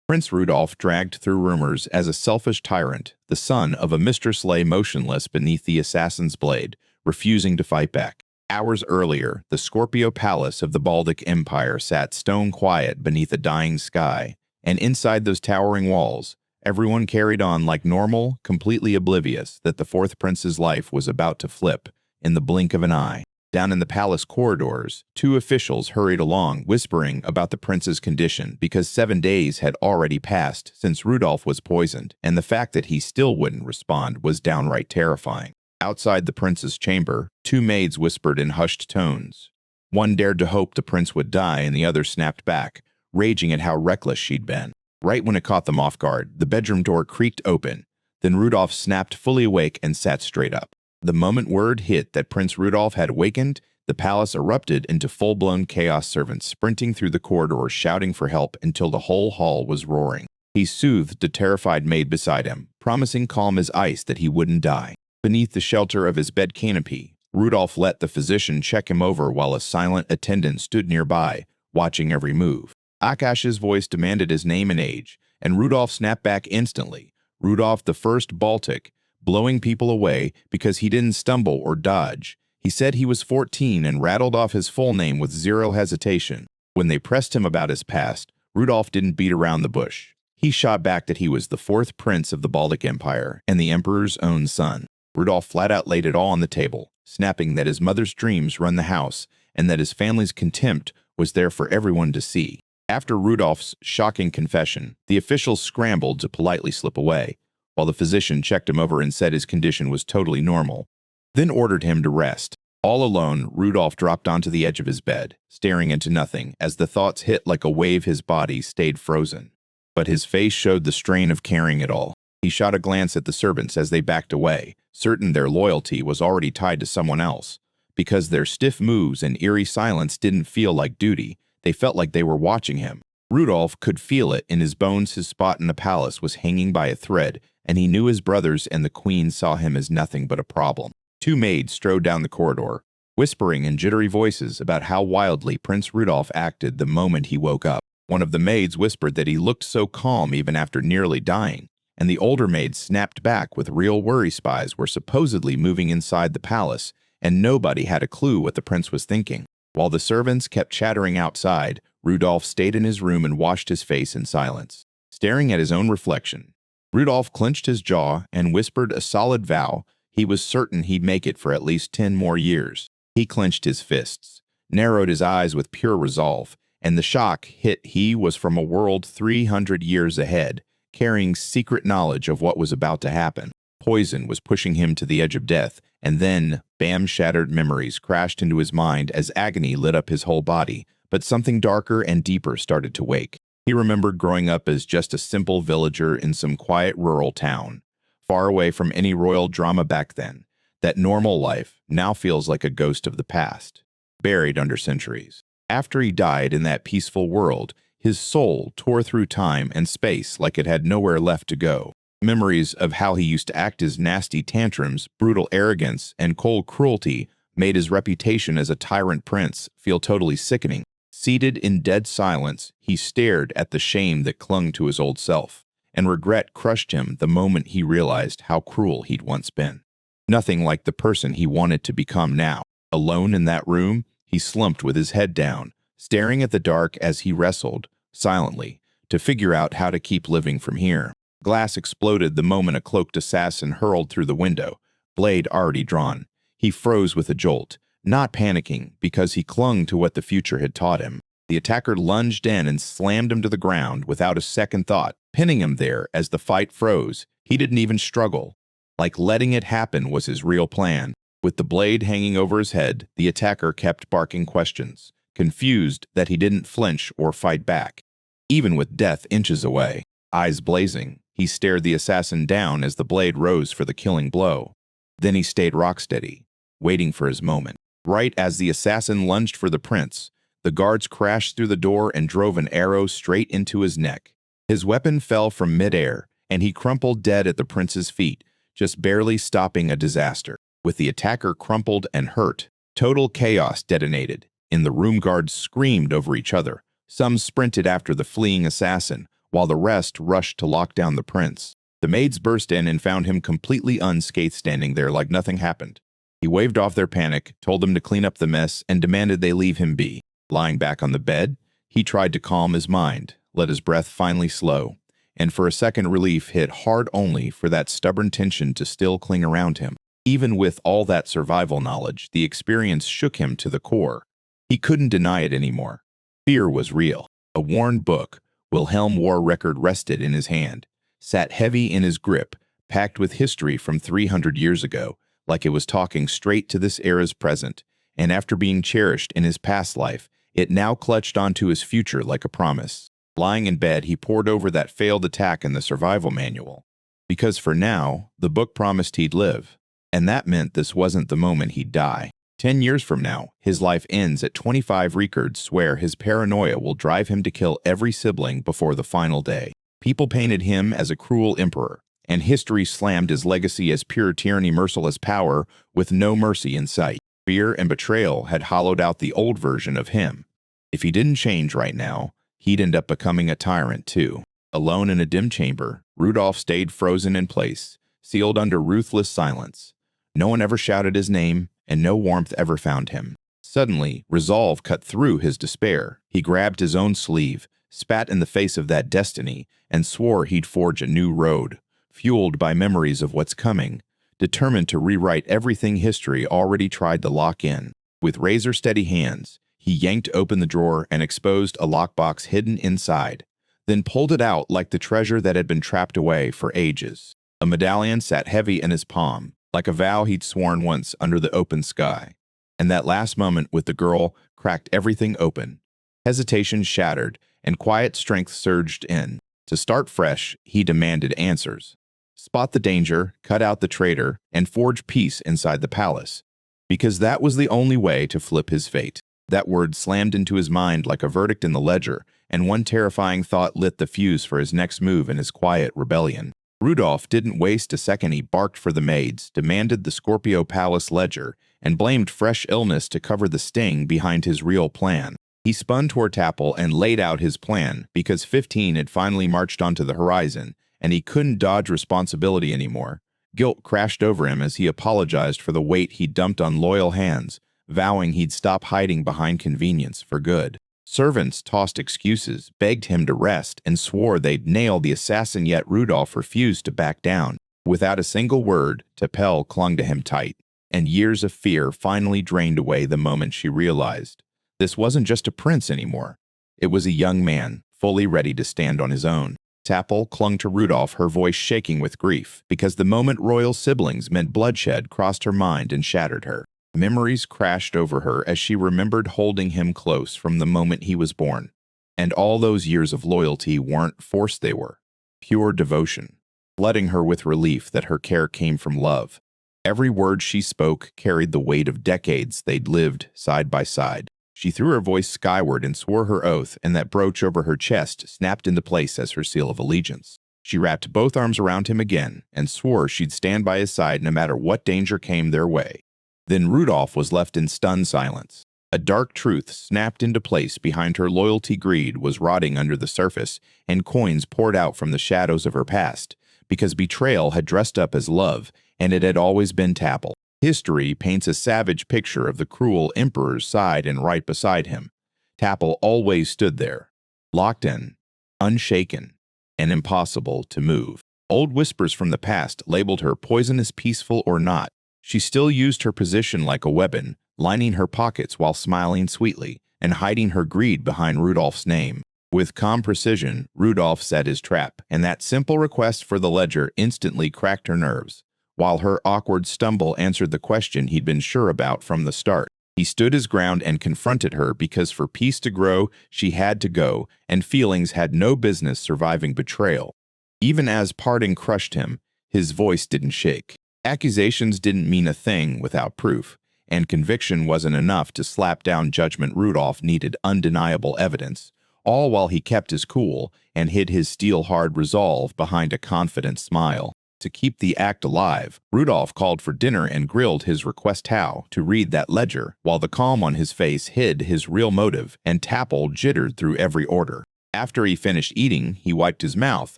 Prince Rudolph dragged through rumors as a selfish tyrant, the son of a mistress lay motionless beneath the assassin's blade, refusing to fight back. Hours earlier, the Scorpio Palace of the Baltic Empire sat stone quiet beneath a dying sky, and inside those towering walls, everyone carried on like normal, completely oblivious that the fourth prince's life was about to flip in the blink of an eye. Down in the palace corridors, two officials hurried along, whispering about the prince's condition because 7 days had already passed since Rudolph was poisoned, and the fact that he still wouldn't respond was downright terrifying. Outside the prince's chamber, two maids whispered in hushed tones. One dared to hope the prince would die, and the other snapped back, raging at how reckless she'd been. Right when it caught them off guard, the bedroom door creaked open. Then Rudolph snapped fully awake and sat straight up. The moment word hit that Prince Rudolph had awakened, the palace erupted into full-blown chaos, servants sprinting through the corridors shouting for help until the whole hall was roaring. He soothed the terrified maid beside him, promising calm as ice that he wouldn't die. Beneath the shelter of his bed canopy, Rudolph let the physician check him over while a silent attendant stood nearby, watching every move. Akash's voice demanded his name and age, and Rudolph snapped back instantly. Rudolph the First Baltic, blowing people away because he didn't stumble or dodge. He said he was 14 and rattled off his full name with zero hesitation. When they pressed him about his past, Rudolph didn't beat around the bush. He shot back that he was the fourth prince of the Baltic Empire and the emperor's own son. Rudolph flat out laid it all on the table, snapping that his mother's dreams run the house and that his family's contempt was there for everyone to see. After Rudolph's shocking confession, the officials scrambled to politely slip away, while the physician checked him over and said his condition was totally normal, then ordered him to rest. All alone, Rudolph dropped onto the edge of his bed, staring into nothing as the thoughts hit like a wave. His body stayed frozen, but his face showed the strain of carrying it all. He shot a glance at the servants as they backed away, certain their loyalty was already tied to someone else. Because their stiff moves and eerie silence didn't feel like duty, they felt like they were watching him. Rudolph could feel it in his bones. His spot in the palace was hanging by a thread, and he knew his brothers and the queen saw him as nothing but a problem. Two maids strode down the corridor, whispering in jittery voices about how wildly Prince Rudolph acted the moment he woke up. One of the maids whispered that he looked so calm even after nearly dying, and the older maid snapped back with real worry. Spies were supposedly moving inside the palace, and nobody had a clue what the prince was thinking. While the servants kept chattering outside, Rudolph stayed in his room and washed his face in silence. Staring at his own reflection, Rudolph clenched his jaw and whispered a solid vow. He was certain he'd make it for at least 10 more years. He clenched his fists, narrowed his eyes with pure resolve, and the shock hit. He was from a world 300 years ahead, carrying secret knowledge of what was about to happen. Poison was pushing him to the edge of death, and then, bam, shattered memories crashed into his mind as agony lit up his whole body, but something darker and deeper started to wake. He remembered growing up as just a simple villager in some quiet rural town, far away from any royal drama back then. That normal life now feels like a ghost of the past, buried under centuries. After he died in that peaceful world, his soul tore through time and space like it had nowhere left to go. Memories of how he used to act, his nasty tantrums, brutal arrogance, and cold cruelty made his reputation as a tyrant prince feel totally sickening. Seated in dead silence, he stared at the shame that clung to his old self, and regret crushed him the moment he realized how cruel he'd once been. Nothing like the person he wanted to become now. Alone in that room, he slumped with his head down, staring at the dark as he wrestled, silently, to figure out how to keep living from here. Glass exploded the moment a cloaked assassin hurled through the window, blade already drawn. He froze with a jolt, not panicking because he clung to what the future had taught him. The attacker lunged in and slammed him to the ground without a second thought, pinning him there as the fight froze. He didn't even struggle. Like letting it happen was his real plan. With the blade hanging over his head, the attacker kept barking questions, confused that he didn't flinch or fight back. Even with death inches away, eyes blazing, he stared the assassin down as the blade rose for the killing blow. Then he stayed rocksteady, waiting for his moment. Right as the assassin lunged for the prince, the guards crashed through the door and drove an arrow straight into his neck. His weapon fell from midair, and he crumpled dead at the prince's feet, just barely stopping a disaster. With the attacker crumpled and hurt, total chaos detonated. In the room, guards screamed over each other. Some sprinted after the fleeing assassin, while the rest rushed to lock down the prince. The maids burst in and found him completely unscathed standing there like nothing happened. He waved off their panic, told them to clean up the mess, and demanded they leave him be. Lying back on the bed, he tried to calm his mind, let his breath finally slow, and for a second relief hit hard only for that stubborn tension to still cling around him. Even with all that survival knowledge, the experience shook him to the core. He couldn't deny it anymore. Fear was real. A worn book, Wilhelm War record rested in his hand, sat heavy in his grip, packed with history from 300 years ago, like it was talking straight to this era's present, and after being cherished in his past life, it now clutched onto his future like a promise. Lying in bed, he pored over that failed attack in the survival manual. Because for now, the book promised he'd live. And that meant this wasn't the moment he'd die. 10 years from now, his life ends at 25 records swear his paranoia will drive him to kill every sibling before the final day. People painted him as a cruel emperor, and history slammed his legacy as pure tyranny, merciless power with no mercy in sight. Fear and betrayal had hollowed out the old version of him. If he didn't change right now, he'd end up becoming a tyrant too. Alone in a dim chamber, Rudolph stayed frozen in place, sealed under ruthless silence. No one ever shouted his name, and no warmth ever found him. Suddenly, resolve cut through his despair. He grabbed his own sleeve, spat in the face of that destiny, and swore he'd forge a new road, fueled by memories of what's coming, determined to rewrite everything history already tried to lock in. With razor-steady hands, he yanked open the drawer and exposed a lockbox hidden inside, then pulled it out like the treasure that had been trapped away for ages. A medallion sat heavy in his palm, like a vow he'd sworn once under the open sky. And that last moment with the girl cracked everything open. Hesitation shattered, and quiet strength surged in. To start fresh, he demanded answers. Spot the danger, cut out the traitor, and forge peace inside the palace. Because that was the only way to flip his fate. That word slammed into his mind like a verdict in the ledger, and one terrifying thought lit the fuse for his next move in his quiet rebellion. Rudolph didn't waste a second. He barked for the maids, demanded the Scorpio Palace ledger, and blamed fresh illness to cover the sting behind his real plan. He spun toward Tapple and laid out his plan because 15 had finally marched onto the horizon, and he couldn't dodge responsibility anymore. Guilt crashed over him as he apologized for the weight he'd dumped on loyal hands, vowing he'd stop hiding behind convenience for good. Servants tossed excuses, begged him to rest, and swore they'd nail the assassin, yet Rudolph refused to back down. Without a single word, Tapple clung to him tight, and years of fear finally drained away the moment she realized this wasn't just a prince anymore. It was a young man, fully ready to stand on his own. Tapple clung to Rudolph, her voice shaking with grief, because the moment royal siblings meant bloodshed crossed her mind and shattered her. Memories crashed over her as she remembered holding him close from the moment he was born. And all those years of loyalty weren't forced, they were pure devotion, flooding her with relief that her care came from love. Every word she spoke carried the weight of decades they'd lived side by side. She threw her voice skyward and swore her oath, and that brooch over her chest snapped into place as her seal of allegiance. She wrapped both arms around him again and swore she'd stand by his side no matter what danger came their way. Then Rudolph was left in stunned silence. A dark truth snapped into place behind her loyalty. Greed was rotting under the surface, and coins poured out from the shadows of her past, because betrayal had dressed up as love, and it had always been Tapple. History paints a savage picture of the cruel emperor's side, and right beside him, Tapple always stood there, locked in, unshaken, and impossible to move. Old whispers from the past labeled her poisonous, peaceful, or not. She still used her position like a weapon, lining her pockets while smiling sweetly and hiding her greed behind Rudolph's name. With calm precision, Rudolph set his trap, and that simple request for the ledger instantly cracked her nerves, while her awkward stumble answered the question he'd been sure about from the start. He stood his ground and confronted her because for peace to grow, she had to go, and feelings had no business surviving betrayal. Even as parting crushed him, his voice didn't shake. Accusations didn't mean a thing without proof, and conviction wasn't enough to slap down judgment. Rudolph needed undeniable evidence, all while he kept his cool and hid his steel-hard resolve behind a confident smile. To keep the act alive, Rudolph called for dinner and grilled his request how to read that ledger, while the calm on his face hid his real motive, and Tapple jittered through every order. After he finished eating, he wiped his mouth,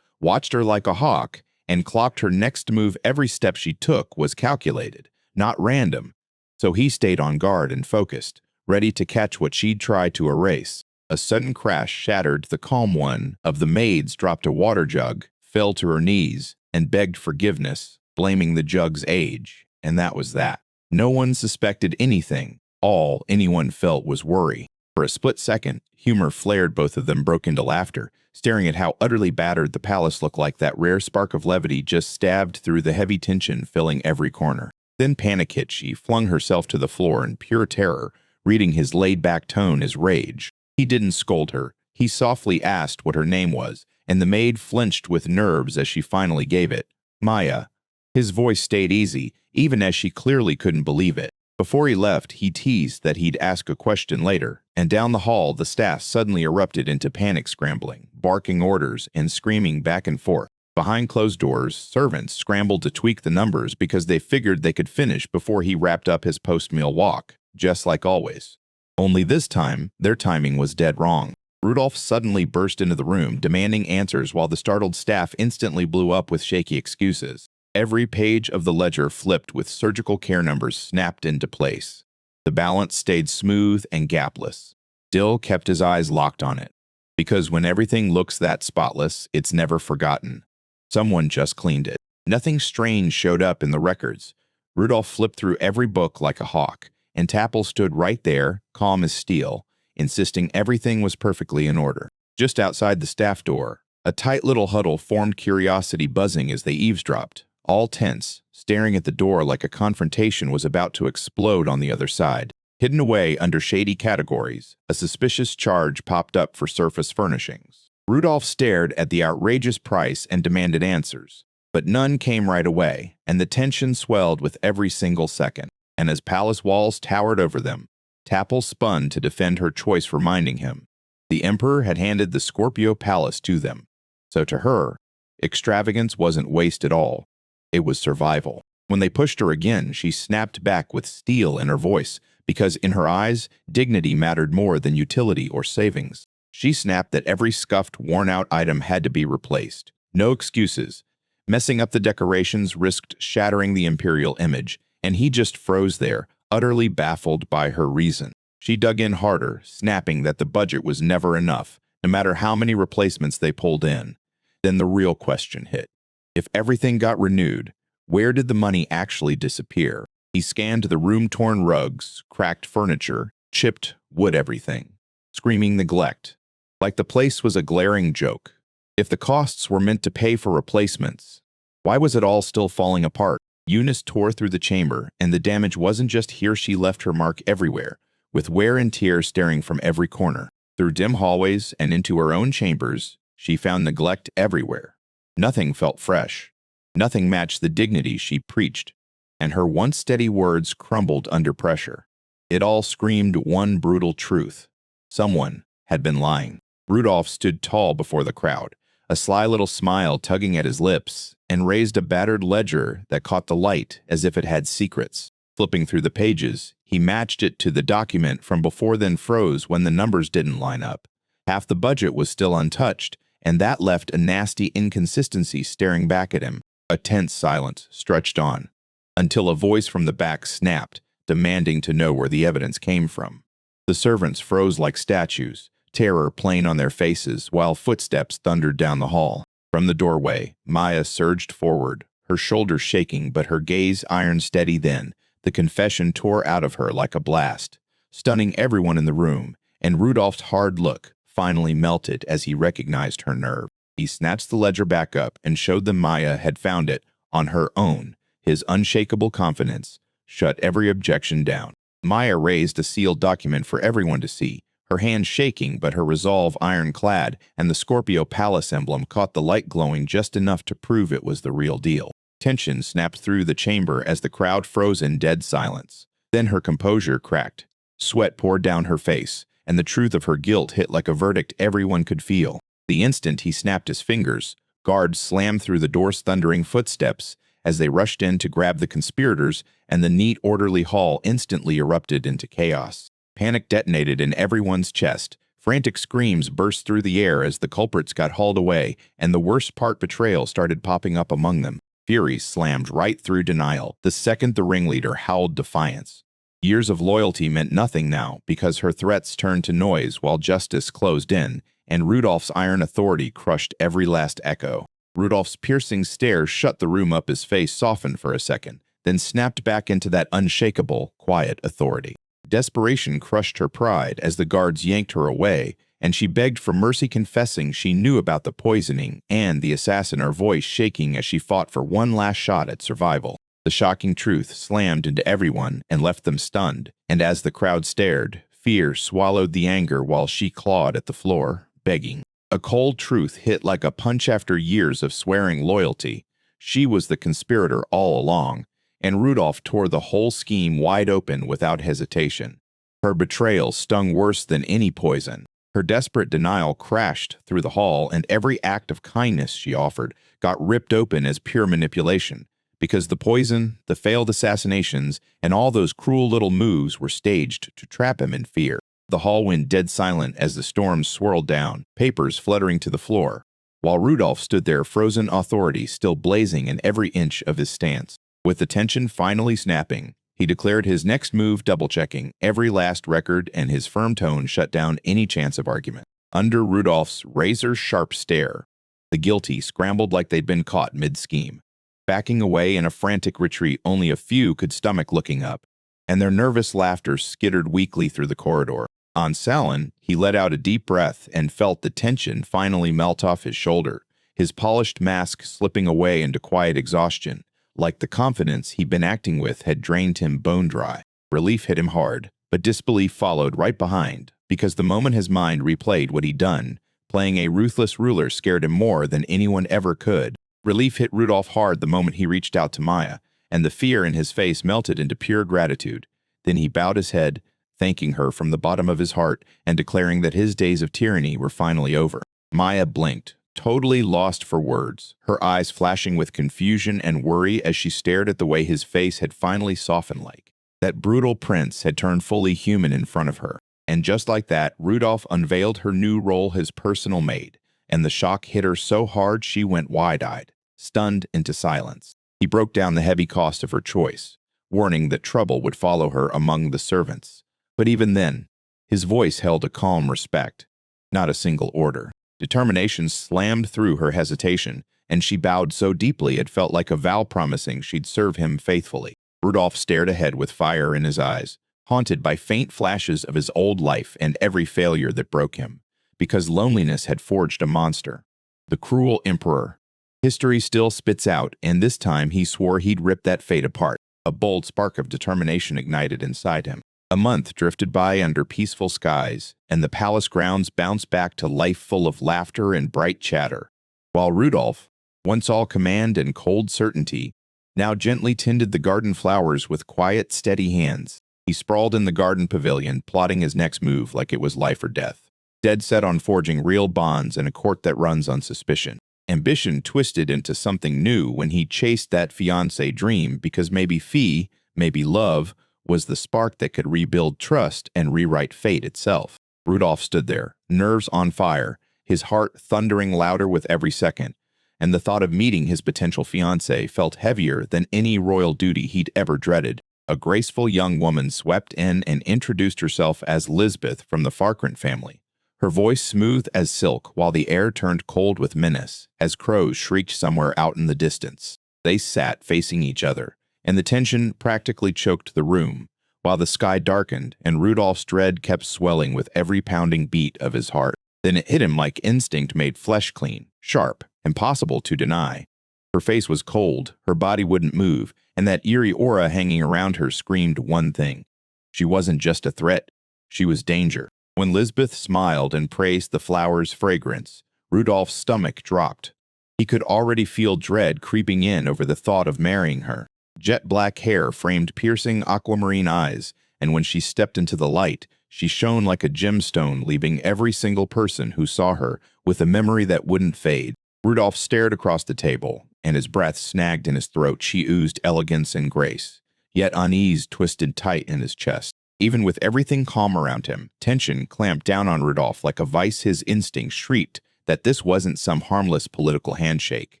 watched her like a hawk, and clocked her next move. Every step she took was calculated, not random. So he stayed on guard and focused, ready to catch what she'd try to erase. A sudden crash shattered the calm. One of the maids dropped a water jug, fell to her knees, and begged forgiveness, blaming the jug's age. And that was that. No one suspected anything. All anyone felt was worry. For a split second, humor flared. Both of them broke into laughter, staring at how utterly battered the palace looked. Like that rare spark of levity just stabbed through the heavy tension filling every corner. Then panic hit. She flung herself to the floor in pure terror, reading his laid-back tone as rage. He didn't scold her. He softly asked what her name was, and the maid flinched with nerves as she finally gave it. Maya. His voice stayed easy, even as she clearly couldn't believe it. Before he left, he teased that he'd ask a question later, and down the hall the staff suddenly erupted into panic, scrambling, barking orders, and screaming back and forth. Behind closed doors, servants scrambled to tweak the numbers because they figured they could finish before he wrapped up his post-meal walk, just like always. Only this time, their timing was dead wrong. Rudolph suddenly burst into the room, demanding answers while the startled staff instantly blew up with shaky excuses. Every page of the ledger flipped with surgical care numbers snapped into place. The balance stayed smooth and gapless. Dill kept his eyes locked on it, because when everything looks that spotless, it's never forgotten. Someone just cleaned it. Nothing strange showed up in the records. Rudolph flipped through every book like a hawk, and Tapple stood right there, calm as steel, insisting everything was perfectly in order. Just outside the staff door, a tight little huddle formed, curiosity buzzing as they eavesdropped, all tense, staring at the door like a confrontation was about to explode on the other side. Hidden away under shady categories, a suspicious charge popped up for surface furnishings. Rudolph stared at the outrageous price and demanded answers, but none came right away, and the tension swelled with every single second. And as palace walls towered over them, Tapple spun to defend her choice, reminding him the Emperor had handed the Scorpio Palace to them. So to her, extravagance wasn't waste at all. It was survival. When they pushed her again, she snapped back with steel in her voice, because in her eyes, dignity mattered more than utility or savings. She snapped that every scuffed, worn-out item had to be replaced. No excuses. Messing up the decorations risked shattering the imperial image, and he just froze there, utterly baffled by her reason. She dug in harder, snapping that the budget was never enough, no matter how many replacements they pulled in. Then the real question hit. If everything got renewed, where did the money actually disappear? He scanned the room-torn rugs, cracked furniture, chipped wood, everything, screaming neglect, like the place was a glaring joke. If the costs were meant to pay for replacements, why was it all still falling apart? Eunice tore through the chamber, and the damage wasn't just here. She left her mark everywhere, with wear and tear staring from every corner. Through dim hallways and into her own chambers, she found neglect everywhere. Nothing felt fresh. Nothing matched the dignity she preached, and her once steady words crumbled under pressure. It all screamed one brutal truth. Someone had been lying. Rudolph stood tall before the crowd, a sly little smile tugging at his lips, and raised a battered ledger that caught the light as if it had secrets. Flipping through the pages, he matched it to the document from before, then froze when the numbers didn't line up. Half the budget was still untouched, and that left a nasty inconsistency staring back at him. A tense silence stretched on, until a voice from the back snapped, demanding to know where the evidence came from. The servants froze like statues, terror plain on their faces, while footsteps thundered down the hall. From the doorway, Maya surged forward, her shoulders shaking but her gaze iron steady. Then, the confession tore out of her like a blast, stunning everyone in the room, and Rudolph's hard look finally melted as he recognized her nerve. He snatched the ledger back up and showed them Maya had found it on her own. His unshakable confidence shut every objection down. Maya raised a sealed document for everyone to see, her hand shaking but her resolve ironclad, and the Scorpio Palace emblem caught the light, glowing just enough to prove it was the real deal. Tension snapped through the chamber as the crowd froze in dead silence. Then her composure cracked. Sweat poured down her face, and the truth of her guilt hit like a verdict everyone could feel. The instant he snapped his fingers, guards slammed through the door's thundering footsteps as they rushed in to grab the conspirators, and the neat, orderly hall instantly erupted into chaos. Panic detonated in everyone's chest, Frantic screams burst through the air as the culprits got hauled away, and the worst part, betrayal, started popping up among them. Fury slammed right through denial the second the ringleader howled defiance. Years of loyalty meant nothing now because her threats turned to noise while justice closed in, and Rudolph's iron authority crushed every last echo. Rudolph's piercing stare shut the room up. His face softened for a second, then snapped back into that unshakable, quiet authority. Desperation crushed her pride as the guards yanked her away, and she begged for mercy, confessing she knew about the poisoning and the assassin, her voice shaking as she fought for one last shot at survival. The shocking truth slammed into everyone and left them stunned, and as the crowd stared, fear swallowed the anger while she clawed at the floor, begging. A cold truth hit like a punch after years of swearing loyalty. She was the conspirator all along, and Rudolph tore the whole scheme wide open without hesitation. Her betrayal stung worse than any poison. Her desperate denial crashed through the hall, and every act of kindness she offered got ripped open as pure manipulation, because the poison, the failed assassinations, and all those cruel little moves were staged to trap him in fear. The hall went dead silent as the storm swirled down, papers fluttering to the floor, while Rudolph stood there, frozen authority still blazing in every inch of his stance. With the tension finally snapping, he declared his next move, double-checking every last record, and his firm tone shut down any chance of argument. Under Rudolph's razor-sharp stare, the guilty scrambled like they'd been caught mid-scheme, backing away in a frantic retreat only a few could stomach looking up, and their nervous laughter skittered weakly through the corridor. On Salin, he let out a deep breath and felt the tension finally melt off his shoulder, his polished mask slipping away into quiet exhaustion, like the confidence he'd been acting with had drained him bone dry. Relief hit him hard, but disbelief followed right behind, because the moment his mind replayed what he'd done, playing a ruthless ruler scared him more than anyone ever could. Relief hit Rudolph hard the moment he reached out to Maya, and the fear in his face melted into pure gratitude. Then he bowed his head, thanking her from the bottom of his heart and declaring that his days of tyranny were finally over. Maya blinked, totally lost for words, her eyes flashing with confusion and worry as she stared at the way his face had finally softened, like that brutal prince had turned fully human in front of her. And just like that, Rudolph unveiled her new role, his personal maid, and the shock hit her so hard she went wide-eyed, stunned into silence. He broke down the heavy cost of her choice, warning that trouble would follow her among the servants. But even then, his voice held a calm respect, not a single order. Determination slammed through her hesitation, and she bowed so deeply it felt like a vow promising she'd serve him faithfully. Rudolph stared ahead with fire in his eyes, haunted by faint flashes of his old life and every failure that broke him, because loneliness had forged a monster. The cruel emperor. History still spits out, and this time he swore he'd rip that fate apart. A bold spark of determination ignited inside him. A month drifted by under peaceful skies, and the palace grounds bounced back to life, full of laughter and bright chatter, while Rudolph, once all command and cold certainty, now gently tended the garden flowers with quiet, steady hands. He sprawled in the garden pavilion, plotting his next move like it was life or death, dead set on forging real bonds in a court that runs on suspicion. Ambition twisted into something new when he chased that fiancé dream, because maybe fee, maybe love, was the spark that could rebuild trust and rewrite fate itself. Rudolph stood there, nerves on fire, his heart thundering louder with every second, and the thought of meeting his potential fiancée felt heavier than any royal duty he'd ever dreaded. A graceful young woman swept in and introduced herself as Lisbeth from the Farkrant family, her voice smooth as silk while the air turned cold with menace as crows shrieked somewhere out in the distance. They sat facing each other, and the tension practically choked the room, while the sky darkened and Rudolph's dread kept swelling with every pounding beat of his heart. Then it hit him like instinct made flesh clean, sharp, impossible to deny. Her face was cold, her body wouldn't move, and that eerie aura hanging around her screamed one thing. She wasn't just a threat, she was danger. When Lisbeth smiled and praised the flower's fragrance, Rudolph's stomach dropped. He could already feel dread creeping in over the thought of marrying her. Jet black hair framed piercing aquamarine eyes, and when she stepped into the light, she shone like a gemstone, leaving every single person who saw her with a memory that wouldn't fade. Rudolph stared across the table, and his breath snagged in his throat. She oozed elegance and grace, yet unease twisted tight in his chest. Even with everything calm around him, tension clamped down on Rudolph like a vice. His instinct shrieked that this wasn't some harmless political handshake.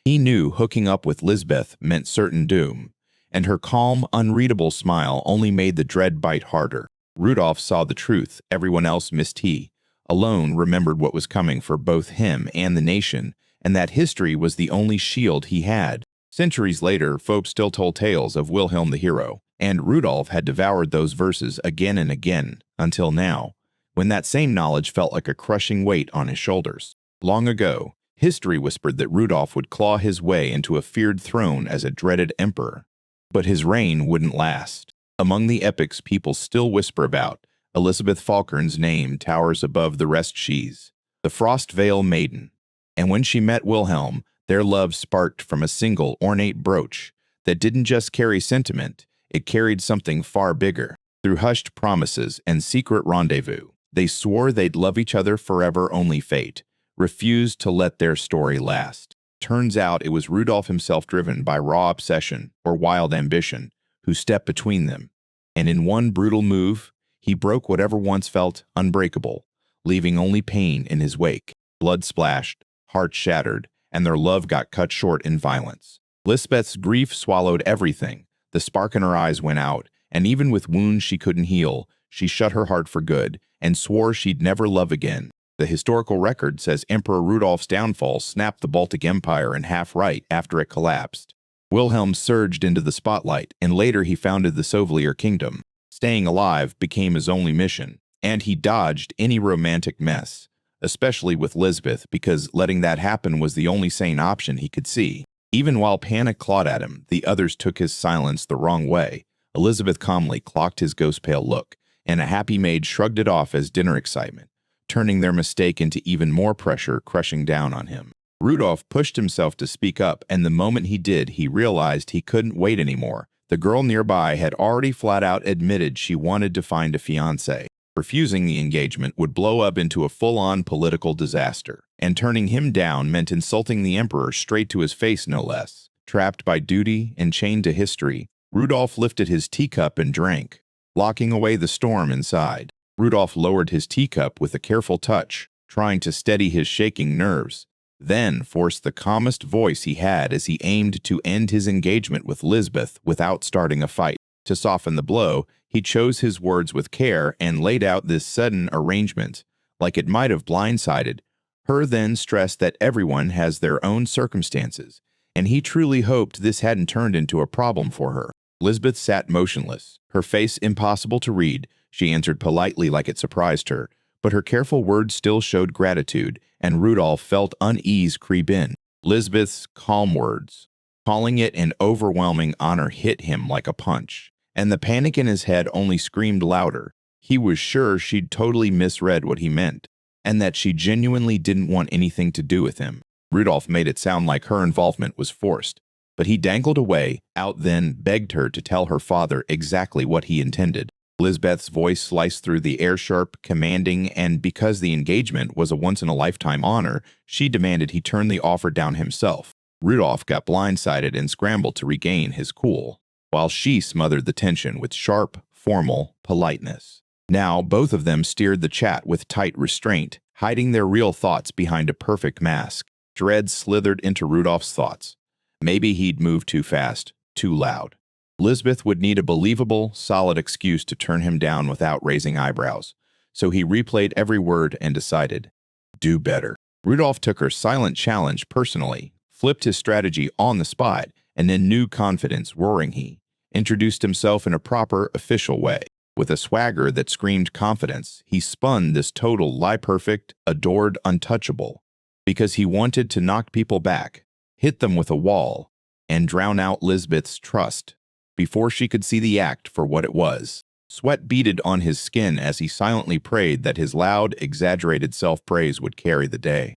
He knew hooking up with Lisbeth meant certain doom, and her calm, unreadable smile only made the dread bite harder. Rudolph saw the truth everyone else missed. He, alone, remembered what was coming for both him and the nation, and that history was the only shield he had. Centuries later, folk still told tales of Wilhelm the hero, and Rudolph had devoured those verses again and again, until now, when that same knowledge felt like a crushing weight on his shoulders. Long ago, history whispered that Rudolph would claw his way into a feared throne as a dreaded emperor. But his reign wouldn't last. Among the epics people still whisper about, Elizabeth Falkern's name towers above the rest. She's the Frost Veil Maiden. And when she met Wilhelm, their love sparked from a single ornate brooch that didn't just carry sentiment, it carried something far bigger. Through hushed promises and secret rendezvous, they swore they'd love each other forever. Only fate refused to let their story last. Turns out it was Rudolph himself, driven by raw obsession or wild ambition, who stepped between them. And in one brutal move, he broke whatever once felt unbreakable, leaving only pain in his wake. Blood splashed, hearts shattered, and their love got cut short in violence. Lisbeth's grief swallowed everything. The spark in her eyes went out, and even with wounds she couldn't heal, she shut her heart for good and swore she'd never love again. The historical record says Emperor Rudolph's downfall snapped the Baltic Empire in half right after it collapsed. Wilhelm surged into the spotlight, and later he founded the Soviet Kingdom. Staying alive became his only mission, and he dodged any romantic mess, especially with Lisbeth, because letting that happen was the only sane option he could see. Even while panic clawed at him, the others took his silence the wrong way. Elizabeth calmly clocked his ghost-pale look, and a happy maid shrugged it off as dinner excitement, turning their mistake into even more pressure crushing down on him. Rudolph pushed himself to speak up, and the moment he did, he realized he couldn't wait anymore. The girl nearby had already flat out admitted she wanted to find a fiancé. Refusing the engagement would blow up into a full-on political disaster, and turning him down meant insulting the emperor straight to his face, no less. Trapped by duty and chained to history, Rudolph lifted his teacup and drank, locking away the storm inside. Rudolph lowered his teacup with a careful touch, trying to steady his shaking nerves, then forced the calmest voice he had as he aimed to end his engagement with Lisbeth without starting a fight. To soften the blow, he chose his words with care and laid out this sudden arrangement, like it might have blindsided her, then stressed that everyone has their own circumstances, and he truly hoped this hadn't turned into a problem for her. Lisbeth sat motionless, her face impossible to read. She answered politely like it surprised her, but her careful words still showed gratitude, and Rudolph felt unease creep in. Lisbeth's calm words, calling it an overwhelming honor, hit him like a punch, and the panic in his head only screamed louder. He was sure she'd totally misread what he meant, and that she genuinely didn't want anything to do with him. Rudolph made it sound like her involvement was forced, but he dangled away, then begged her to tell her father exactly what he intended. Lisbeth's voice sliced through the air, sharp, commanding, and because the engagement was a once-in-a-lifetime honor, she demanded he turn the offer down himself. Rudolph got blindsided and scrambled to regain his cool, while she smothered the tension with sharp, formal politeness. Now both of them steered the chat with tight restraint, hiding their real thoughts behind a perfect mask. Dread slithered into Rudolph's thoughts. Maybe he'd moved too fast, too loud. Lisbeth would need a believable, solid excuse to turn him down without raising eyebrows, so he replayed every word and decided, do better. Rudolph took her silent challenge personally, flipped his strategy on the spot, and in new confidence roaring he introduced himself in a proper, official way. With a swagger that screamed confidence, he spun this total lie-perfect, adored untouchable, because he wanted to knock people back, hit them with a wall, and drown out Lisbeth's trust before she could see the act for what it was. Sweat beaded on his skin as he silently prayed that his loud, exaggerated self-praise would carry the day.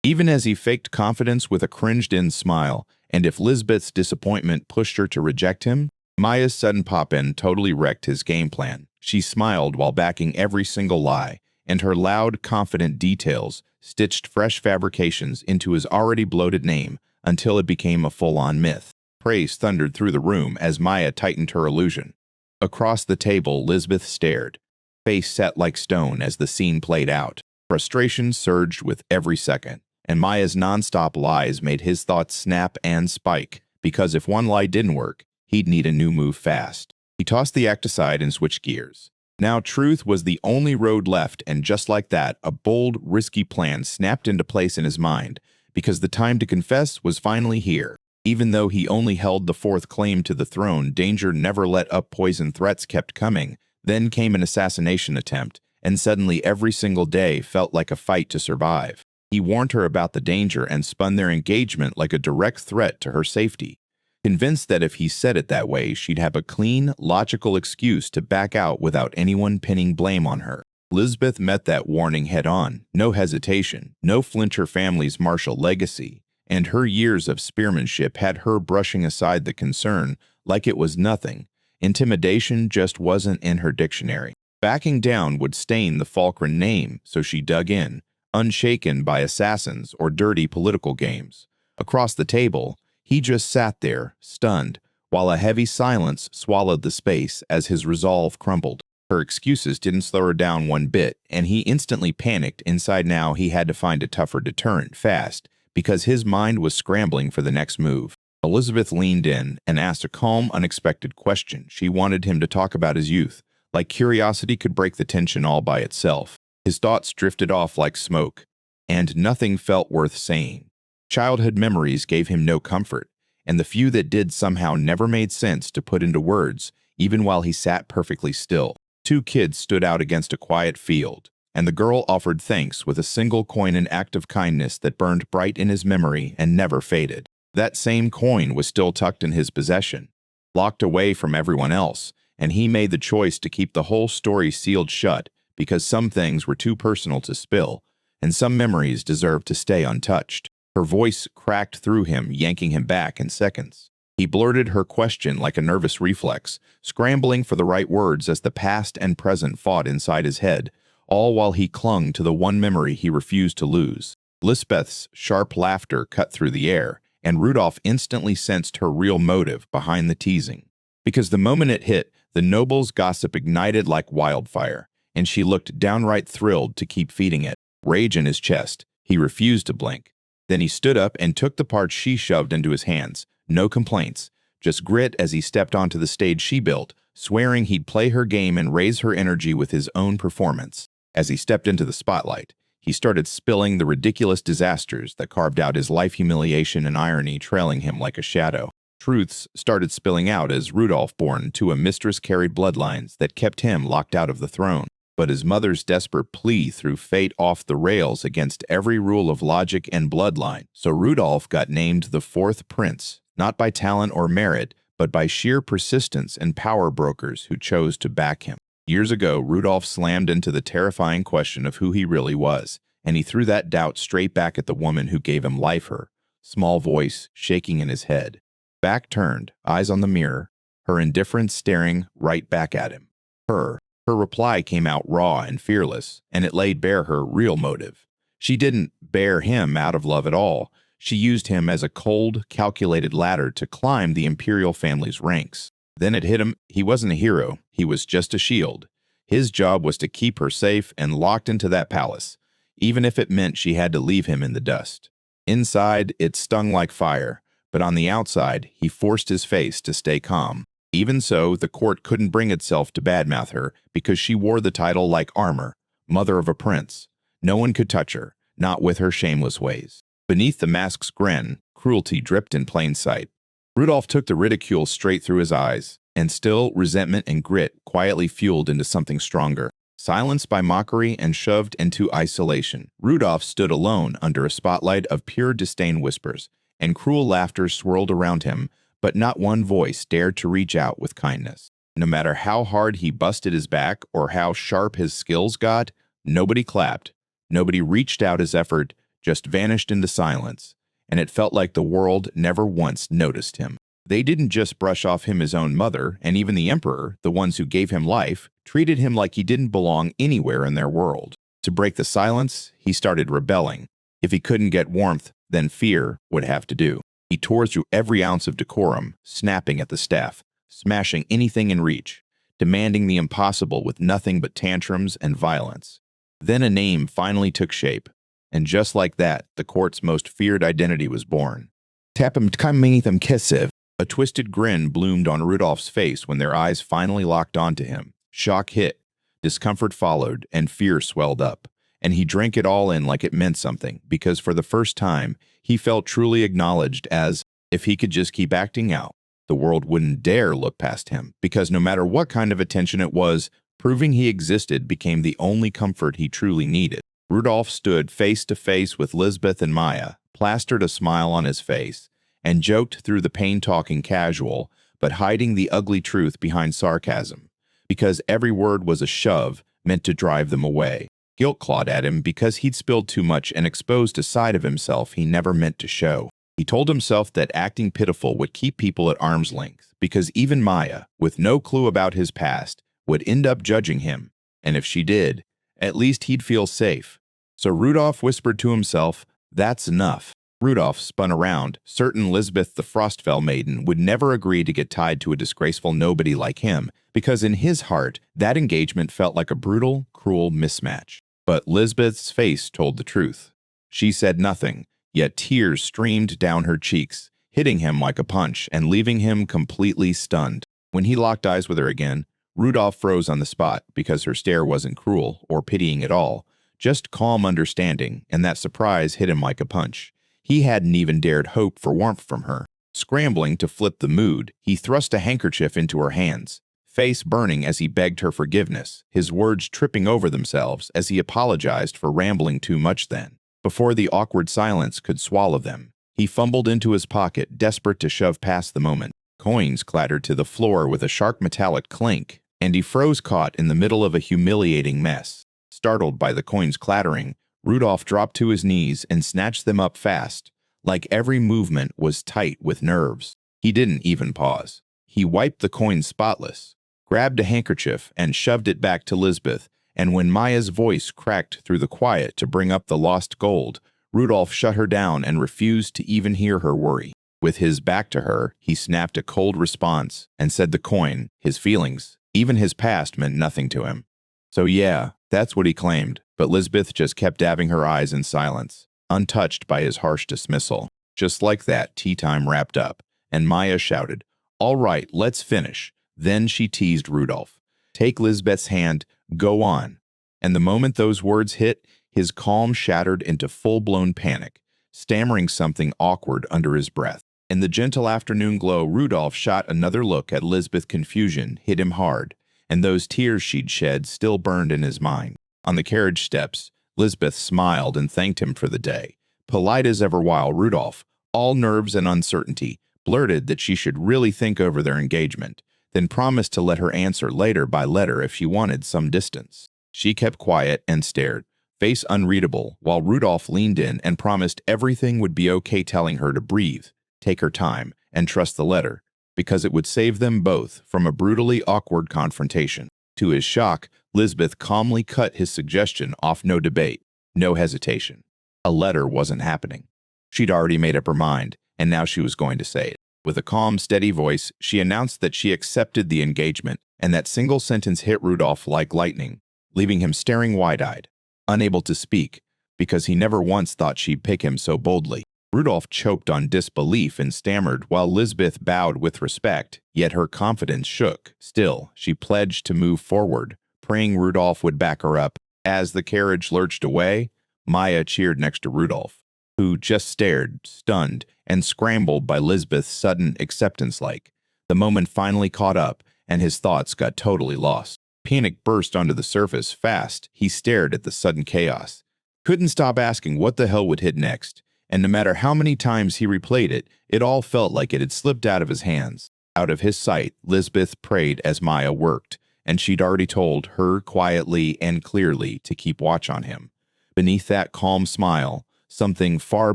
Even as he faked confidence with a cringed-in smile, and if Lisbeth's disappointment pushed her to reject him, Maya's sudden pop-in totally wrecked his game plan. She smiled while backing every single lie, and her loud, confident details stitched fresh fabrications into his already bloated name until it became a full-on myth. Praise thundered through the room as Maya tightened her illusion. Across the table, Lisbeth stared, face set like stone as the scene played out. Frustration surged with every second, and Maya's nonstop lies made his thoughts snap and spike, because if one lie didn't work, he'd need a new move fast. He tossed the act aside and switched gears. Now truth was the only road left, and just like that, a bold, risky plan snapped into place in his mind, because the time to confess was finally here. Even though he only held the fourth claim to the throne, danger never let up. Poison threats kept coming. Then came an assassination attempt, and suddenly every single day felt like a fight to survive. He warned her about the danger and spun their engagement like a direct threat to her safety, convinced that if he said it that way, she'd have a clean, logical excuse to back out without anyone pinning blame on her. Lisbeth met that warning head-on, no hesitation, no flinch. Her family's martial legacy and her years of spearmanship had her brushing aside the concern like it was nothing. Intimidation just wasn't in her dictionary. Backing down would stain the Falkren name, so she dug in, unshaken by assassins or dirty political games. Across the table, he just sat there, stunned, while a heavy silence swallowed the space as his resolve crumbled. Her excuses didn't slow her down one bit, and he instantly panicked. Inside now, he had to find a tougher deterrent fast, because his mind was scrambling for the next move. Elizabeth leaned in and asked a calm, unexpected question. She wanted him to talk about his youth, like curiosity could break the tension all by itself. His thoughts drifted off like smoke, and nothing felt worth saying. Childhood memories gave him no comfort, and the few that did somehow never made sense to put into words, even while he sat perfectly still. Two kids stood out against a quiet field, and the girl offered thanks with a single coin, an act of kindness that burned bright in his memory and never faded. That same coin was still tucked in his possession, locked away from everyone else, and he made the choice to keep the whole story sealed shut because some things were too personal to spill, and some memories deserved to stay untouched. Her voice cracked through him, yanking him back in seconds. He blurted her question like a nervous reflex, scrambling for the right words as the past and present fought inside his head, all while he clung to the one memory he refused to lose. Lisbeth's sharp laughter cut through the air, and Rudolph instantly sensed her real motive behind the teasing. Because the moment it hit, the noble's gossip ignited like wildfire, and she looked downright thrilled to keep feeding it. Rage in his chest, he refused to blink. Then he stood up and took the part she shoved into his hands. No complaints, just grit as he stepped onto the stage she built, swearing he'd play her game and raise her energy with his own performance. As he stepped into the spotlight, he started spilling the ridiculous disasters that carved out his life, humiliation and irony trailing him like a shadow. Truths started spilling out as Rudolph, born to a mistress, carried bloodlines that kept him locked out of the throne. But his mother's desperate plea threw fate off the rails against every rule of logic and bloodline. So Rudolph got named the fourth prince, not by talent or merit, but by sheer persistence and power brokers who chose to back him. Years ago, Rudolph slammed into the terrifying question of who he really was, and he threw that doubt straight back at the woman who gave him life, her small voice shaking in his head. Back turned, eyes on the mirror, her indifference staring right back at him. Her reply came out raw and fearless, and it laid bare her real motive. She didn't bear him out of love at all. She used him as a cold, calculated ladder to climb the imperial family's ranks. Then it hit him. He wasn't a hero. He was just a shield. His job was to keep her safe and locked into that palace, even if it meant she had to leave him in the dust. Inside, it stung like fire, but on the outside, he forced his face to stay calm. Even so, the court couldn't bring itself to badmouth her because she wore the title like armor, mother of a prince. No one could touch her, not with her shameless ways. Beneath the mask's grin, cruelty dripped in plain sight. Rudolph took the ridicule straight through his eyes, and still resentment and grit quietly fueled into something stronger. Silenced by mockery and shoved into isolation, Rudolph stood alone under a spotlight of pure disdain. Whispers and cruel laughter swirled around him, but not one voice dared to reach out with kindness. No matter how hard he busted his back or how sharp his skills got, nobody clapped. Nobody reached out. His effort just vanished into silence, and it felt like the world never once noticed him. They didn't just brush off him. His own mother, and even the emperor, the ones who gave him life, treated him like he didn't belong anywhere in their world. To break the silence, he started rebelling. If he couldn't get warmth, then fear would have to do. He tore through every ounce of decorum, snapping at the staff, smashing anything in reach. demanding the impossible with nothing but tantrums and violence. Then a name finally took shape, and just like that, the court's most feared identity was born. Tapim Tkaminitham Kissiv. A twisted grin bloomed on Rudolph's face when their eyes finally locked onto him. Shock hit, discomfort followed, and fear swelled up. And he drank it all in like it meant something, because for the first time, he felt truly acknowledged as, if he could just keep acting out, the world wouldn't dare look past him, because no matter what kind of attention it was, proving he existed became the only comfort he truly needed. Rudolph stood face to face with Lisbeth and Maya, plastered a smile on his face, and joked through the pain talking casual, but hiding the ugly truth behind sarcasm, because every word was a shove meant to drive them away. Guilt clawed at him because he'd spilled too much and exposed a side of himself he never meant to show. He told himself that acting pitiful would keep people at arm's length, because even Maya, with no clue about his past, would end up judging him, and if she did, at least he'd feel safe. So Rudolph whispered to himself, "That's enough." Rudolph spun around, certain Lisbeth the Frostfell maiden would never agree to get tied to a disgraceful nobody like him, because in his heart, that engagement felt like a brutal, cruel mismatch. But Lisbeth's face told the truth. She said nothing, yet tears streamed down her cheeks, hitting him like a punch and leaving him completely stunned. When he locked eyes with her again, Rudolph froze on the spot because her stare wasn't cruel or pitying at all, just calm understanding, and that surprise hit him like a punch. He hadn't even dared hope for warmth from her. Scrambling to flip the mood, he thrust a handkerchief into her hands, face burning as he begged her forgiveness, his words tripping over themselves as he apologized for rambling too much then. Before the awkward silence could swallow them, he fumbled into his pocket, desperate to shove past the moment. Coins clattered to the floor with a sharp metallic clink, and he froze caught in the middle of a humiliating mess. Startled by the coins clattering, Rudolph dropped to his knees and snatched them up fast, like every movement was tight with nerves. He didn't even pause. He wiped the coins spotless, grabbed a handkerchief and shoved it back to Lisbeth, and when Maya's voice cracked through the quiet to bring up the lost gold, Rudolph shut her down and refused to even hear her worry. With his back to her, he snapped a cold response and said the coin, his feelings, even his past meant nothing to him. So yeah, that's what he claimed, but Lisbeth just kept dabbing her eyes in silence, untouched by his harsh dismissal. Just like that, tea time wrapped up, and Maya shouted, "All right, let's finish." Then she teased Rudolph, "Take Lisbeth's hand, go on." And the moment those words hit, his calm shattered into full-blown panic, stammering something awkward under his breath. In the gentle afternoon glow, Rudolph shot another look at Lisbeth. Confusion hit him hard, and those tears she'd shed still burned in his mind. On the carriage steps, Lisbeth smiled and thanked him for the day. Polite as ever, while Rudolph, all nerves and uncertainty, blurted that she should really think over their engagement, then promised to let her answer later by letter if she wanted some distance. She kept quiet and stared, face unreadable, while Rudolph leaned in and promised everything would be okay, telling her to breathe, take her time, and trust the letter, because it would save them both from a brutally awkward confrontation. To his shock, Lisbeth calmly cut his suggestion off. No debate, no hesitation. A letter wasn't happening. She'd already made up her mind, and now she was going to say it. With a calm, steady voice, she announced that she accepted the engagement, and that single sentence hit Rudolph like lightning, leaving him staring wide-eyed, unable to speak, because he never once thought she'd pick him so boldly. Rudolph choked on disbelief and stammered while Lisbeth bowed with respect, yet her confidence shook. Still, she pledged to move forward, praying Rudolph would back her up. As the carriage lurched away, Maya cheered next to Rudolph, who just stared, stunned, and scrambled by Lisbeth's sudden acceptance. Like the moment finally caught up, and his thoughts got totally lost. Panic burst onto the surface fast. He stared at the sudden chaos, couldn't stop asking what the hell would hit next, and no matter how many times he replayed it, it all felt like it had slipped out of his hands. Out of his sight, Lisbeth prayed as Maya worked, and she'd already told her quietly and clearly to keep watch on him. Beneath that calm smile, something far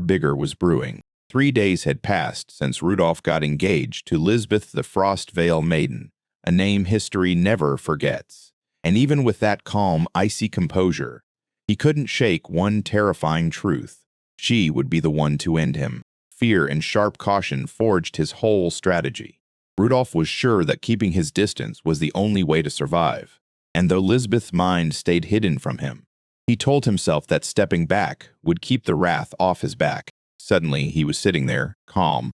bigger was brewing. 3 days had passed since Rudolph got engaged to Lisbeth the Frostveil Maiden, a name history never forgets. And even with that calm, icy composure, he couldn't shake one terrifying truth. She would be the one to end him. Fear and sharp caution forged his whole strategy. Rudolph was sure that keeping his distance was the only way to survive, and though Lisbeth's mind stayed hidden from him, he told himself that stepping back would keep the wrath off his back. Suddenly, he was sitting there, calm,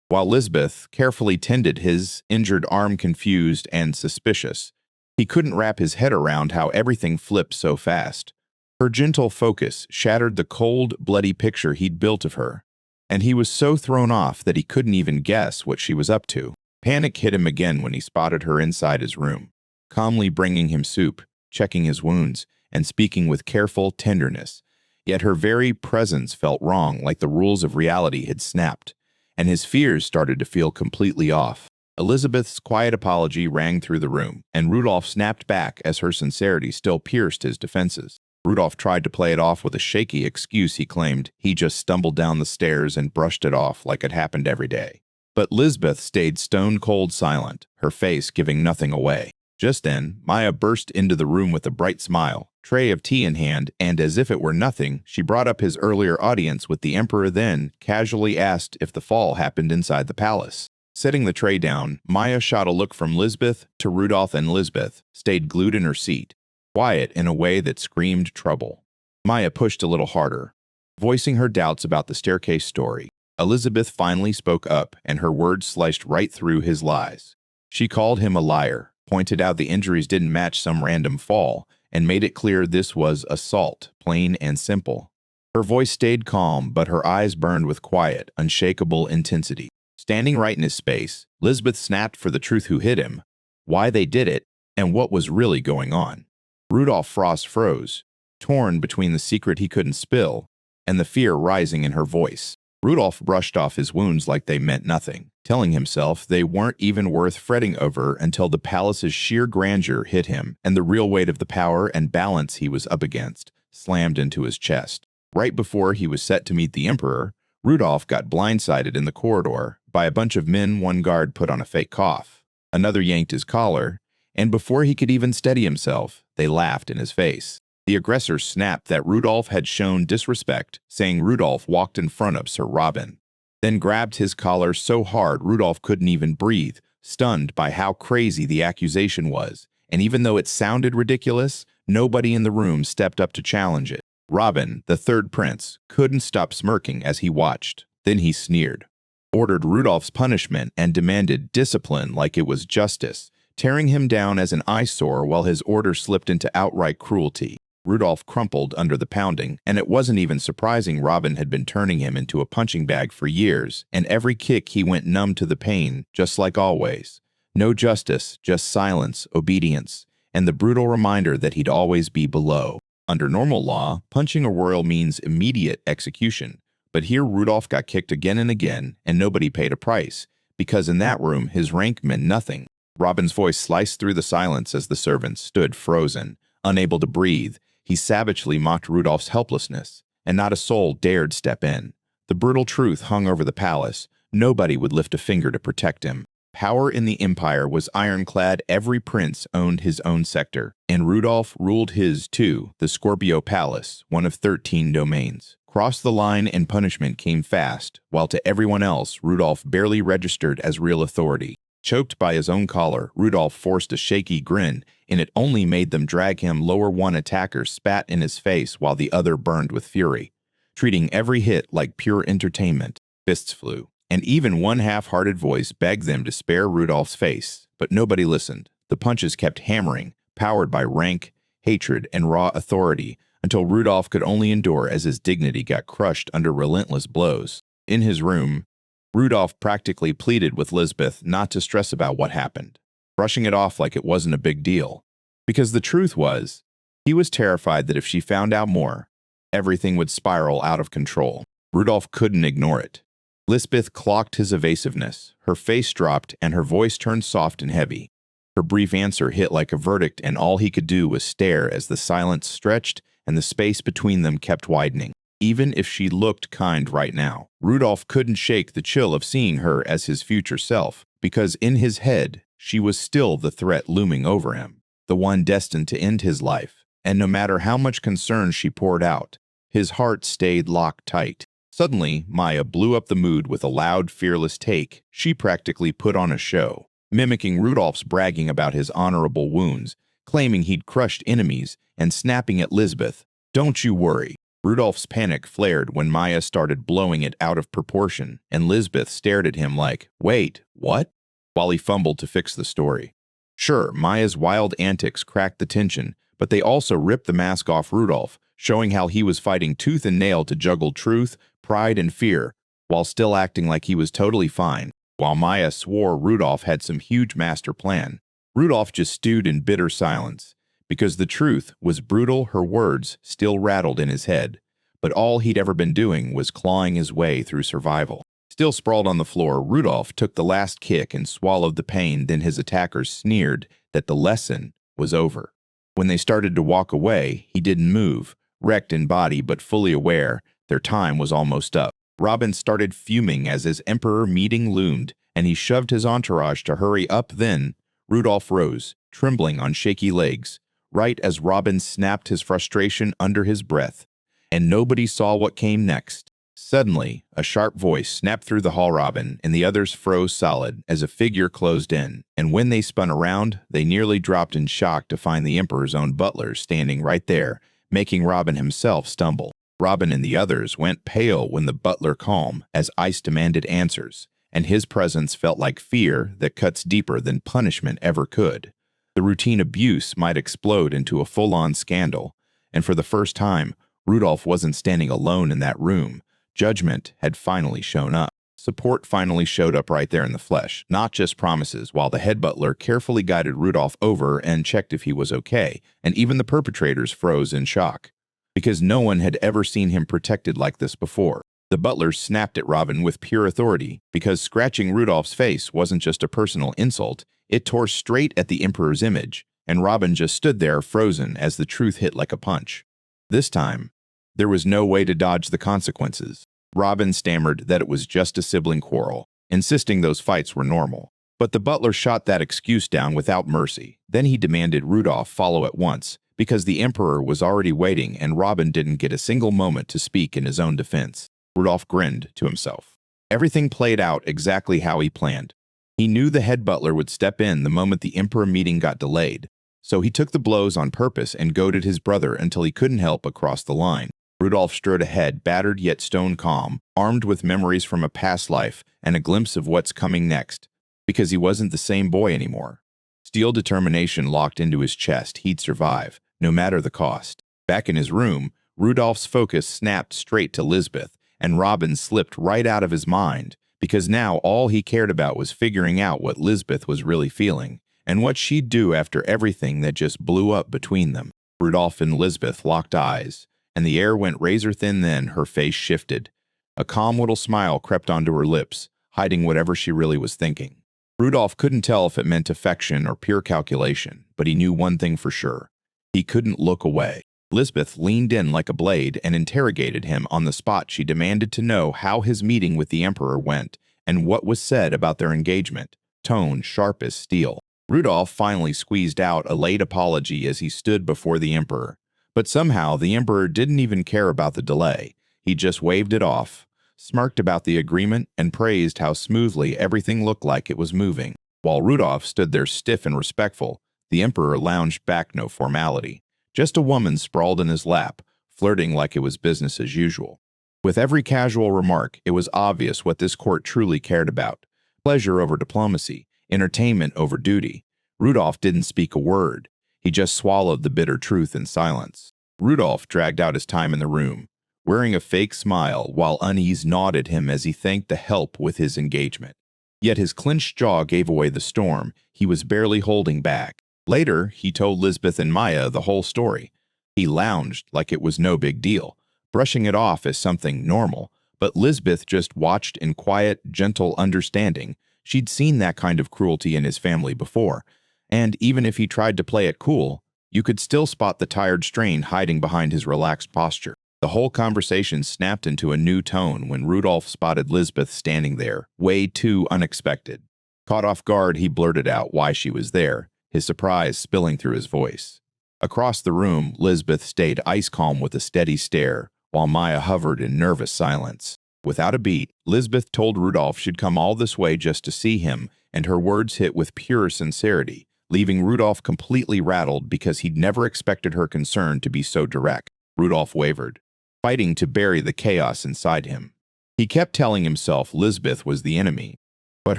while Lisbeth carefully tended his injured arm, confused and suspicious. He couldn't wrap his head around how everything flipped so fast. Her gentle focus shattered the cold, bloody picture he'd built of her, and he was so thrown off that he couldn't even guess what she was up to. Panic hit him again when he spotted her inside his room, calmly bringing him soup, checking his wounds, and speaking with careful tenderness. Yet her very presence felt wrong, like the rules of reality had snapped, and his fears started to feel completely off. Elizabeth's quiet apology rang through the room, and Rudolph snapped back as her sincerity still pierced his defenses. Rudolph tried to play it off with a shaky excuse. He claimed he just stumbled down the stairs and brushed it off like it happened every day. But Lisbeth stayed stone-cold silent, her face giving nothing away. Just then, Maya burst into the room with a bright smile, tray of tea in hand, and as if it were nothing, she brought up his earlier audience with the Emperor, then casually asked if the fall happened inside the palace. Setting the tray down, Maya shot a look from Lisbeth to Rudolph, and Lisbeth stayed glued in her seat, quiet in a way that screamed trouble. Maya pushed a little harder, voicing her doubts about the staircase story. Elizabeth finally spoke up, and her words sliced right through his lies. She called him a liar, pointed out the injuries didn't match some random fall, and made it clear this was assault, plain and simple. Her voice stayed calm, but her eyes burned with quiet, unshakable intensity. Standing right in his space, Lisbeth snapped for the truth: who hit him, why they did it, and what was really going on. Rudolph Frost froze, torn between the secret he couldn't spill and the fear rising in her voice. Rudolph brushed off his wounds like they meant nothing, telling himself they weren't even worth fretting over until the palace's sheer grandeur hit him and the real weight of the power and balance he was up against slammed into his chest. Right before he was set to meet the Emperor, Rudolph got blindsided in the corridor by a bunch of men. One guard put on a fake cough, another yanked his collar, and before he could even steady himself, they laughed in his face. The aggressor snapped that Rudolph had shown disrespect, saying Rudolph walked in front of Sir Robin, then grabbed his collar so hard Rudolph couldn't even breathe, stunned by how crazy the accusation was. And even though it sounded ridiculous, nobody in the room stepped up to challenge it. Robin, the third prince, couldn't stop smirking as he watched. Then he sneered, ordered Rudolph's punishment, and demanded discipline like it was justice, tearing him down as an eyesore while his order slipped into outright cruelty. Rudolph crumpled under the pounding, and it wasn't even surprising. Robin had been turning him into a punching bag for years, and every kick he went numb to the pain, just like always. No justice, just silence, obedience, and the brutal reminder that he'd always be below. Under normal law, punching a royal means immediate execution, but here Rudolph got kicked again and again, and nobody paid a price, because in that room his rank meant nothing. Robin's voice sliced through the silence as the servants stood frozen, unable to breathe. He savagely mocked Rudolph's helplessness, and not a soul dared step in. The brutal truth hung over the palace. Nobody would lift a finger to protect him. Power in the empire was ironclad. Every prince owned his own sector, and Rudolph ruled his too, the Scorpio Palace, one of 13 domains. Cross the line and punishment came fast, while to everyone else, Rudolph barely registered as real authority. Choked by his own collar, Rudolph forced a shaky grin, and it only made them drag him lower. One attacker spat in his face while the other burned with fury, treating every hit like pure entertainment. Fists flew, and even one half-hearted voice begged them to spare Rudolph's face, but nobody listened. The punches kept hammering, powered by rank, hatred, and raw authority, until Rudolph could only endure as his dignity got crushed under relentless blows. In his room, Rudolph practically pleaded with Lisbeth not to stress about what happened, brushing it off like it wasn't a big deal. Because the truth was, he was terrified that if she found out more, everything would spiral out of control. Rudolph couldn't ignore it. Lisbeth clocked his evasiveness. Her face dropped and her voice turned soft and heavy. Her brief answer hit like a verdict, and all he could do was stare as the silence stretched and the space between them kept widening. Even if she looked kind right now, Rudolph couldn't shake the chill of seeing her as his future self, because in his head, she was still the threat looming over him, the one destined to end his life. And no matter how much concern she poured out, his heart stayed locked tight. Suddenly, Maya blew up the mood with a loud, fearless take. She practically put on a show, mimicking Rudolph's bragging about his honorable wounds, claiming he'd crushed enemies, and snapping at Lisbeth. "Don't you worry." Rudolph's panic flared when Maya started blowing it out of proportion, and Lisbeth stared at him like, "Wait, what?" while he fumbled to fix the story. Sure, Maya's wild antics cracked the tension, but they also ripped the mask off Rudolph, showing how he was fighting tooth and nail to juggle truth, pride, and fear, while still acting like he was totally fine. While Maya swore Rudolph had some huge master plan, Rudolph just stewed in bitter silence. Because the truth was brutal, her words still rattled in his head, but all he'd ever been doing was clawing his way through survival. Still sprawled on the floor, Rudolph took the last kick and swallowed the pain. Then his attackers sneered that the lesson was over. When they started to walk away, he didn't move, wrecked in body but fully aware their time was almost up. Robin started fuming as his emperor meeting loomed, and he shoved his entourage to hurry up. Then Rudolph rose, trembling on shaky legs, right as Robin snapped his frustration under his breath. And nobody saw what came next. Suddenly, a sharp voice snapped through the hall. Robin and the others froze solid as a figure closed in, and when they spun around, they nearly dropped in shock to find the Emperor's own butler standing right there, making Robin himself stumble. Robin and the others went pale when the butler calm as ice demanded answers, and his presence felt like fear that cuts deeper than punishment ever could. The routine abuse might explode into a full-on scandal, and for the first time, Rudolph wasn't standing alone in that room. Judgment had finally shown up. Support finally showed up right there in the flesh, not just promises, while the head butler carefully guided Rudolph over and checked if he was okay, and even the perpetrators froze in shock. Because no one had ever seen him protected like this before. The butler snapped at Robin with pure authority, because scratching Rudolph's face wasn't just a personal insult, it tore straight at the Emperor's image, and Robin just stood there frozen as the truth hit like a punch. This time, there was no way to dodge the consequences. Robin stammered that it was just a sibling quarrel, insisting those fights were normal. But the butler shot that excuse down without mercy. Then he demanded Rudolph follow at once, because the Emperor was already waiting and Robin didn't get a single moment to speak in his own defense. Rudolph grinned to himself. Everything played out exactly how he planned. He knew the head butler would step in the moment the Emperor meeting got delayed, so he took the blows on purpose and goaded his brother until he couldn't help but cross the line. Rudolph strode ahead, battered yet stone calm, armed with memories from a past life and a glimpse of what's coming next, because he wasn't the same boy anymore. Steel determination locked into his chest. He'd survive, no matter the cost. Back in his room, Rudolph's focus snapped straight to Lisbeth, and Robin slipped right out of his mind, because now all he cared about was figuring out what Lisbeth was really feeling, and what she'd do after everything that just blew up between them. Rudolph and Lisbeth locked eyes, and the air went razor-thin. Then her face shifted. A calm little smile crept onto her lips, hiding whatever she really was thinking. Rudolph couldn't tell if it meant affection or pure calculation, but he knew one thing for sure. He couldn't look away. Lisbeth leaned in like a blade and interrogated him on the spot. She demanded to know how his meeting with the Emperor went and what was said about their engagement, tone sharp as steel. Rudolph finally squeezed out a late apology as he stood before the Emperor. But somehow the Emperor didn't even care about the delay. He just waved it off, smirked about the agreement, and praised how smoothly everything looked like it was moving. While Rudolph stood there stiff and respectful, the Emperor lounged back, no formality. Just a woman sprawled in his lap, flirting like it was business as usual. With every casual remark, it was obvious what this court truly cared about. Pleasure over diplomacy, entertainment over duty. Rudolph didn't speak a word. He just swallowed the bitter truth in silence. Rudolph dragged out his time in the room, wearing a fake smile while unease gnawed at him as he thanked the help with his engagement. Yet his clenched jaw gave away the storm he was barely holding back. Later, he told Lisbeth and Maya the whole story. He lounged like it was no big deal, brushing it off as something normal, but Lisbeth just watched in quiet, gentle understanding. She'd seen that kind of cruelty in his family before. And even if he tried to play it cool, you could still spot the tired strain hiding behind his relaxed posture. The whole conversation snapped into a new tone when Rudolph spotted Lisbeth standing there, way too unexpected. Caught off guard, he blurted out why she was there, his surprise spilling through his voice. Across the room, Lisbeth stayed ice calm with a steady stare, while Maya hovered in nervous silence. Without a beat, Lisbeth told Rudolph she'd come all this way just to see him, and her words hit with pure sincerity, leaving Rudolph completely rattled because he'd never expected her concern to be so direct. Rudolph wavered, fighting to bury the chaos inside him. He kept telling himself Lisbeth was the enemy, but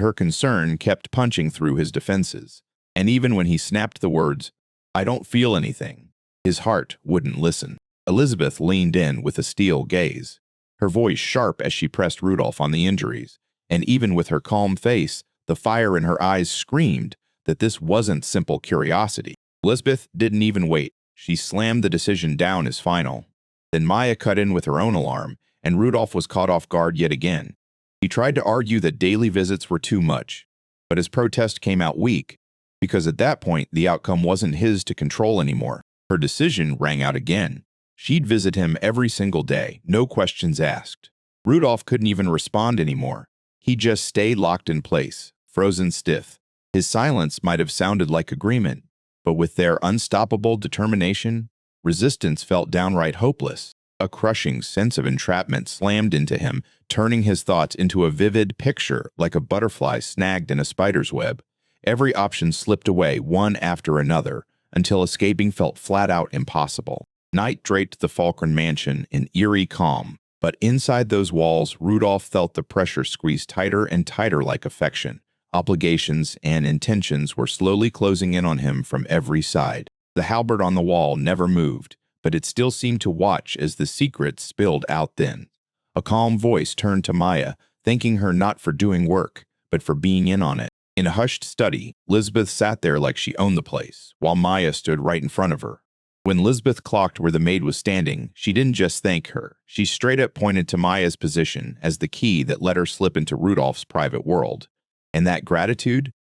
her concern kept punching through his defenses. And even when he snapped the words, "I don't feel anything," his heart wouldn't listen. Elizabeth leaned in with a steel gaze, her voice sharp as she pressed Rudolph on the injuries, and even with her calm face, the fire in her eyes screamed that this wasn't simple curiosity. Lisbeth didn't even wait. She slammed the decision down as final. Then Maya cut in with her own alarm, and Rudolph was caught off guard yet again. He tried to argue that daily visits were too much, but his protest came out weak, because at that point the outcome wasn't his to control anymore. Her decision rang out again. She'd visit him every single day, no questions asked. Rudolph couldn't even respond anymore. He just stayed locked in place, frozen stiff. His silence might have sounded like agreement, but with their unstoppable determination, resistance felt downright hopeless. A crushing sense of entrapment slammed into him, turning his thoughts into a vivid picture like a butterfly snagged in a spider's web. Every option slipped away one after another, until escaping felt flat out impossible. Night draped the Falkern mansion in eerie calm, but inside those walls, Rudolph felt the pressure squeeze tighter and tighter like affection. Obligations and intentions were slowly closing in on him from every side. The halberd on the wall never moved, but it still seemed to watch as the secret spilled out then. A calm voice turned to Maya, thanking her not for doing work, but for being in on it. In a hushed study, Lisbeth sat there like she owned the place, while Maya stood right in front of her. When Lisbeth clocked where the maid was standing, she didn't just thank her. She straight up pointed to Maya's position as the key that let her slip into Rudolph's private world. And that gratitude?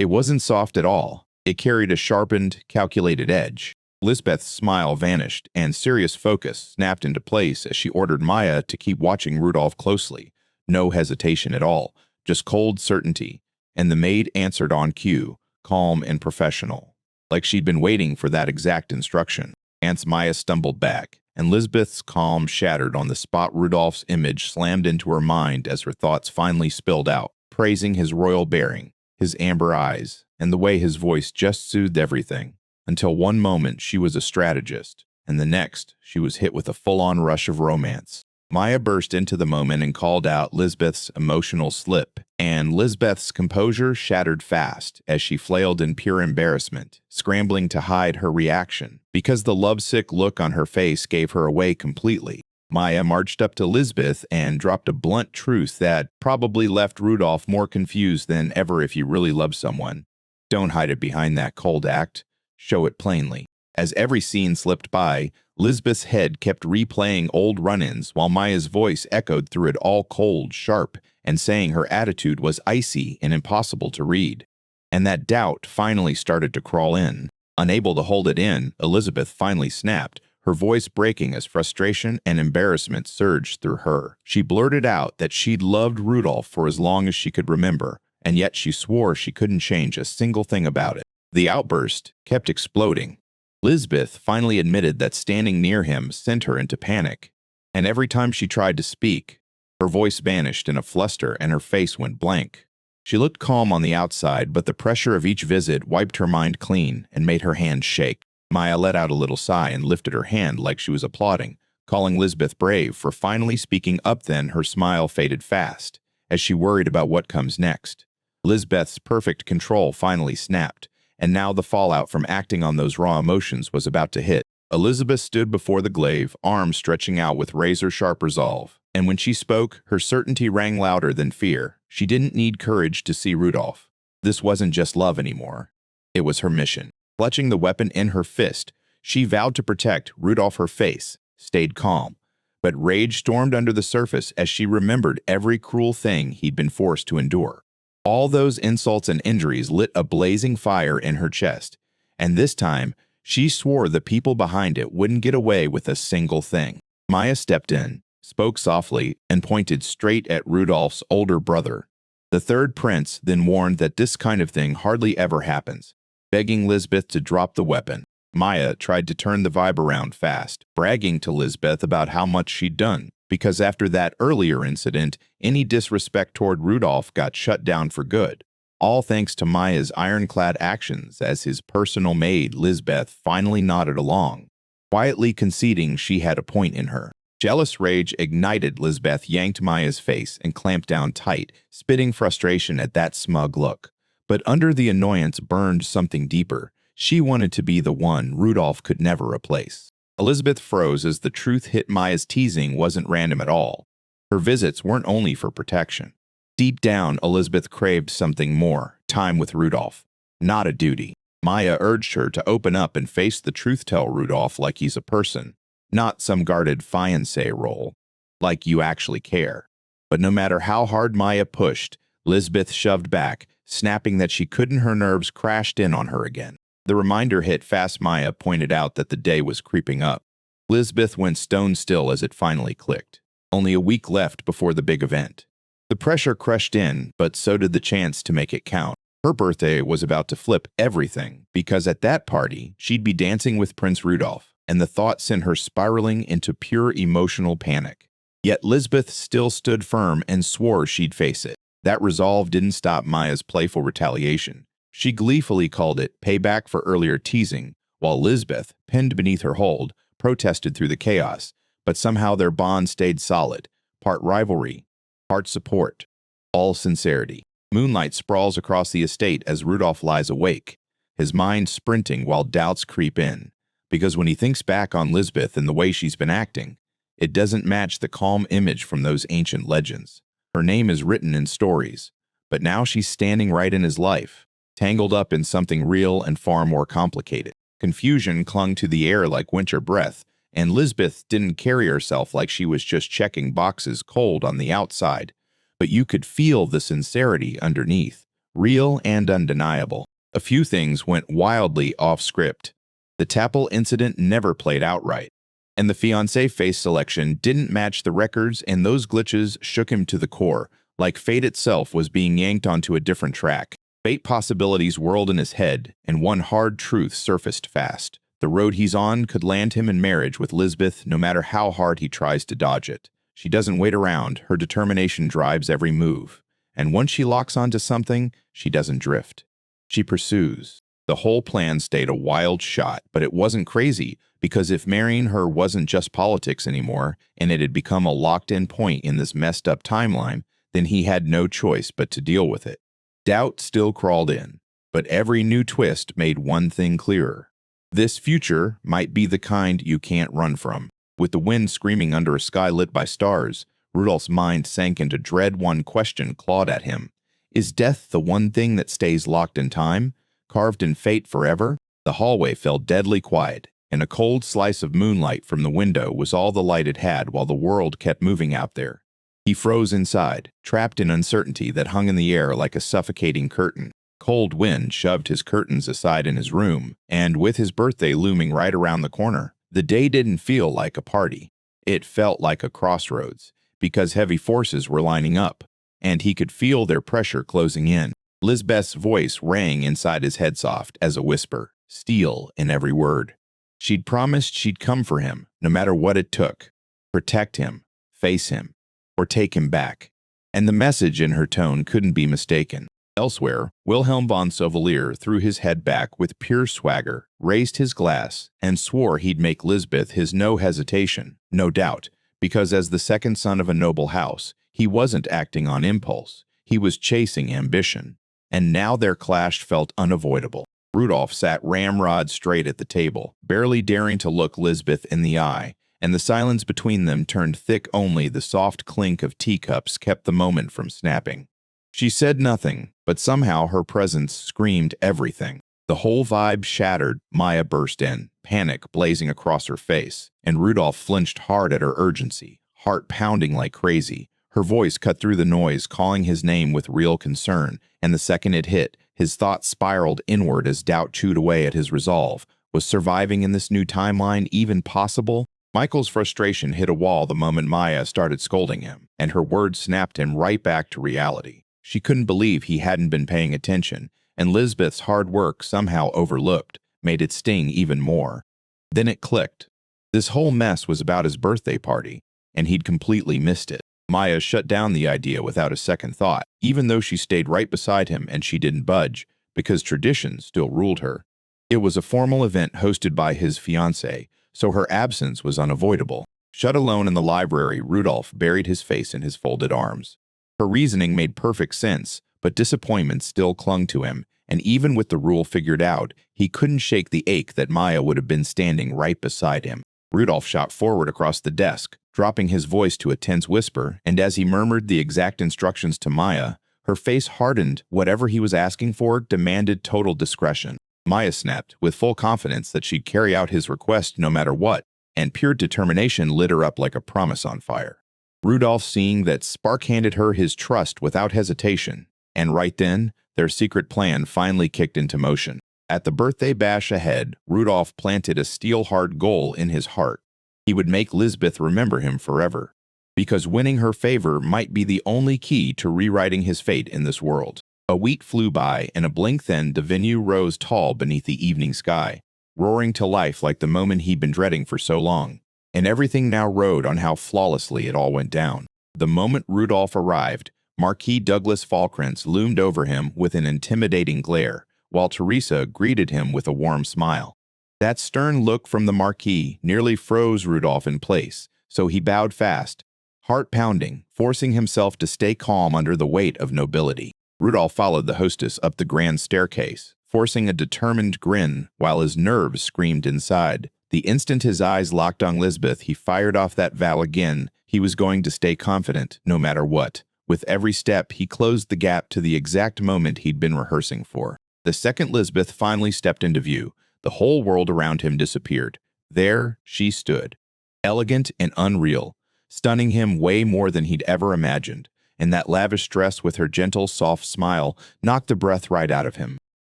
It wasn't soft at all. It carried a sharpened, calculated edge. Lisbeth's smile vanished, and serious focus snapped into place as she ordered Maya to keep watching Rudolph closely. No hesitation at all, just cold certainty. And the maid answered on cue, calm and professional, like she'd been waiting for that exact instruction. Aunt Maya stumbled back, and Lisbeth's calm shattered on the spot. Rudolph's image slammed into her mind as her thoughts finally spilled out, praising his royal bearing, his amber eyes, and the way his voice just soothed everything. Until one moment she was a strategist, and the next she was hit with a full-on rush of romance. Maya burst into the moment and called out Lisbeth's emotional slip, and Lisbeth's composure shattered fast as she flailed in pure embarrassment, scrambling to hide her reaction, because the lovesick look on her face gave her away completely. Maya marched up to Lisbeth and dropped a blunt truth that probably left Rudolph more confused than ever. If you really love someone, don't hide it behind that cold act. Show it plainly. As every scene slipped by, Lisbeth's head kept replaying old run-ins while Maya's voice echoed through it, all cold, sharp, and saying her attitude was icy and impossible to read. And that doubt finally started to crawl in. Unable to hold it in, Elizabeth finally snapped, her voice breaking as frustration and embarrassment surged through her. She blurted out that she'd loved Rudolph for as long as she could remember, and yet she swore she couldn't change a single thing about it. The outburst kept exploding. Lisbeth finally admitted that standing near him sent her into panic, and every time she tried to speak, her voice vanished in a fluster and her face went blank. She looked calm on the outside, but the pressure of each visit wiped her mind clean and made her hands shake. Maya let out a little sigh and lifted her hand like she was applauding, calling Lisbeth brave for finally speaking up. Then her smile faded fast, as she worried about what comes next. Lisbeth's perfect control finally snapped, and now the fallout from acting on those raw emotions was about to hit. Elizabeth stood before the glaive, arms stretching out with razor-sharp resolve. And when she spoke, her certainty rang louder than fear. She didn't need courage to see Rudolph. This wasn't just love anymore. It was her mission. Clutching the weapon in her fist, she vowed to protect Rudolph. Her face stayed calm, but rage stormed under the surface as she remembered every cruel thing he'd been forced to endure. All those insults and injuries lit a blazing fire in her chest, and this time, she swore the people behind it wouldn't get away with a single thing. Maya stepped in, spoke softly, and pointed straight at Rudolph's older brother. The third prince then warned that this kind of thing hardly ever happens, begging Lisbeth to drop the weapon. Maya tried to turn the vibe around fast, bragging to Lisbeth about how much she'd done, because after that earlier incident, any disrespect toward Rudolph got shut down for good. All thanks to Maya's ironclad actions as his personal maid, Lisbeth, finally nodded along, quietly conceding she had a point in her. Jealous rage ignited. Lisbeth yanked Maya's face and clamped down tight, spitting frustration at that smug look. But under the annoyance burned something deeper. She wanted to be the one Rudolph could never replace. Elizabeth froze as the truth hit. Maya's teasing wasn't random at all. Her visits weren't only for protection. Deep down, Elizabeth craved something more, time with Rudolph, not a duty. Maya urged her to open up and face the truth. Tell Rudolph like he's a person, not some guarded fiancé role, like you actually care. But no matter how hard Maya pushed, Lisbeth shoved back, snapping that she couldn't. Her nerves crashed in on her again. The reminder hit fast. Maya pointed out that the day was creeping up. Lisbeth went stone still as it finally clicked. Only a week left before the big event. The pressure crushed in, but so did the chance to make it count. Her birthday was about to flip everything, because at that party, she'd be dancing with Prince Rudolph, and the thought sent her spiraling into pure emotional panic. Yet Lisbeth still stood firm and swore she'd face it. That resolve didn't stop Maya's playful retaliation. She gleefully called it payback for earlier teasing, while Lisbeth, pinned beneath her hold, protested through the chaos. But somehow their bond stayed solid, part rivalry, part support, all sincerity. Moonlight sprawls across the estate as Rudolph lies awake, his mind sprinting while doubts creep in. Because when he thinks back on Lisbeth and the way she's been acting, it doesn't match the calm image from those ancient legends. Her name is written in stories, but now she's standing right in his life, tangled up in something real and far more complicated. Confusion clung to the air like winter breath, and Lisbeth didn't carry herself like she was just checking boxes. Cold on the outside, but you could feel the sincerity underneath, real and undeniable. A few things went wildly off script. The Tapple incident never played out right, and the fiancé face selection didn't match the records, and those glitches shook him to the core, like fate itself was being yanked onto a different track. Fate possibilities whirled in his head, and one hard truth surfaced fast. The road he's on could land him in marriage with Lisbeth, no matter how hard he tries to dodge it. She doesn't wait around, her determination drives every move. And once she locks onto something, she doesn't drift. She pursues. The whole plan stayed a wild shot, but it wasn't crazy, because if marrying her wasn't just politics anymore, and it had become a locked-in point in this messed-up timeline, then he had no choice but to deal with it. Doubt still crawled in, but every new twist made one thing clearer. This future might be the kind you can't run from. With the wind screaming under a sky lit by stars, Rudolph's mind sank into dread. One question clawed at him. Is death the one thing that stays locked in time, carved in fate forever? The hallway felt deadly quiet, and a cold slice of moonlight from the window was all the light it had while the world kept moving out there. He froze inside, trapped in uncertainty that hung in the air like a suffocating curtain. Cold wind shoved his curtains aside in his room, and with his birthday looming right around the corner, the day didn't feel like a party. It felt like a crossroads, because heavy forces were lining up, and he could feel their pressure closing in. Lisbeth's voice rang inside his head soft as a whisper, steel in every word. She'd promised she'd come for him, no matter what it took. Protect him, face him, or take him back. And the message in her tone couldn't be mistaken. Elsewhere, Wilhelm von Sauvelier threw his head back with pure swagger, raised his glass, and swore he'd make Lisbeth his no hesitation, no doubt, because as the second son of a noble house, he wasn't acting on impulse, he was chasing ambition. And now their clash felt unavoidable. Rudolph sat ramrod straight at the table, barely daring to look Lisbeth in the eye, and the silence between them turned thick. Only the soft clink of teacups kept the moment from snapping. She said nothing, but somehow her presence screamed everything. The whole vibe shattered. Maya burst in, panic blazing across her face, and Rudolph flinched hard at her urgency, heart pounding like crazy. Her voice cut through the noise, calling his name with real concern, and the second it hit, his thoughts spiraled inward as doubt chewed away at his resolve. Was surviving in this new timeline even possible? Michael's frustration hit a wall the moment Maya started scolding him, and her words snapped him right back to reality. She couldn't believe he hadn't been paying attention, and Lisbeth's hard work, somehow overlooked, made it sting even more. Then it clicked. This whole mess was about his birthday party. and he'd completely missed it. Maya shut down the idea without a second thought, even though she stayed right beside him and she didn't budge, because tradition still ruled her. It was a formal event hosted by his fiancée, so her absence was unavoidable. Shut alone in the library, Rudolph buried his face in his folded arms. Her reasoning made perfect sense, but disappointment still clung to him, and even with the rule figured out, he couldn't shake the ache that Maya would have been standing right beside him. Rudolph shot forward across the desk, dropping his voice to a tense whisper, and as he murmured the exact instructions to Maya, her face hardened. Whatever he was asking for demanded total discretion. Maya snapped, with full confidence that she'd carry out his request no matter what, and pure determination lit her up like a promise on fire. Rudolph, seeing that spark, handed her his trust without hesitation, and right then, their secret plan finally kicked into motion. At the birthday bash ahead, Rudolph planted a steel-hard goal in his heart. He would make Lisbeth remember him forever, because winning her favor might be the only key to rewriting his fate in this world. A week flew by, and a blink then the venue rose tall beneath the evening sky, roaring to life like the moment he'd been dreading for so long. And everything now rode on how flawlessly it all went down. The moment Rudolph arrived, Marquis Douglas Falkrantz loomed over him with an intimidating glare, while Teresa greeted him with a warm smile. That stern look from the Marquis nearly froze Rudolph in place, so he bowed fast, heart pounding, forcing himself to stay calm under the weight of nobility. Rudolph followed the hostess up the grand staircase, forcing a determined grin while his nerves screamed inside. The instant his eyes locked on Lisbeth, he fired off that vow again. He was going to stay confident, no matter what. With every step, he closed the gap to the exact moment he'd been rehearsing for. The second Lisbeth finally stepped into view, the whole world around him disappeared. There she stood, elegant and unreal, stunning him way more than he'd ever imagined, and that lavish dress with her gentle, soft smile knocked the breath right out of him.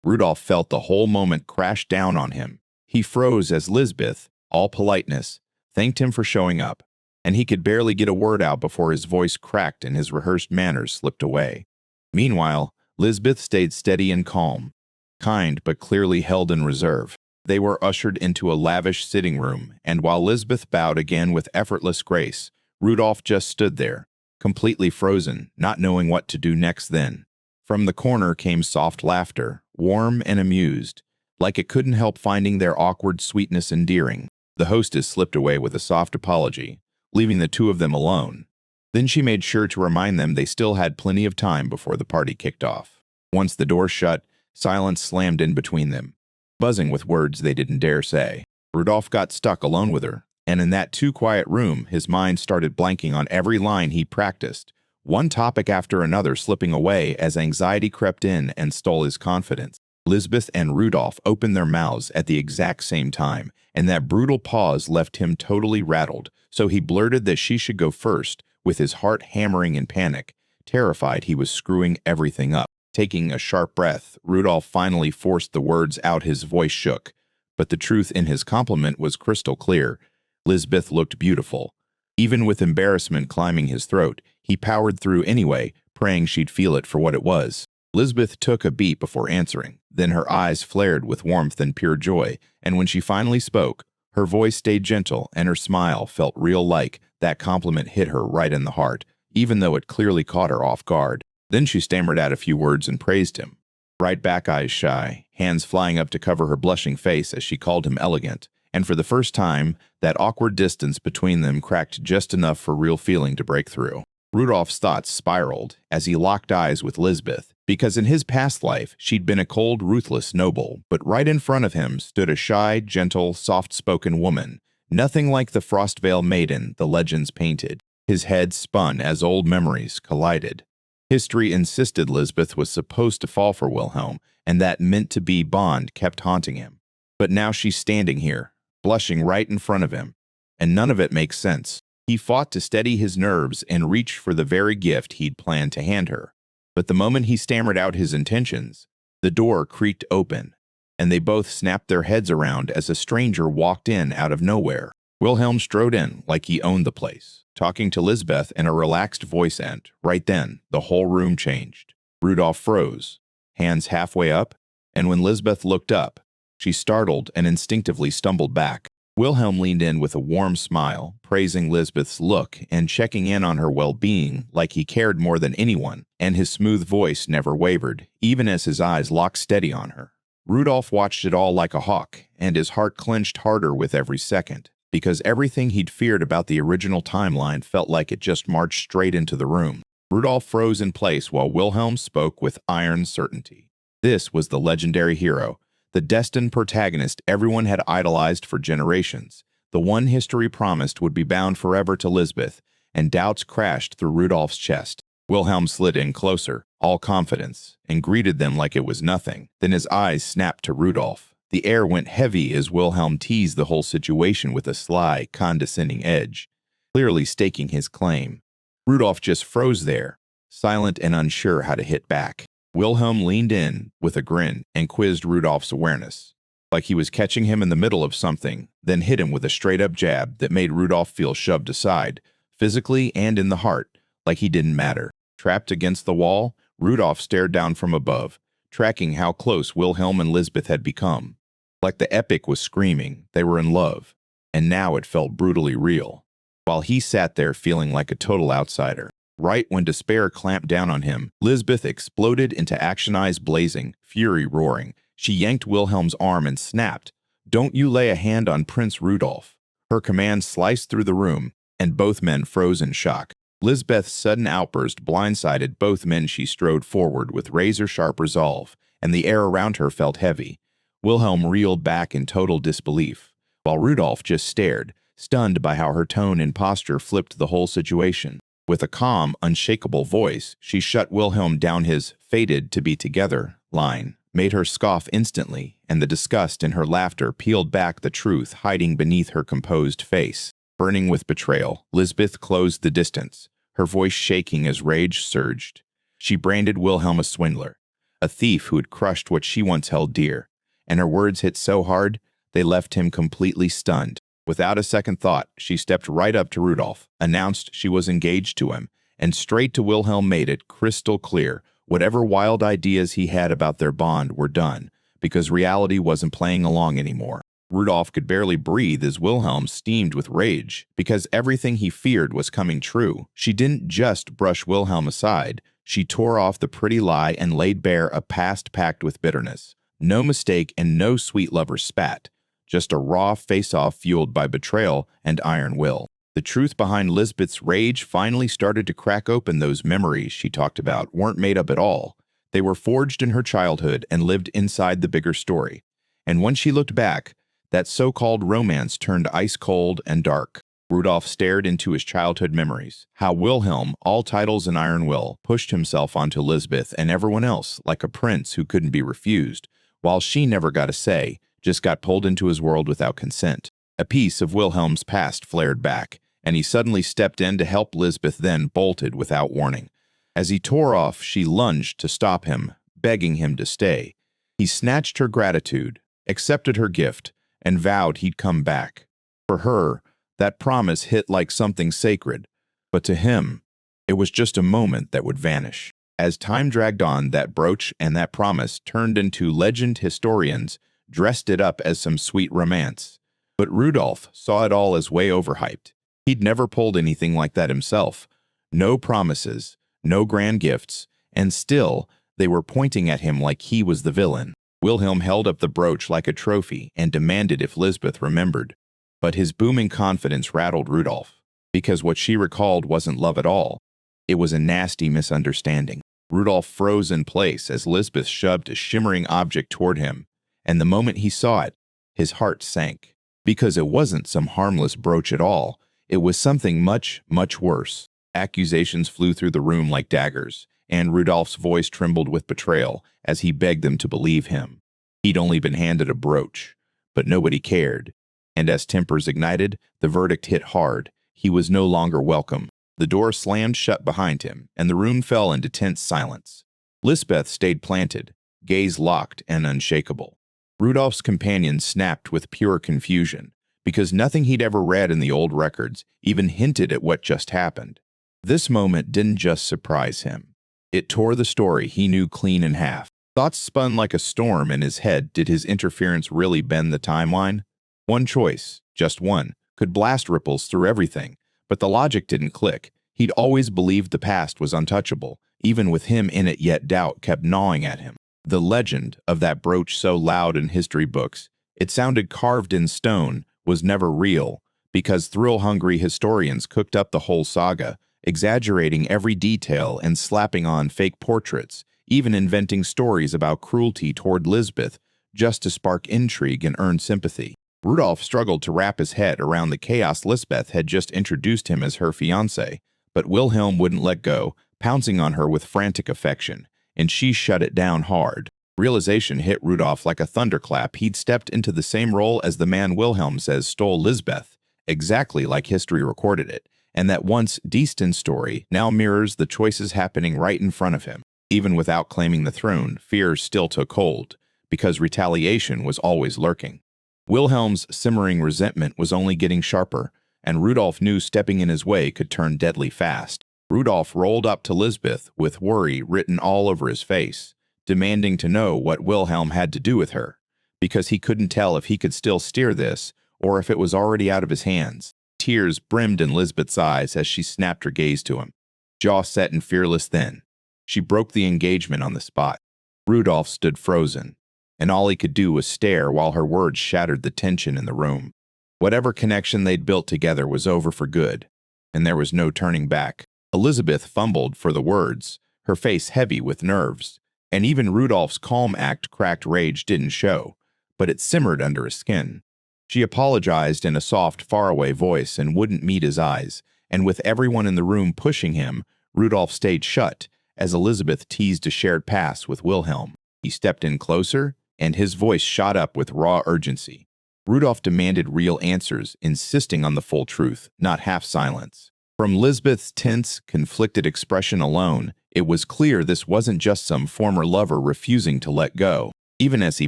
Rudolph felt the whole moment crash down on him. He froze as Lisbeth, all politeness, thanked him for showing up, and he could barely get a word out before his voice cracked and his rehearsed manners slipped away. Meanwhile, Lisbeth stayed steady and calm, kind but clearly held in reserve. They were ushered into a lavish sitting room, and while Lisbeth bowed again with effortless grace, Rudolph just stood there, completely frozen, not knowing what to do next then. From the corner came soft laughter, warm and amused, like it couldn't help finding their awkward sweetness endearing. The hostess slipped away with a soft apology, leaving the two of them alone. Then she made sure to remind them they still had plenty of time before the party kicked off. Once the door shut, silence slammed in between them, buzzing with words they didn't dare say. Rudolph got stuck alone with her, and in that too-quiet room, his mind started blanking on every line he'd practiced, one topic after another slipping away as anxiety crept in and stole his confidence. Lisbeth and Rudolph opened their mouths at the exact same time, and that brutal pause left him totally rattled, so he blurted that she should go first, with his heart hammering in panic, terrified he was screwing everything up. Taking a sharp breath, Rudolph finally forced the words out. His voice shook, but the truth in his compliment was crystal clear. Lisbeth looked beautiful. Even with embarrassment climbing his throat, he powered through anyway, praying she'd feel it for what it was. Lisbeth took a beat before answering, then her eyes flared with warmth and pure joy, and when she finally spoke, her voice stayed gentle and her smile felt real. Like that compliment hit her right in the heart, even though it clearly caught her off guard. Then she stammered out a few words and praised him. Right back, eyes shy, hands flying up to cover her blushing face as she called him elegant, and for the first time, that awkward distance between them cracked just enough for real feeling to break through. Rudolph's thoughts spiraled as he locked eyes with Lisbeth, because in his past life, she'd been a cold, ruthless noble, but right in front of him stood a shy, gentle, soft-spoken woman, nothing like the Frostvale maiden the legends painted. His head spun as old memories collided. History insisted Lisbeth was supposed to fall for Wilhelm, and that meant-to-be bond kept haunting him. But now she's standing here, blushing right in front of him, and none of it makes sense. He fought to steady his nerves and reached for the very gift he'd planned to hand her. But the moment he stammered out his intentions, the door creaked open, and they both snapped their heads around as a stranger walked in out of nowhere. Wilhelm strode in like he owned the place, talking to Lisbeth in a relaxed voice, and right then, the whole room changed. Rudolph froze, hands halfway up, and when Lisbeth looked up, she startled and instinctively stumbled back. Wilhelm leaned in with a warm smile, praising Lisbeth's look and checking in on her well-being like he cared more than anyone, and his smooth voice never wavered, even as his eyes locked steady on her. Rudolph watched it all like a hawk, and his heart clenched harder with every second, because everything he'd feared about the original timeline felt like it just marched straight into the room. Rudolph froze in place while Wilhelm spoke with iron certainty. This was the legendary hero, the destined protagonist everyone had idolized for generations, the one history promised would be bound forever to Lisbeth, and doubts crashed through Rudolph's chest. Wilhelm slid in closer, all confidence, and greeted them like it was nothing. Then his eyes snapped to Rudolph. The air went heavy as Wilhelm teased the whole situation with a sly, condescending edge, clearly staking his claim. Rudolph just froze there, silent and unsure how to hit back. Wilhelm leaned in with a grin and quizzed Rudolph's awareness, like he was catching him in the middle of something, then hit him with a straight-up jab that made Rudolph feel shoved aside, physically and in the heart, like he didn't matter. Trapped against the wall, Rudolph stared down from above, tracking how close Wilhelm and Lisbeth had become. Like the epic was screaming, they were in love, and now it felt brutally real, while he sat there feeling like a total outsider. Right when despair clamped down on him, Lisbeth exploded into action, eyes blazing, fury roaring. She yanked Wilhelm's arm and snapped, "Don't you lay a hand on Prince Rudolph." Her command sliced through the room, and both men froze in shock. Lisbeth's sudden outburst blindsided both men. She strode forward with razor-sharp resolve, and the air around her felt heavy. Wilhelm reeled back in total disbelief, while Rudolph just stared, stunned by how her tone and posture flipped the whole situation. With a calm, unshakable voice, she shut Wilhelm down. His "fated to be together" line made her scoff instantly, and the disgust in her laughter peeled back the truth hiding beneath her composed face. Burning with betrayal, Lisbeth closed the distance, her voice shaking as rage surged. She branded Wilhelm a swindler, a thief who had crushed what she once held dear, and her words hit so hard they left him completely stunned. Without a second thought, she stepped right up to Rudolph, announced she was engaged to him, and straight to Wilhelm made it crystal clear whatever wild ideas he had about their bond were done, because reality wasn't playing along anymore. Rudolph could barely breathe as Wilhelm steamed with rage, because everything he feared was coming true. She didn't just brush Wilhelm aside, she tore off the pretty lie and laid bare a past packed with bitterness. No mistake and no sweet lover spat. Just a raw face-off fueled by betrayal and iron will. The truth behind Lisbeth's rage finally started to crack open. Those memories she talked about weren't made up at all. They were forged in her childhood and lived inside the bigger story. And when she looked back, that so-called romance turned ice-cold and dark. Rudolph stared into his childhood memories. How Wilhelm, all titles and iron will, pushed himself onto Lisbeth and everyone else like a prince who couldn't be refused, while she never got a say, just got pulled into his world without consent. A piece of Wilhelm's past flared back, and he suddenly stepped in to help Lisbeth, then bolted without warning. As he tore off, she lunged to stop him, begging him to stay. He snatched her gratitude, accepted her gift, and vowed he'd come back. For her, that promise hit like something sacred, but to him, it was just a moment that would vanish. As time dragged on, that brooch and that promise turned into legend. Historians dressed it up as some sweet romance. But Rudolph saw it all as way overhyped. He'd never pulled anything like that himself. No promises, no grand gifts, and still, they were pointing at him like he was the villain. Wilhelm held up the brooch like a trophy and demanded if Lisbeth remembered. But his booming confidence rattled Rudolph, because what she recalled wasn't love at all. It was a nasty misunderstanding. Rudolph froze in place as Lisbeth shoved a shimmering object toward him, and the moment he saw it, his heart sank. Because it wasn't some harmless brooch at all. It was something much, much worse. Accusations flew through the room like daggers, and Rudolph's voice trembled with betrayal as he begged them to believe him. He'd only been handed a brooch, but nobody cared. And as tempers ignited, the verdict hit hard. He was no longer welcome. The door slammed shut behind him, and the room fell into tense silence. Lisbeth stayed planted, gaze locked and unshakable. Rudolph's companion snapped with pure confusion, because nothing he'd ever read in the old records even hinted at what just happened. This moment didn't just surprise him. It tore the story he knew clean in half. Thoughts spun like a storm in his head. Did his interference really bend the timeline? One choice, just one, could blast ripples through everything. But the logic didn't click. He'd always believed the past was untouchable. Even with him in it, yet doubt kept gnawing at him. The legend of that brooch, so loud in history books, it sounded carved in stone, was never real, because thrill-hungry historians cooked up the whole saga, exaggerating every detail and slapping on fake portraits, even inventing stories about cruelty toward Lisbeth just to spark intrigue and earn sympathy. Rudolph struggled to wrap his head around the chaos. Lisbeth had just introduced him as her fiancé, but Wilhelm wouldn't let go, pouncing on her with frantic affection, and she shut it down hard. Realization hit Rudolph like a thunderclap. He'd stepped into the same role as the man Wilhelm says stole Lisbeth, exactly like history recorded it, and that once distant story now mirrors the choices happening right in front of him. Even without claiming the throne, fear still took hold, because retaliation was always lurking. Wilhelm's simmering resentment was only getting sharper, and Rudolph knew stepping in his way could turn deadly fast. Rudolph rolled up to Lisbeth with worry written all over his face, demanding to know what Wilhelm had to do with her, because he couldn't tell if he could still steer this or if it was already out of his hands. Tears brimmed in Lisbeth's eyes as she snapped her gaze to him. Jaw set and fearless then, she broke the engagement on the spot. Rudolph stood frozen, and all he could do was stare while her words shattered the tension in the room. Whatever connection they'd built together was over for good, and there was no turning back. Elizabeth fumbled for the words, her face heavy with nerves, and even Rudolph's calm cracked rage didn't show, but it simmered under his skin. She apologized in a soft, faraway voice and wouldn't meet his eyes, and with everyone in the room pushing him, Rudolph stayed shut as Elizabeth teased a shared pass with Wilhelm. He stepped in closer, and his voice shot up with raw urgency. Rudolph demanded real answers, insisting on the full truth, not half silence. From Lisbeth's tense, conflicted expression alone, it was clear this wasn't just some former lover refusing to let go. Even as he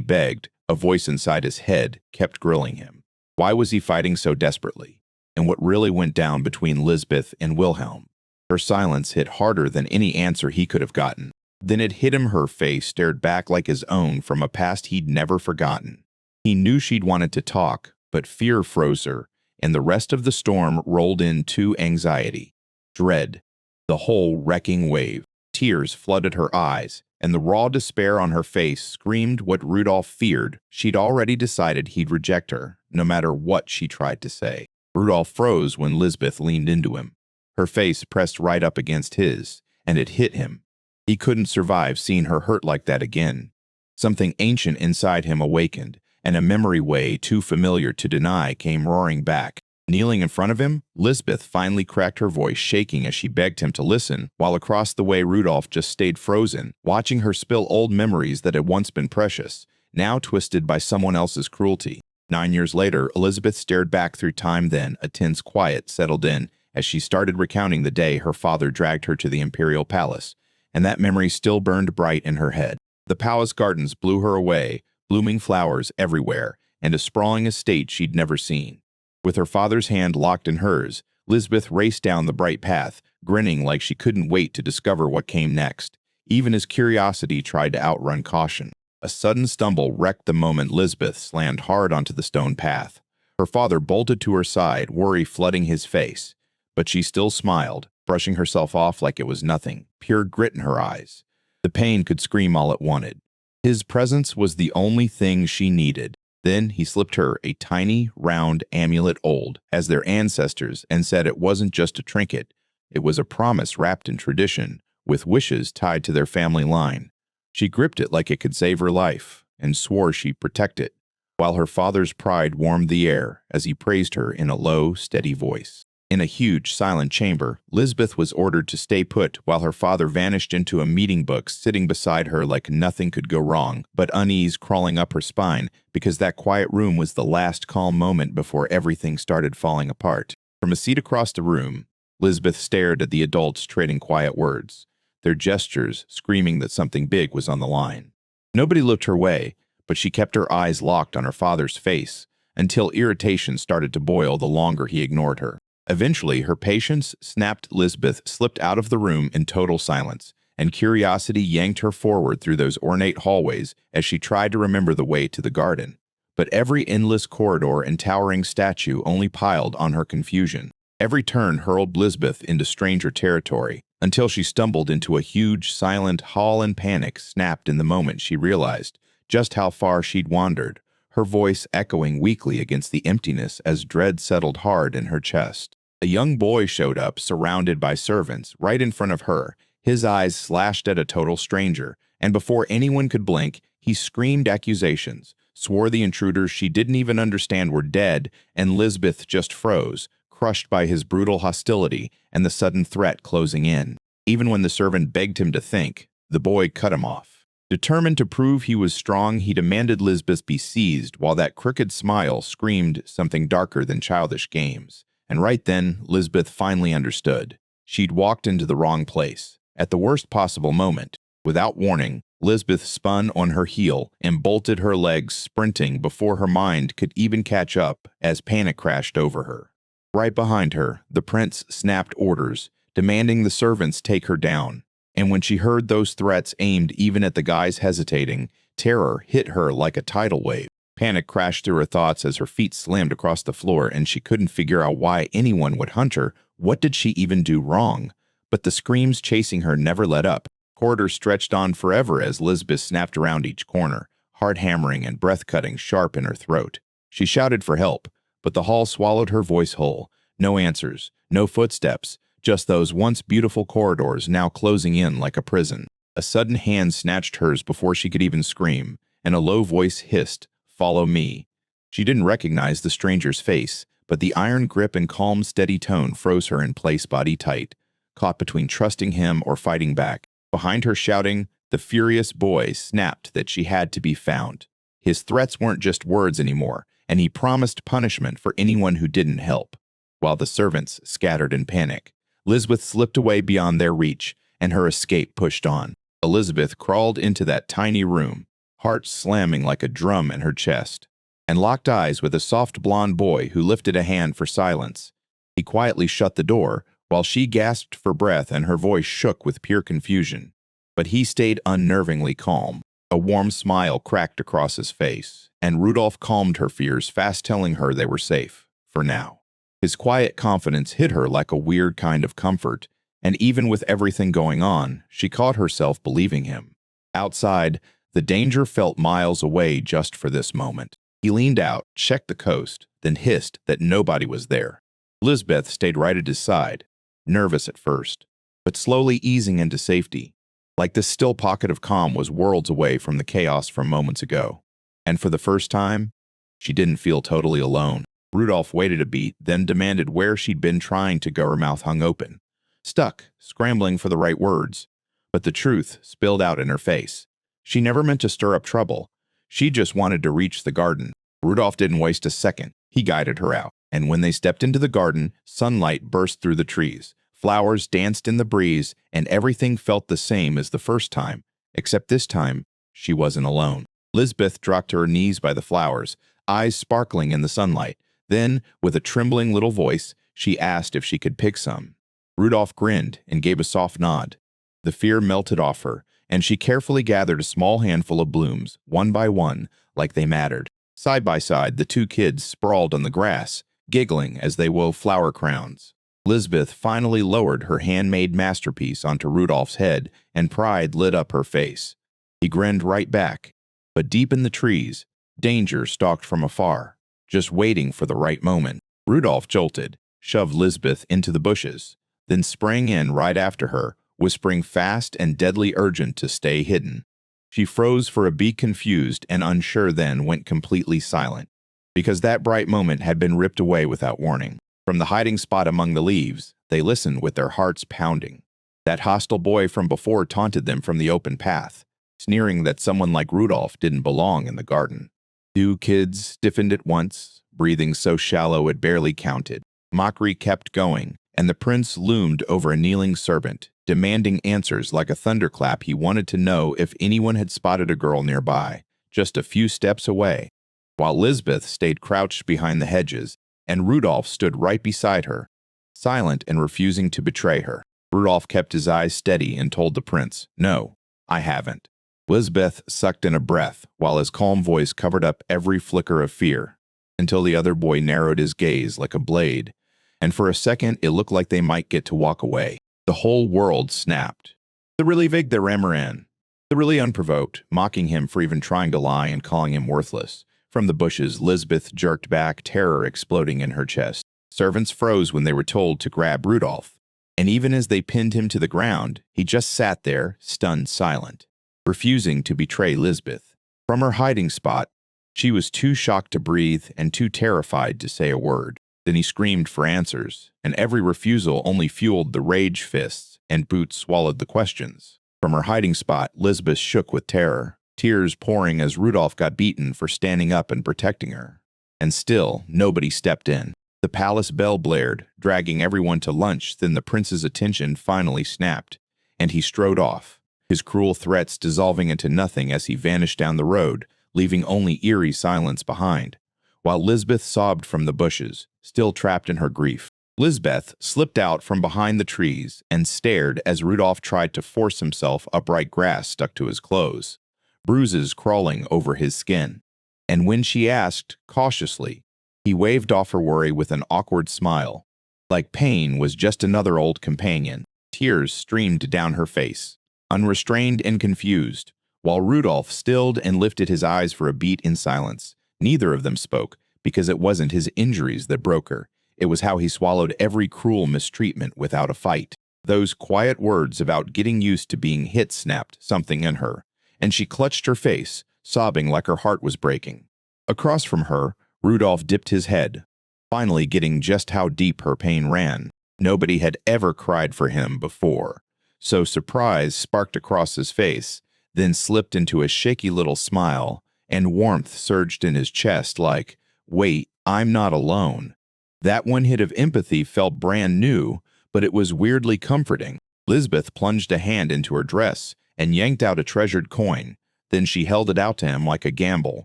begged, a voice inside his head kept grilling him. Why was he fighting so desperately? And what really went down between Lisbeth and Wilhelm? Her silence hit harder than any answer he could have gotten. Then it hit him. Her face stared back like his own from a past he'd never forgotten. He knew she'd wanted to talk, but fear froze her, and the rest of the storm rolled in to anxiety, dread, the whole wrecking wave. Tears flooded her eyes, and the raw despair on her face screamed what Rudolph feared. She'd already decided he'd reject her, no matter what she tried to say. Rudolph froze when Lisbeth leaned into him. Her face pressed right up against his, and it hit him. He couldn't survive seeing her hurt like that again. Something ancient inside him awakened, and a memory way too familiar to deny came roaring back. Kneeling in front of him, Lisbeth finally cracked her voice, shaking as she begged him to listen, while across the way Rudolph just stayed frozen, watching her spill old memories that had once been precious, now twisted by someone else's cruelty. 9 years later, Elizabeth stared back through time. Then a tense quiet settled in as she started recounting the day her father dragged her to the imperial palace, and that memory still burned bright in her head. The palace gardens blew her away, blooming flowers everywhere, and a sprawling estate she'd never seen. With her father's hand locked in hers, Lisbeth raced down the bright path, grinning like she couldn't wait to discover what came next, even as curiosity tried to outrun caution. A sudden stumble wrecked the moment. Lisbeth slammed hard onto the stone path. Her father bolted to her side, worry flooding his face, but she still smiled, brushing herself off like it was nothing, pure grit in her eyes. The pain could scream all it wanted. His presence was the only thing she needed. Then he slipped her a tiny, round amulet old as their ancestors and said it wasn't just a trinket. It was a promise wrapped in tradition, with wishes tied to their family line. She gripped it like it could save her life and swore she'd protect it, while her father's pride warmed the air as he praised her in a low, steady voice. In a huge, silent chamber, Lisbeth was ordered to stay put while her father vanished into a meeting book, sitting beside her like nothing could go wrong, but unease crawling up her spine because that quiet room was the last calm moment before everything started falling apart. From a seat across the room, Lisbeth stared at the adults trading quiet words, their gestures screaming that something big was on the line. Nobody looked her way, but she kept her eyes locked on her father's face until irritation started to boil the longer he ignored her. Eventually, her patience snapped. Lisbeth slipped out of the room in total silence, and curiosity yanked her forward through those ornate hallways as she tried to remember the way to the garden. but every endless corridor and towering statue only piled on her confusion. Every turn hurled Lisbeth into stranger territory, until she stumbled into a huge, silent hall and panic snapped in the moment she realized just how far she'd wandered, her voice echoing weakly against the emptiness as dread settled hard in her chest. A young boy showed up, surrounded by servants, right in front of her, his eyes slashed at a total stranger, and before anyone could blink, he screamed accusations, swore the intruders she didn't even understand were dead, and Lisbeth just froze, crushed by his brutal hostility and the sudden threat closing in. Even when the servant begged him to think, the boy cut him off. Determined to prove he was strong, he demanded Lisbeth be seized, while that crooked smile screamed something darker than childish games. And right then, Lisbeth finally understood. She'd walked into the wrong place, at the worst possible moment. Without warning, Lisbeth spun on her heel and bolted her legs, sprinting before her mind could even catch up as panic crashed over her. Right behind her, the prince snapped orders, demanding the servants take her down. And when she heard those threats aimed even at the guys hesitating, terror hit her like a tidal wave. Panic crashed through her thoughts as her feet slammed across the floor and she couldn't figure out why anyone would hunt her. What did she even do wrong? But the screams chasing her never let up. Corridors stretched on forever as Lisbeth snapped around each corner, heart hammering and breath cutting sharp in her throat. She shouted for help, but the hall swallowed her voice whole. No answers, no footsteps, just those once beautiful corridors now closing in like a prison. A sudden hand snatched hers before she could even scream, and a low voice hissed, "Follow me." She didn't recognize the stranger's face, but the iron grip and calm, steady tone froze her in place, body tight, caught between trusting him or fighting back. Behind her shouting, the furious boy snapped that she had to be found. His threats weren't just words anymore, and he promised punishment for anyone who didn't help. While the servants scattered in panic, Lisbeth slipped away beyond their reach, and her escape pushed on. Elizabeth crawled into that tiny room, heart slamming like a drum in her chest, and locked eyes with a soft blonde boy who lifted a hand for silence. He quietly shut the door, while she gasped for breath and her voice shook with pure confusion. But he stayed unnervingly calm. A warm smile cracked across his face, and Rudolph calmed her fears, fast telling her they were safe, for now. His quiet confidence hit her like a weird kind of comfort, and even with everything going on, she caught herself believing him. Outside, the danger felt miles away just for this moment. He leaned out, checked the coast, then hissed that nobody was there. Lisbeth stayed right at his side, nervous at first, but slowly easing into safety, like this still pocket of calm was worlds away from the chaos from moments ago. And for the first time, she didn't feel totally alone. Rudolph waited a beat, then demanded where she'd been trying to go, her mouth hung open, stuck, scrambling for the right words. But the truth spilled out in her face. She never meant to stir up trouble. She just wanted to reach the garden. Rudolph didn't waste a second. He guided her out. And when they stepped into the garden, sunlight burst through the trees. Flowers danced in the breeze, and everything felt the same as the first time, except this time, she wasn't alone. Lisbeth dropped to her knees by the flowers, eyes sparkling in the sunlight. Then, with a trembling little voice, she asked if she could pick some. Rudolph grinned and gave a soft nod. The fear melted off her, and she carefully gathered a small handful of blooms, one by one, like they mattered. Side by side, the two kids sprawled on the grass, giggling as they wove flower crowns. Lisbeth finally lowered her handmade masterpiece onto Rudolph's head, and pride lit up her face. He grinned right back. But deep in the trees, danger stalked from afar, just waiting for the right moment. Rudolph jolted, shoved Lisbeth into the bushes, then sprang in right after her, whispering fast and deadly urgent to stay hidden. She froze for a beat, confused and unsure, then went completely silent, because that bright moment had been ripped away without warning. From the hiding spot among the leaves, they listened with their hearts pounding. That hostile boy from before taunted them from the open path, sneering that someone like Rudolph didn't belong in the garden. Two kids stiffened at once, breathing so shallow it barely counted. Mockery kept going, and the prince loomed over a kneeling servant, demanding answers like a thunderclap. He wanted to know if anyone had spotted a girl nearby, just a few steps away, while Lisbeth stayed crouched behind the hedges, and Rudolph stood right beside her, silent and refusing to betray her. Rudolph kept his eyes steady and told the prince, "No, I haven't." Lisbeth sucked in a breath, while his calm voice covered up every flicker of fear, until the other boy narrowed his gaze like a blade, and for a second it looked like they might get to walk away. The whole world snapped. The really vig the Ramaran, the really unprovoked, mocking him for even trying to lie and calling him worthless. From the bushes, Lisbeth jerked back, terror exploding in her chest. Servants froze when they were told to grab Rudolph, and even as they pinned him to the ground, he just sat there, stunned silent, refusing to betray Lisbeth. From her hiding spot, she was too shocked to breathe and too terrified to say a word. Then he screamed for answers, and every refusal only fueled the rage fists, and Boots swallowed the questions. From her hiding spot, Lisbeth shook with terror, tears pouring as Rudolph got beaten for standing up and protecting her. And still, nobody stepped in. The palace bell blared, dragging everyone to lunch. Then the prince's attention finally snapped, and he strode off, his cruel threats dissolving into nothing as he vanished down the road, leaving only eerie silence behind, while Lisbeth sobbed from the bushes, still trapped in her grief. Lisbeth slipped out from behind the trees and stared as Rudolph tried to force himself upright. Grass stuck to his clothes, bruises crawling over his skin. And when she asked, cautiously, he waved off her worry with an awkward smile, like pain was just another old companion. Tears streamed down her face, unrestrained and confused, while Rudolph stilled and lifted his eyes for a beat in silence. Neither of them spoke, because it wasn't his injuries that broke her. It was how he swallowed every cruel mistreatment without a fight. Those quiet words about getting used to being hit snapped something in her, and she clutched her face, sobbing like her heart was breaking. Across from her, Rudolph dipped his head, finally getting just how deep her pain ran. Nobody had ever cried for him before, so surprise sparked across his face, then slipped into a shaky little smile, and warmth surged in his chest like, wait, I'm not alone. That one hit of empathy felt brand new, but it was weirdly comforting. Lisbeth plunged a hand into her dress and yanked out a treasured coin. Then she held it out to him like a gamble,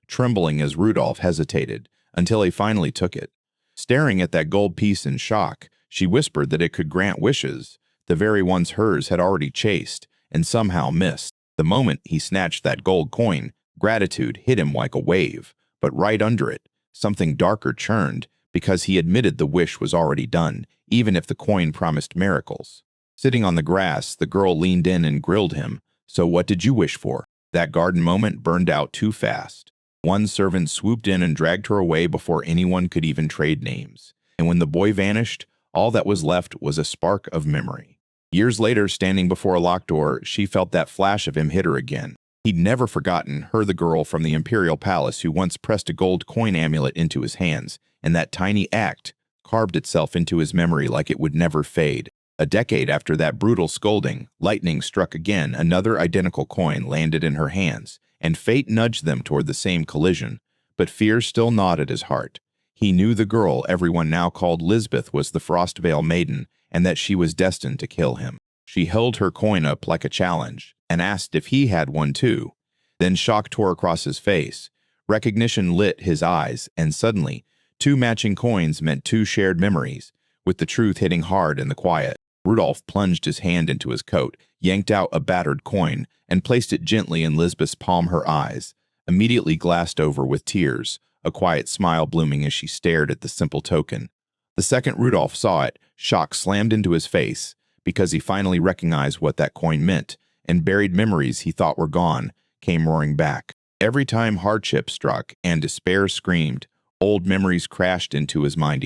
trembling as Rudolph hesitated, until he finally took it. Staring at that gold piece in shock, she whispered that it could grant wishes, the very ones hers had already chased and somehow missed. The moment he snatched that gold coin, gratitude hit him like a wave, but right under it, something darker churned, because he admitted the wish was already done, even if the coin promised miracles. Sitting on the grass, the girl leaned in and grilled him. So what did you wish for? That garden moment burned out too fast. One servant swooped in and dragged her away before anyone could even trade names. And when the boy vanished, all that was left was a spark of memory. Years later, standing before a locked door, she felt that flash of him hit her again. He'd never forgotten her, the girl from the imperial palace who once pressed a gold coin amulet into his hands, and that tiny act carved itself into his memory like it would never fade. A decade after that brutal scolding, lightning struck again. Another identical coin landed in her hands, and fate nudged them toward the same collision. But fear still gnawed at his heart. He knew the girl everyone now called Lisbeth was the Frostvale Maiden, and that she was destined to kill him. She held her coin up like a challenge, and asked if he had one too. Then shock tore across his face. Recognition lit his eyes, and suddenly, two matching coins meant two shared memories, with the truth hitting hard in the quiet. Rudolph plunged his hand into his coat, yanked out a battered coin, and placed it gently in Lisbeth's palm. Her eyes immediately glassed over with tears, a quiet smile blooming as she stared at the simple token. The second Rudolph saw it, shock slammed into his face, because he finally recognized what that coin meant, and buried memories he thought were gone came roaring back. Every time hardship struck and despair screamed, old memories crashed into his mind,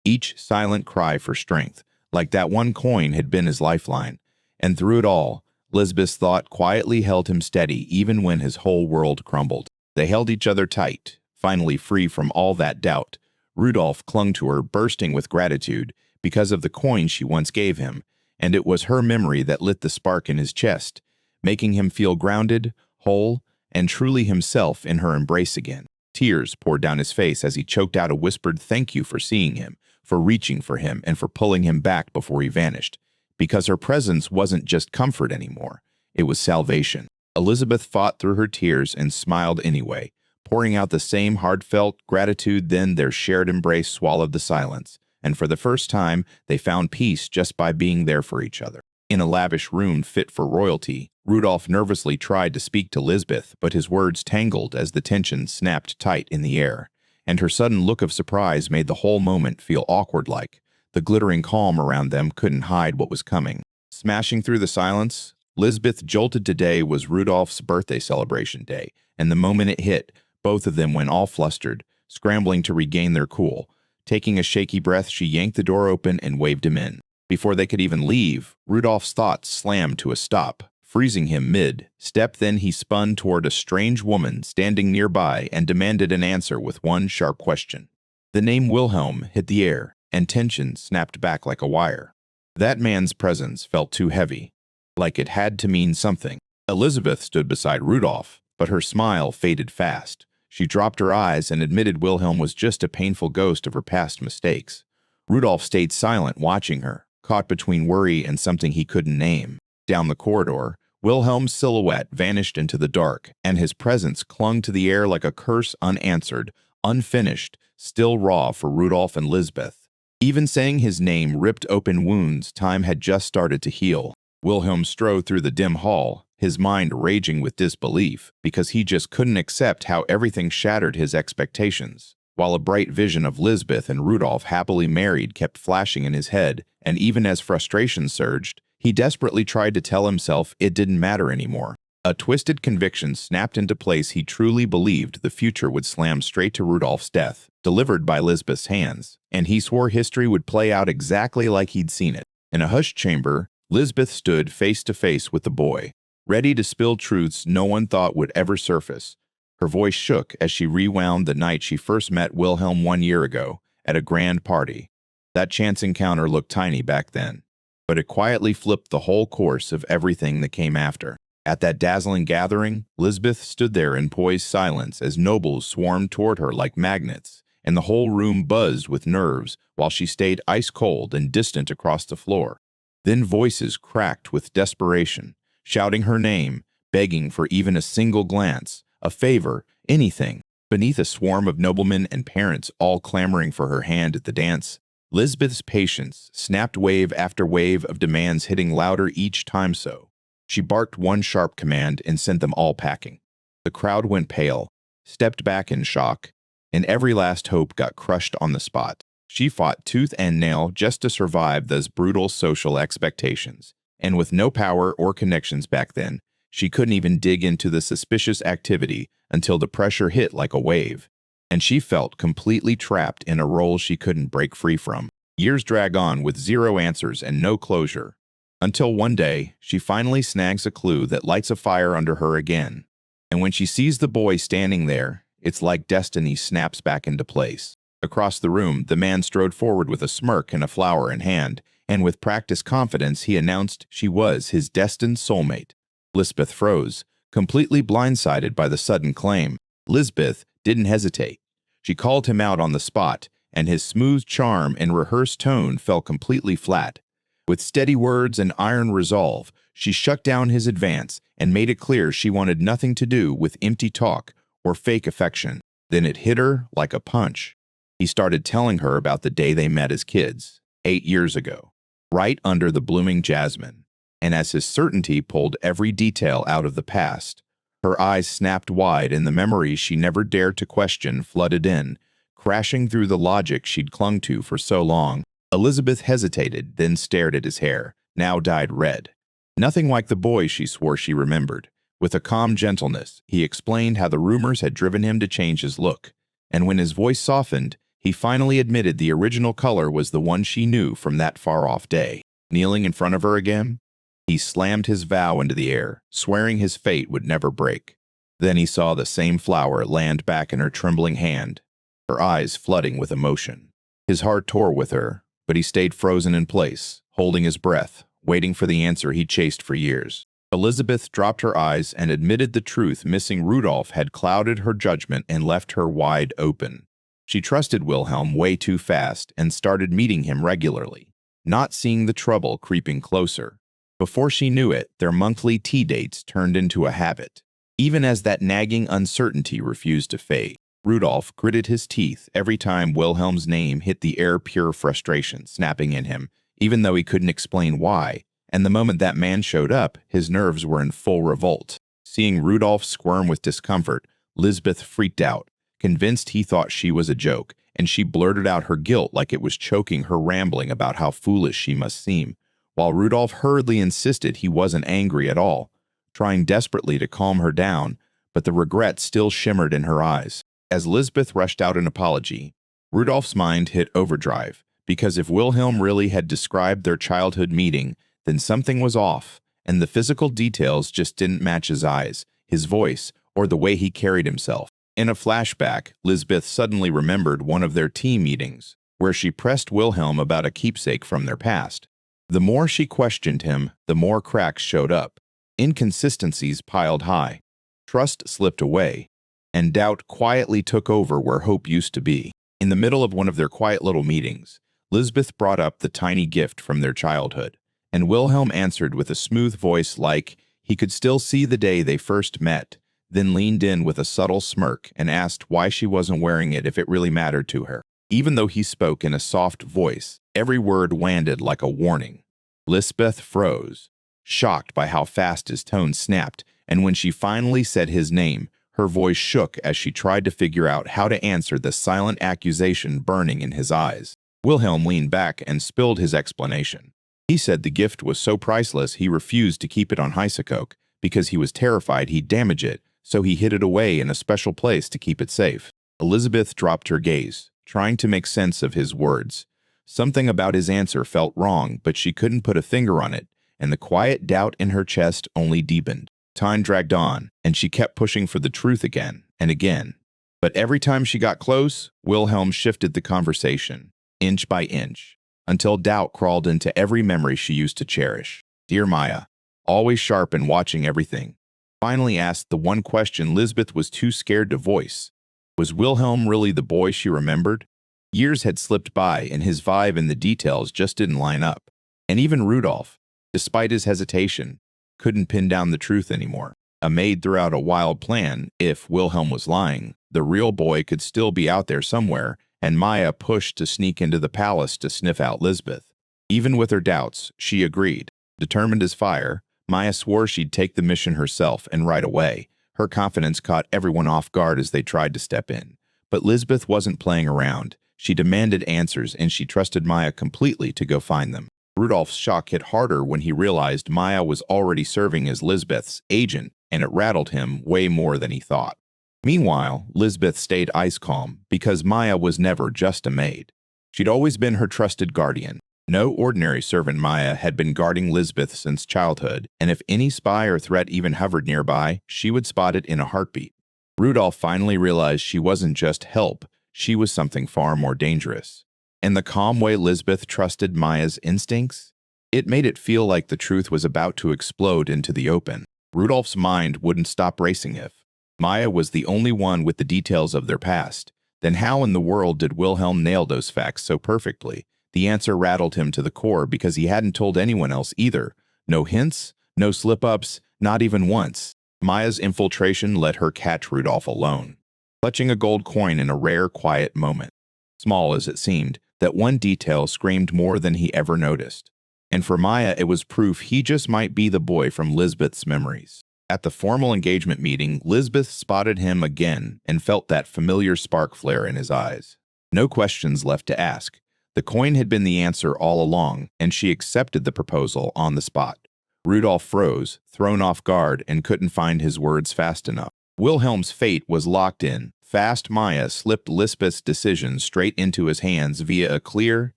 each silent cry for strength, like that one coin had been his lifeline. And through it all, Lisbeth's thought quietly held him steady even when his whole world crumbled. They held each other tight, finally free from all that doubt. Rudolph clung to her, bursting with gratitude because of the coin she once gave him, and it was her memory that lit the spark in his chest, making him feel grounded, whole, and truly himself in her embrace again. Tears poured down his face as he choked out a whispered thank you for seeing him, for reaching for him, and for pulling him back before he vanished. Because her presence wasn't just comfort anymore, it was salvation. Elizabeth fought through her tears and smiled anyway, pouring out the same heartfelt gratitude. Then their shared embrace swallowed the silence, and for the first time, they found peace just by being there for each other. In a lavish room fit for royalty, Rudolph nervously tried to speak to Lisbeth, but his words tangled as the tension snapped tight in the air, and her sudden look of surprise made the whole moment feel awkward-like. The glittering calm around them couldn't hide what was coming. Smashing through the silence, Lisbeth jolted. Today was Rudolph's birthday celebration day, and the moment it hit, both of them went all flustered, scrambling to regain their cool. Taking a shaky breath, she yanked the door open and waved him in. Before they could even leave, Rudolph's thoughts slammed to a stop, freezing him mid-step. Then he spun toward a strange woman standing nearby and demanded an answer with one sharp question. The name Wilhelm hit the air, and tension snapped back like a wire. That man's presence felt too heavy, like it had to mean something. Elizabeth stood beside Rudolph, but her smile faded fast. She dropped her eyes and admitted Wilhelm was just a painful ghost of her past mistakes. Rudolph stayed silent, watching her, caught between worry and something he couldn't name. Down the corridor, Wilhelm's silhouette vanished into the dark, and his presence clung to the air like a curse, unanswered, unfinished, still raw for Rudolph and Lisbeth. Even saying his name ripped open wounds time had just started to heal. Wilhelm strode through the dim hall, his mind raging with disbelief, because he just couldn't accept how everything shattered his expectations. While a bright vision of Lisbeth and Rudolph happily married kept flashing in his head, and even as frustration surged, he desperately tried to tell himself it didn't matter anymore. A twisted conviction snapped into place. He truly believed the future would slam straight to Rudolph's death, delivered by Lisbeth's hands, and he swore history would play out exactly like he'd seen it. In a hushed chamber, Lisbeth stood face to face with the boy, ready to spill truths no one thought would ever surface. Her voice shook as she rewound the night she first met Wilhelm 1 year ago, at a grand party. That chance encounter looked tiny back then, but it quietly flipped the whole course of everything that came after. At that dazzling gathering, Lisbeth stood there in poised silence as nobles swarmed toward her like magnets, and the whole room buzzed with nerves while she stayed ice-cold and distant across the floor. Then voices cracked with desperation, shouting her name, begging for even a single glance, a favor, anything. Beneath a swarm of noblemen and parents all clamoring for her hand at the dance, Lisbeth's patience snapped, wave after wave of demands hitting louder each time. So she barked one sharp command and sent them all packing. The crowd went pale, stepped back in shock, and every last hope got crushed on the spot. She fought tooth and nail just to survive those brutal social expectations, and with no power or connections back then, she couldn't even dig into the suspicious activity until the pressure hit like a wave, and she felt completely trapped in a role she couldn't break free from. Years drag on with zero answers and no closure, until one day, she finally snags a clue that lights a fire under her again. And when she sees the boy standing there, it's like destiny snaps back into place. Across the room, the man strode forward with a smirk and a flower in hand, and with practiced confidence he announced she was his destined soulmate. Lisbeth froze, completely blindsided by the sudden claim. Lisbeth didn't hesitate. She called him out on the spot, and his smooth charm and rehearsed tone fell completely flat. With steady words and iron resolve, she shut down his advance and made it clear she wanted nothing to do with empty talk or fake affection. Then it hit her like a punch. He started telling her about the day they met as kids, 8 years ago, right under the blooming jasmine. And as his certainty pulled every detail out of the past, her eyes snapped wide and the memories she never dared to question flooded in, crashing through the logic she'd clung to for so long. Elizabeth hesitated, then stared at his hair, now dyed red. Nothing like the boy she swore she remembered. With a calm gentleness, he explained how the rumors had driven him to change his look, and when his voice softened, he finally admitted the original color was the one she knew from that far-off day. Kneeling in front of her again, he slammed his vow into the air, swearing his fate would never break. Then he saw the same flower land back in her trembling hand, her eyes flooding with emotion. His heart tore with her, but he stayed frozen in place, holding his breath, waiting for the answer he chased for years. Elizabeth dropped her eyes and admitted the truth. Missing Rudolph had clouded her judgment and left her wide open. She trusted Wilhelm way too fast and started meeting him regularly, not seeing the trouble creeping closer. Before she knew it, their monthly tea dates turned into a habit, even as that nagging uncertainty refused to fade. Rudolph gritted his teeth every time Wilhelm's name hit the air, pure frustration snapping in him, even though he couldn't explain why, And the moment that man showed up, his nerves were in full revolt. Seeing Rudolph squirm with discomfort, Lisbeth freaked out, convinced he thought she was a joke, and she blurted out her guilt like it was choking her, rambling about how foolish she must seem, while Rudolph hurriedly insisted he wasn't angry at all, trying desperately to calm her down, but the regret still shimmered in her eyes. As Lisbeth rushed out an apology, Rudolph's mind hit overdrive, because if Wilhelm really had described their childhood meeting, then something was off, and the physical details just didn't match his eyes, his voice, or the way he carried himself. In a flashback, Lisbeth suddenly remembered one of their tea meetings, where she pressed Wilhelm about a keepsake from their past. The more she questioned him, the more cracks showed up. Inconsistencies piled high. Trust slipped away, and doubt quietly took over where hope used to be. In the middle of one of their quiet little meetings, Lisbeth brought up the tiny gift from their childhood, and Wilhelm answered with a smooth voice like he could still see the day they first met, then leaned in with a subtle smirk and asked why she wasn't wearing it if it really mattered to her. Even though he spoke in a soft voice, every word landed like a warning. Lisbeth froze, shocked by how fast his tone snapped, and when she finally said his name, her voice shook as she tried to figure out how to answer the silent accusation burning in his eyes. Wilhelm leaned back and spilled his explanation. He said the gift was so priceless he refused to keep it on Heisekok because he was terrified he'd damage it, so he hid it away in a special place to keep it safe. Elizabeth dropped her gaze, trying to make sense of his words. Something about his answer felt wrong, but she couldn't put a finger on it, and the quiet doubt in her chest only deepened. Time dragged on, and she kept pushing for the truth again and again. But every time she got close, Wilhelm shifted the conversation, inch by inch, until doubt crawled into every memory she used to cherish. Dear Maya, always sharp and watching everything, finally asked the one question Lisbeth was too scared to voice. Was Wilhelm really the boy she remembered? Years had slipped by, and his vibe and the details just didn't line up. And even Rudolph, despite his hesitation, couldn't pin down the truth anymore. A maid threw out a wild plan. If Wilhelm was lying, the real boy could still be out there somewhere, and Maya pushed to sneak into the palace to sniff out Lisbeth. Even with her doubts, she agreed. Determined as fire, Maya swore she'd take the mission herself, and right away. Her confidence caught everyone off guard as they tried to step in. But Lisbeth wasn't playing around. She demanded answers, and she trusted Maya completely to go find them. Rudolph's shock hit harder when he realized Maya was already serving as Lisbeth's agent, and it rattled him way more than he thought. Meanwhile, Lisbeth stayed ice calm because Maya was never just a maid. She'd always been her trusted guardian. No ordinary servant. Maya had been guarding Lisbeth since childhood, and if any spy or threat even hovered nearby, she would spot it in a heartbeat. Rudolph finally realized she wasn't just help, she was something far more dangerous. And the calm way Lisbeth trusted Maya's instincts, it made it feel like the truth was about to explode into the open. Rudolph's mind wouldn't stop racing. If Maya was the only one with the details of their past, then how in the world did Wilhelm nail those facts so perfectly? The answer rattled him to the core because he hadn't told anyone else either. No hints, no slip-ups, not even once. Maya's infiltration let her catch Rudolph alone, clutching a gold coin in a rare, quiet moment. Small as it seemed, that one detail screamed more than he ever noticed. And for Maya, it was proof he just might be the boy from Lisbeth's memories. At the formal engagement meeting, Lisbeth spotted him again and felt that familiar spark flare in his eyes. No questions left to ask. The coin had been the answer all along, and she accepted the proposal on the spot. Rudolph froze, thrown off guard, and couldn't find his words fast enough. Wilhelm's fate was locked in. Fast Maya slipped Lisbeth's decision straight into his hands via a clear,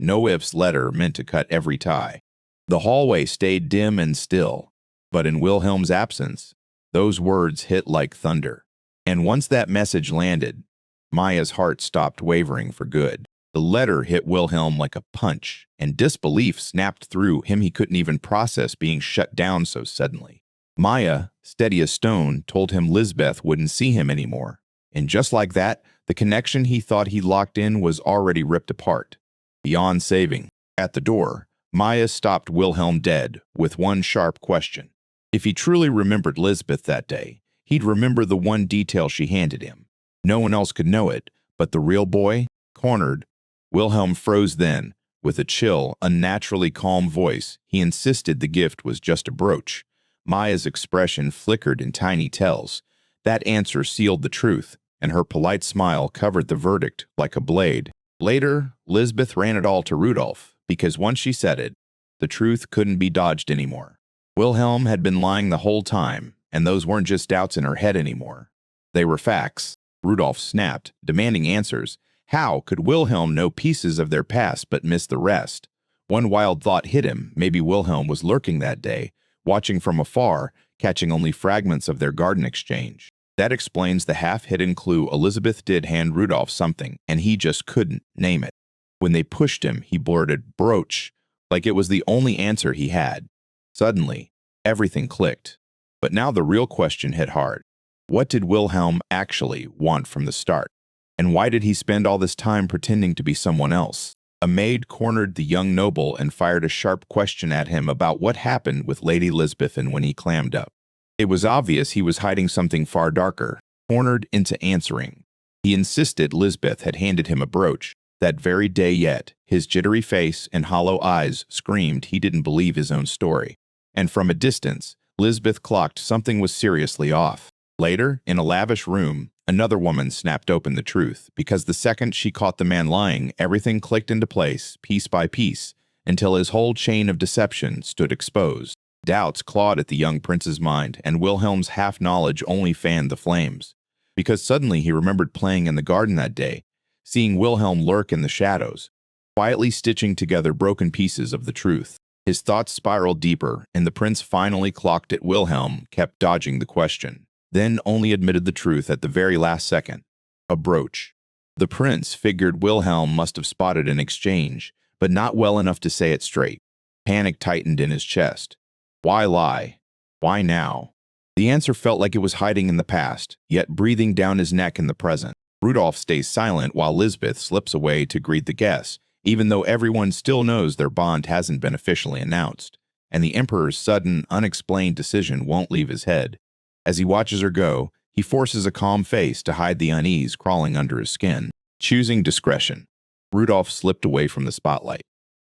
no-ifs letter meant to cut every tie. The hallway stayed dim and still, but in Wilhelm's absence, those words hit like thunder. And once that message landed, Maya's heart stopped wavering for good. The letter hit Wilhelm like a punch, and disbelief snapped through him. He couldn't even process being shut down so suddenly. Maya, steady as stone, told him Lisbeth wouldn't see him anymore. And just like that, the connection he thought he locked in was already ripped apart, beyond saving. At the door, Maya stopped Wilhelm dead with one sharp question. If he truly remembered Lisbeth that day, he'd remember the one detail she handed him. No one else could know it, but the real boy, cornered. Wilhelm froze then, With a chill, unnaturally calm voice, he insisted the gift was just a brooch. Maya's expression flickered in tiny tells. That answer sealed the truth, and her polite smile covered the verdict like a blade. Later, Lisbeth ran it all to Rudolph, because once she said it, the truth couldn't be dodged anymore. Wilhelm had been lying the whole time, and those weren't just doubts in her head anymore. They were facts. Rudolph snapped, demanding answers. How could Wilhelm know pieces of their past but miss the rest? One wild thought hit him. Maybe Wilhelm was lurking that day, watching from afar, catching only fragments of their garden exchange. That explains the half-hidden clue. Elizabeth did hand Rudolph something, and he just couldn't name it. When they pushed him, he blurted, "Brooch," like it was the only answer he had. Suddenly, everything clicked. But now the real question hit hard. What did Wilhelm actually want from the start? And why did he spend all this time pretending to be someone else? A maid cornered the young noble and fired a sharp question at him about what happened with Lady Lisbeth and when he clammed up. It was obvious he was hiding something far darker, cornered into answering. He insisted Lisbeth had handed him a brooch. That very day yet, his jittery face and hollow eyes screamed he didn't believe his own story. And from a distance, Lisbeth clocked something was seriously off. Later, in a lavish room, another woman snapped open the truth, because the second she caught the man lying, everything clicked into place, piece by piece, until his whole chain of deception stood exposed. Doubts clawed at the young prince's mind, and Wilhelm's half-knowledge only fanned the flames. Because suddenly he remembered playing in the garden that day, seeing Wilhelm lurk in the shadows, quietly stitching together broken pieces of the truth. His thoughts spiraled deeper, and the prince finally clocked it. Wilhelm kept dodging the question, then only admitted the truth at the very last second. A brooch. The prince figured Wilhelm must have spotted an exchange, but not well enough to say it straight. Panic tightened in his chest. Why lie? Why now? The answer felt like it was hiding in the past, yet breathing down his neck in the present. Rudolph stays silent while Lisbeth slips away to greet the guests, even though everyone still knows their bond hasn't been officially announced, and the Emperor's sudden, unexplained decision won't leave his head. As he watches her go, he forces a calm face to hide the unease crawling under his skin. Choosing discretion, Rudolph slipped away from the spotlight,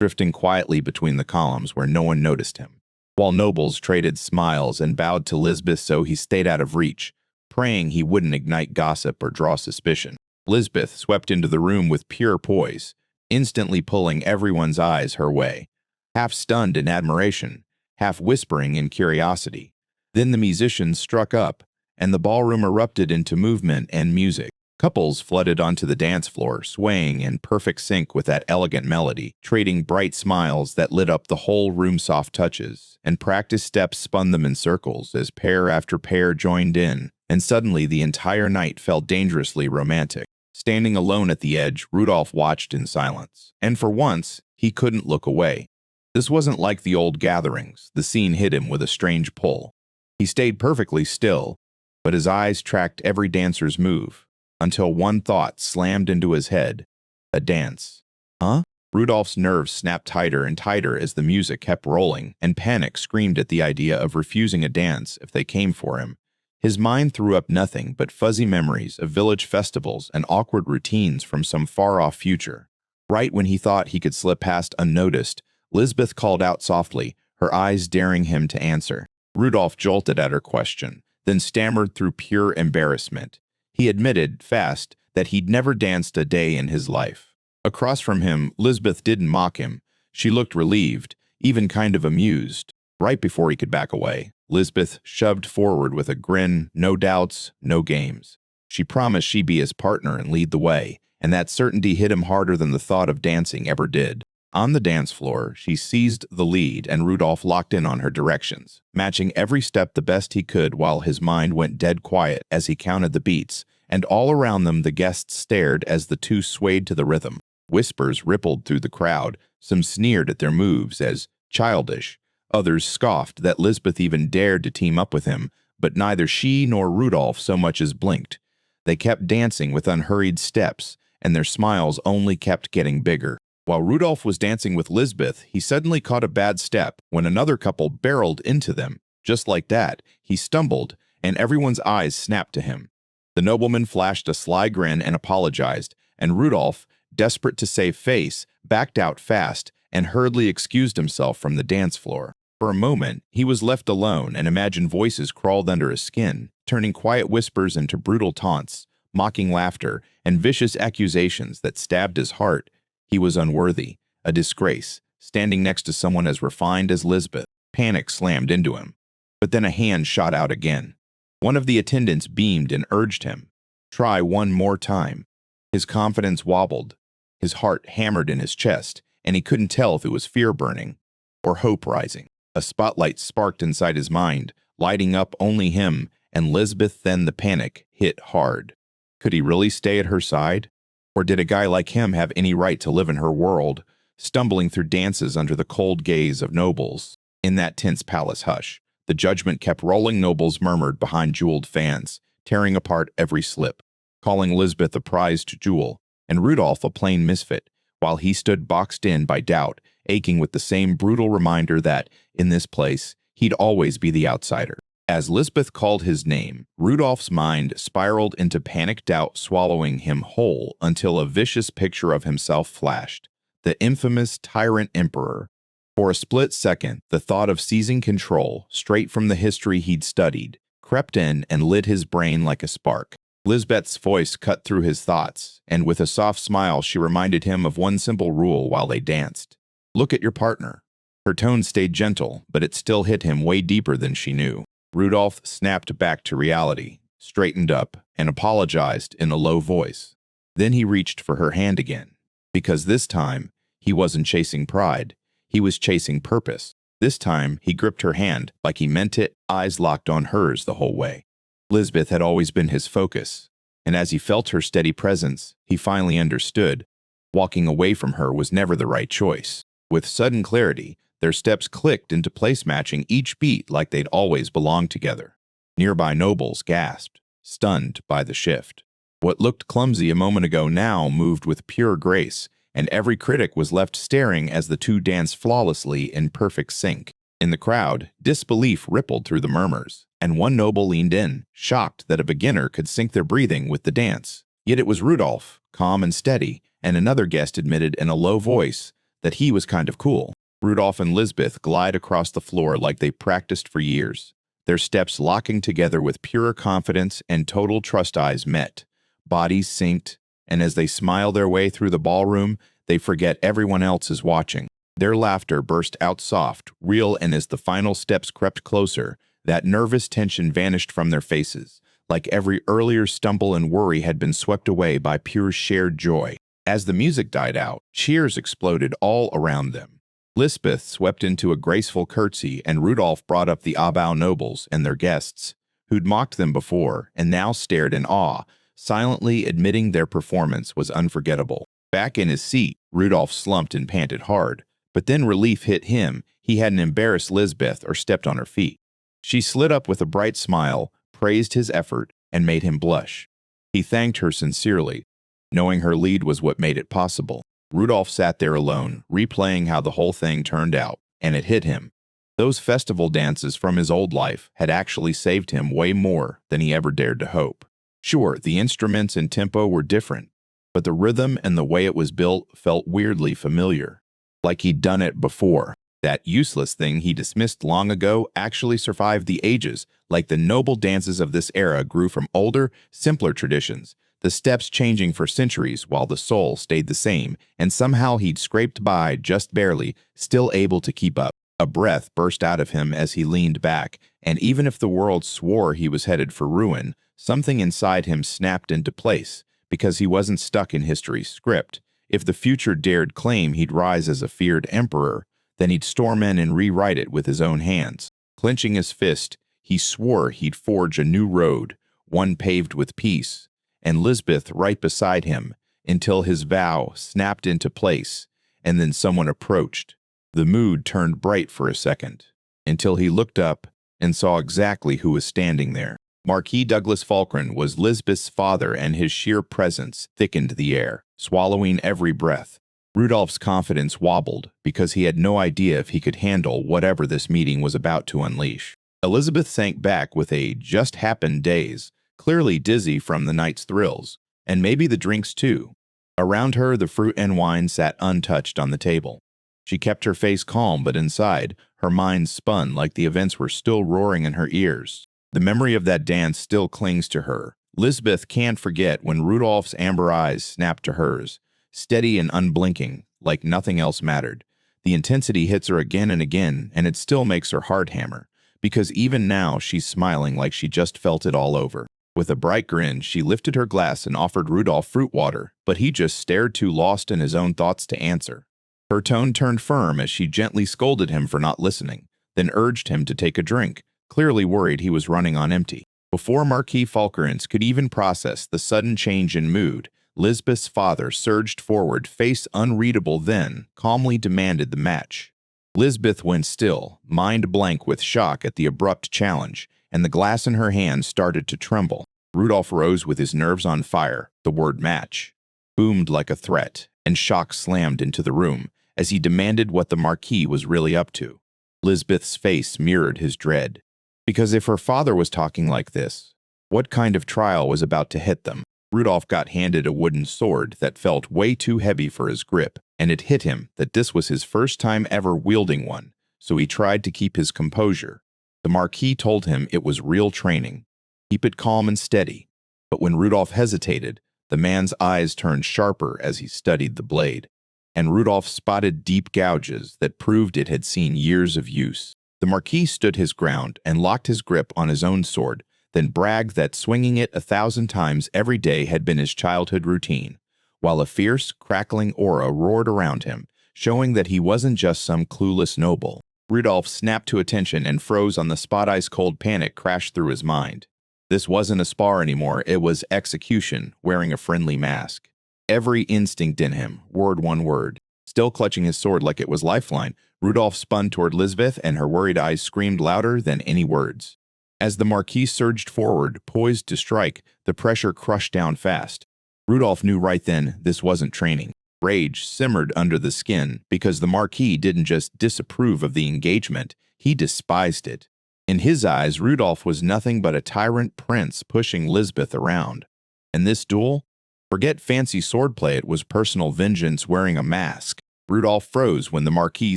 drifting quietly between the columns where no one noticed him. While nobles traded smiles and bowed to Lisbeth so he stayed out of reach, praying he wouldn't ignite gossip or draw suspicion. Lisbeth swept into the room with pure poise, instantly pulling everyone's eyes her way, half stunned in admiration, half whispering in curiosity. Then the musicians struck up, and the ballroom erupted into movement and music. Couples flooded onto the dance floor, swaying in perfect sync with that elegant melody, trading bright smiles that lit up the whole room. Soft touches and practiced steps spun them in circles as pair after pair joined in, and suddenly the entire night felt dangerously romantic. Standing alone at the edge, Rudolph watched in silence, and for once, he couldn't look away. This wasn't like the old gatherings. The scene hit him with a strange pull. He stayed perfectly still, but his eyes tracked every dancer's move, until one thought slammed into his head. A dance. Huh? Rudolph's nerves snapped tighter and tighter as the music kept rolling, and panic screamed at the idea of refusing a dance if they came for him. His mind threw up nothing but fuzzy memories of village festivals and awkward routines from some far-off future. Right when he thought he could slip past unnoticed, Lisbeth called out softly, her eyes daring him to answer. Rudolph jolted at her question, then stammered through pure embarrassment. He admitted, fast, that he'd never danced a day in his life. Across from him, Lisbeth didn't mock him. She looked relieved, even kind of amused. Right before he could back away, Lisbeth shoved forward with a grin, no doubts, no games. She promised she'd be his partner and lead the way, and that certainty hit him harder than the thought of dancing ever did. On the dance floor, she seized the lead, and Rudolph locked in on her directions, matching every step the best he could while his mind went dead quiet as he counted the beats, and all around them the guests stared as the two swayed to the rhythm. Whispers rippled through the crowd, some sneered at their moves as childish, others scoffed that Lisbeth even dared to team up with him, but neither she nor Rudolph so much as blinked. They kept dancing with unhurried steps, and their smiles only kept getting bigger. While Rudolph was dancing with Lisbeth, he suddenly caught a bad step when another couple barreled into them. Just like that, he stumbled, and everyone's eyes snapped to him. The nobleman flashed a sly grin and apologized, and Rudolph, desperate to save face, backed out fast and hurriedly excused himself from the dance floor. For a moment, he was left alone and imagined voices crawled under his skin, turning quiet whispers into brutal taunts, mocking laughter, and vicious accusations that stabbed his heart. He was unworthy, a disgrace, standing next to someone as refined as Lisbeth. Panic slammed into him. But then a hand shot out again. One of the attendants beamed and urged him, "Try one more time." His confidence wobbled. His heart hammered in his chest, and he couldn't tell if it was fear burning or hope rising. A spotlight sparked inside his mind, lighting up only him and Lisbeth. Then the panic hit hard. Could he really stay at her side? Or did a guy like him have any right to live in her world, stumbling through dances under the cold gaze of nobles? In that tense palace hush, the judgment kept rolling. Nobles murmured behind jeweled fans, tearing apart every slip, calling Lisbeth a prized jewel and Rudolph a plain misfit, while he stood boxed in by doubt, aching with the same brutal reminder that, in this place, he'd always be the outsider. As Lisbeth called his name, Rudolph's mind spiraled into panic doubt, swallowing him whole until a vicious picture of himself flashed. The infamous tyrant emperor. For a split second, the thought of seizing control, straight from the history he'd studied, crept in and lit his brain like a spark. Lisbeth's voice cut through his thoughts, and with a soft smile she reminded him of one simple rule while they danced. Look at your partner. Her tone stayed gentle, but it still hit him way deeper than she knew. Rudolph snapped back to reality, straightened up, and apologized in a low voice. Then he reached for her hand again, because this time he wasn't chasing pride. He was chasing purpose. This time, he gripped her hand like he meant it, eyes locked on hers the whole way. Lisbeth had always been his focus, and as he felt her steady presence, he finally understood. Walking away from her was never the right choice. With sudden clarity, their steps clicked into place, matching each beat like they'd always belonged together. Nearby nobles gasped, stunned by the shift. What looked clumsy a moment ago now moved with pure grace, and every critic was left staring as the two danced flawlessly in perfect sync. In the crowd, disbelief rippled through the murmurs, and one noble leaned in, shocked that a beginner could sync their breathing with the dance. Yet it was Rudolph, calm and steady, and another guest admitted in a low voice that he was kind of cool. Rudolph and Lisbeth glide across the floor like they practiced for years, their steps locking together with pure confidence and total trust. Eyes met, bodies synced, and as they smile their way through the ballroom, they forget everyone else is watching. Their laughter burst out soft, real, and as the final steps crept closer, that nervous tension vanished from their faces, like every earlier stumble and worry had been swept away by pure shared joy. As the music died out, cheers exploded all around them. Lisbeth swept into a graceful curtsy, and Rudolph brought up the Abao nobles and their guests, who'd mocked them before and now stared in awe, silently admitting their performance was unforgettable. Back in his seat, Rudolph slumped and panted hard, but then relief hit him. He hadn't embarrassed Lisbeth or stepped on her feet. She slid up with a bright smile, praised his effort, and made him blush. He thanked her sincerely, knowing her lead was what made it possible. Rudolph sat there alone, replaying how the whole thing turned out, and it hit him. Those festival dances from his old life had actually saved him way more than he ever dared to hope. Sure, the instruments and tempo were different, but the rhythm and the way it was built felt weirdly familiar, like he'd done it before. That useless thing he dismissed long ago actually survived the ages, like the noble dances of this era grew from older, simpler traditions, the steps changing for centuries while the soul stayed the same, and somehow he'd scraped by just barely, still able to keep up. A breath burst out of him as he leaned back, and even if the world swore he was headed for ruin, something inside him snapped into place, because he wasn't stuck in history's script. If the future dared claim he'd rise as a feared emperor, then he'd storm in and rewrite it with his own hands. Clenching his fist, he swore he'd forge a new road, one paved with peace, and Lisbeth right beside him, until his vow snapped into place, and then someone approached. The mood turned bright for a second, until he looked up and saw exactly who was standing there. Marquis Douglas Falkland was Lisbeth's father, and his sheer presence thickened the air, swallowing every breath. Rudolph's confidence wobbled because he had no idea if he could handle whatever this meeting was about to unleash. Elizabeth sank back with a just-happened daze, clearly dizzy from the night's thrills, and maybe the drinks too. Around her, the fruit and wine sat untouched on the table. She kept her face calm, but inside, her mind spun like the events were still roaring in her ears. The memory of that dance still clings to her. Lisbeth can't forget when Rudolph's amber eyes snapped to hers, steady and unblinking, like nothing else mattered. The intensity hits her again and again, and it still makes her heart hammer, because even now she's smiling like she just felt it all over. With a bright grin, she lifted her glass and offered Rudolph fruit water, but he just stared, too lost in his own thoughts to answer. Her tone turned firm as she gently scolded him for not listening, then urged him to take a drink, clearly worried he was running on empty. Before Marquis Falkerins could even process the sudden change in mood, Lisbeth's father surged forward, face unreadable, then calmly demanded the match. Lisbeth went still, mind blank with shock at the abrupt challenge, and the glass in her hand started to tremble. Rudolph rose with his nerves on fire. The word match boomed like a threat, and shock slammed into the room as he demanded what the Marquis was really up to. Lisbeth's face mirrored his dread. Because if her father was talking like this, what kind of trial was about to hit them? Rudolph got handed a wooden sword that felt way too heavy for his grip, and it hit him that this was his first time ever wielding one, so he tried to keep his composure. The Marquis told him it was real training. Keep it calm and steady. But when Rudolph hesitated, the man's eyes turned sharper as he studied the blade, and Rudolph spotted deep gouges that proved it had seen years of use. The Marquis stood his ground and locked his grip on his own sword, then bragged that swinging it 1,000 times every day had been his childhood routine, while a fierce, crackling aura roared around him, showing that he wasn't just some clueless noble. Rudolph snapped to attention and froze on the spot. Ice-cold panic crashed through his mind. This wasn't a spar anymore, it was execution, wearing a friendly mask. Every instinct in him roared one word. Still clutching his sword like it was lifeline, Rudolph spun toward Lisbeth, and her worried eyes screamed louder than any words. As the Marquis surged forward, poised to strike, the pressure crushed down fast. Rudolph knew right then this wasn't training. Rage simmered under the skin because the Marquis didn't just disapprove of the engagement, he despised it. In his eyes, Rudolph was nothing but a tyrant prince pushing Lisbeth around. And this duel? Forget fancy swordplay, it was personal vengeance wearing a mask. Rudolph froze when the Marquis'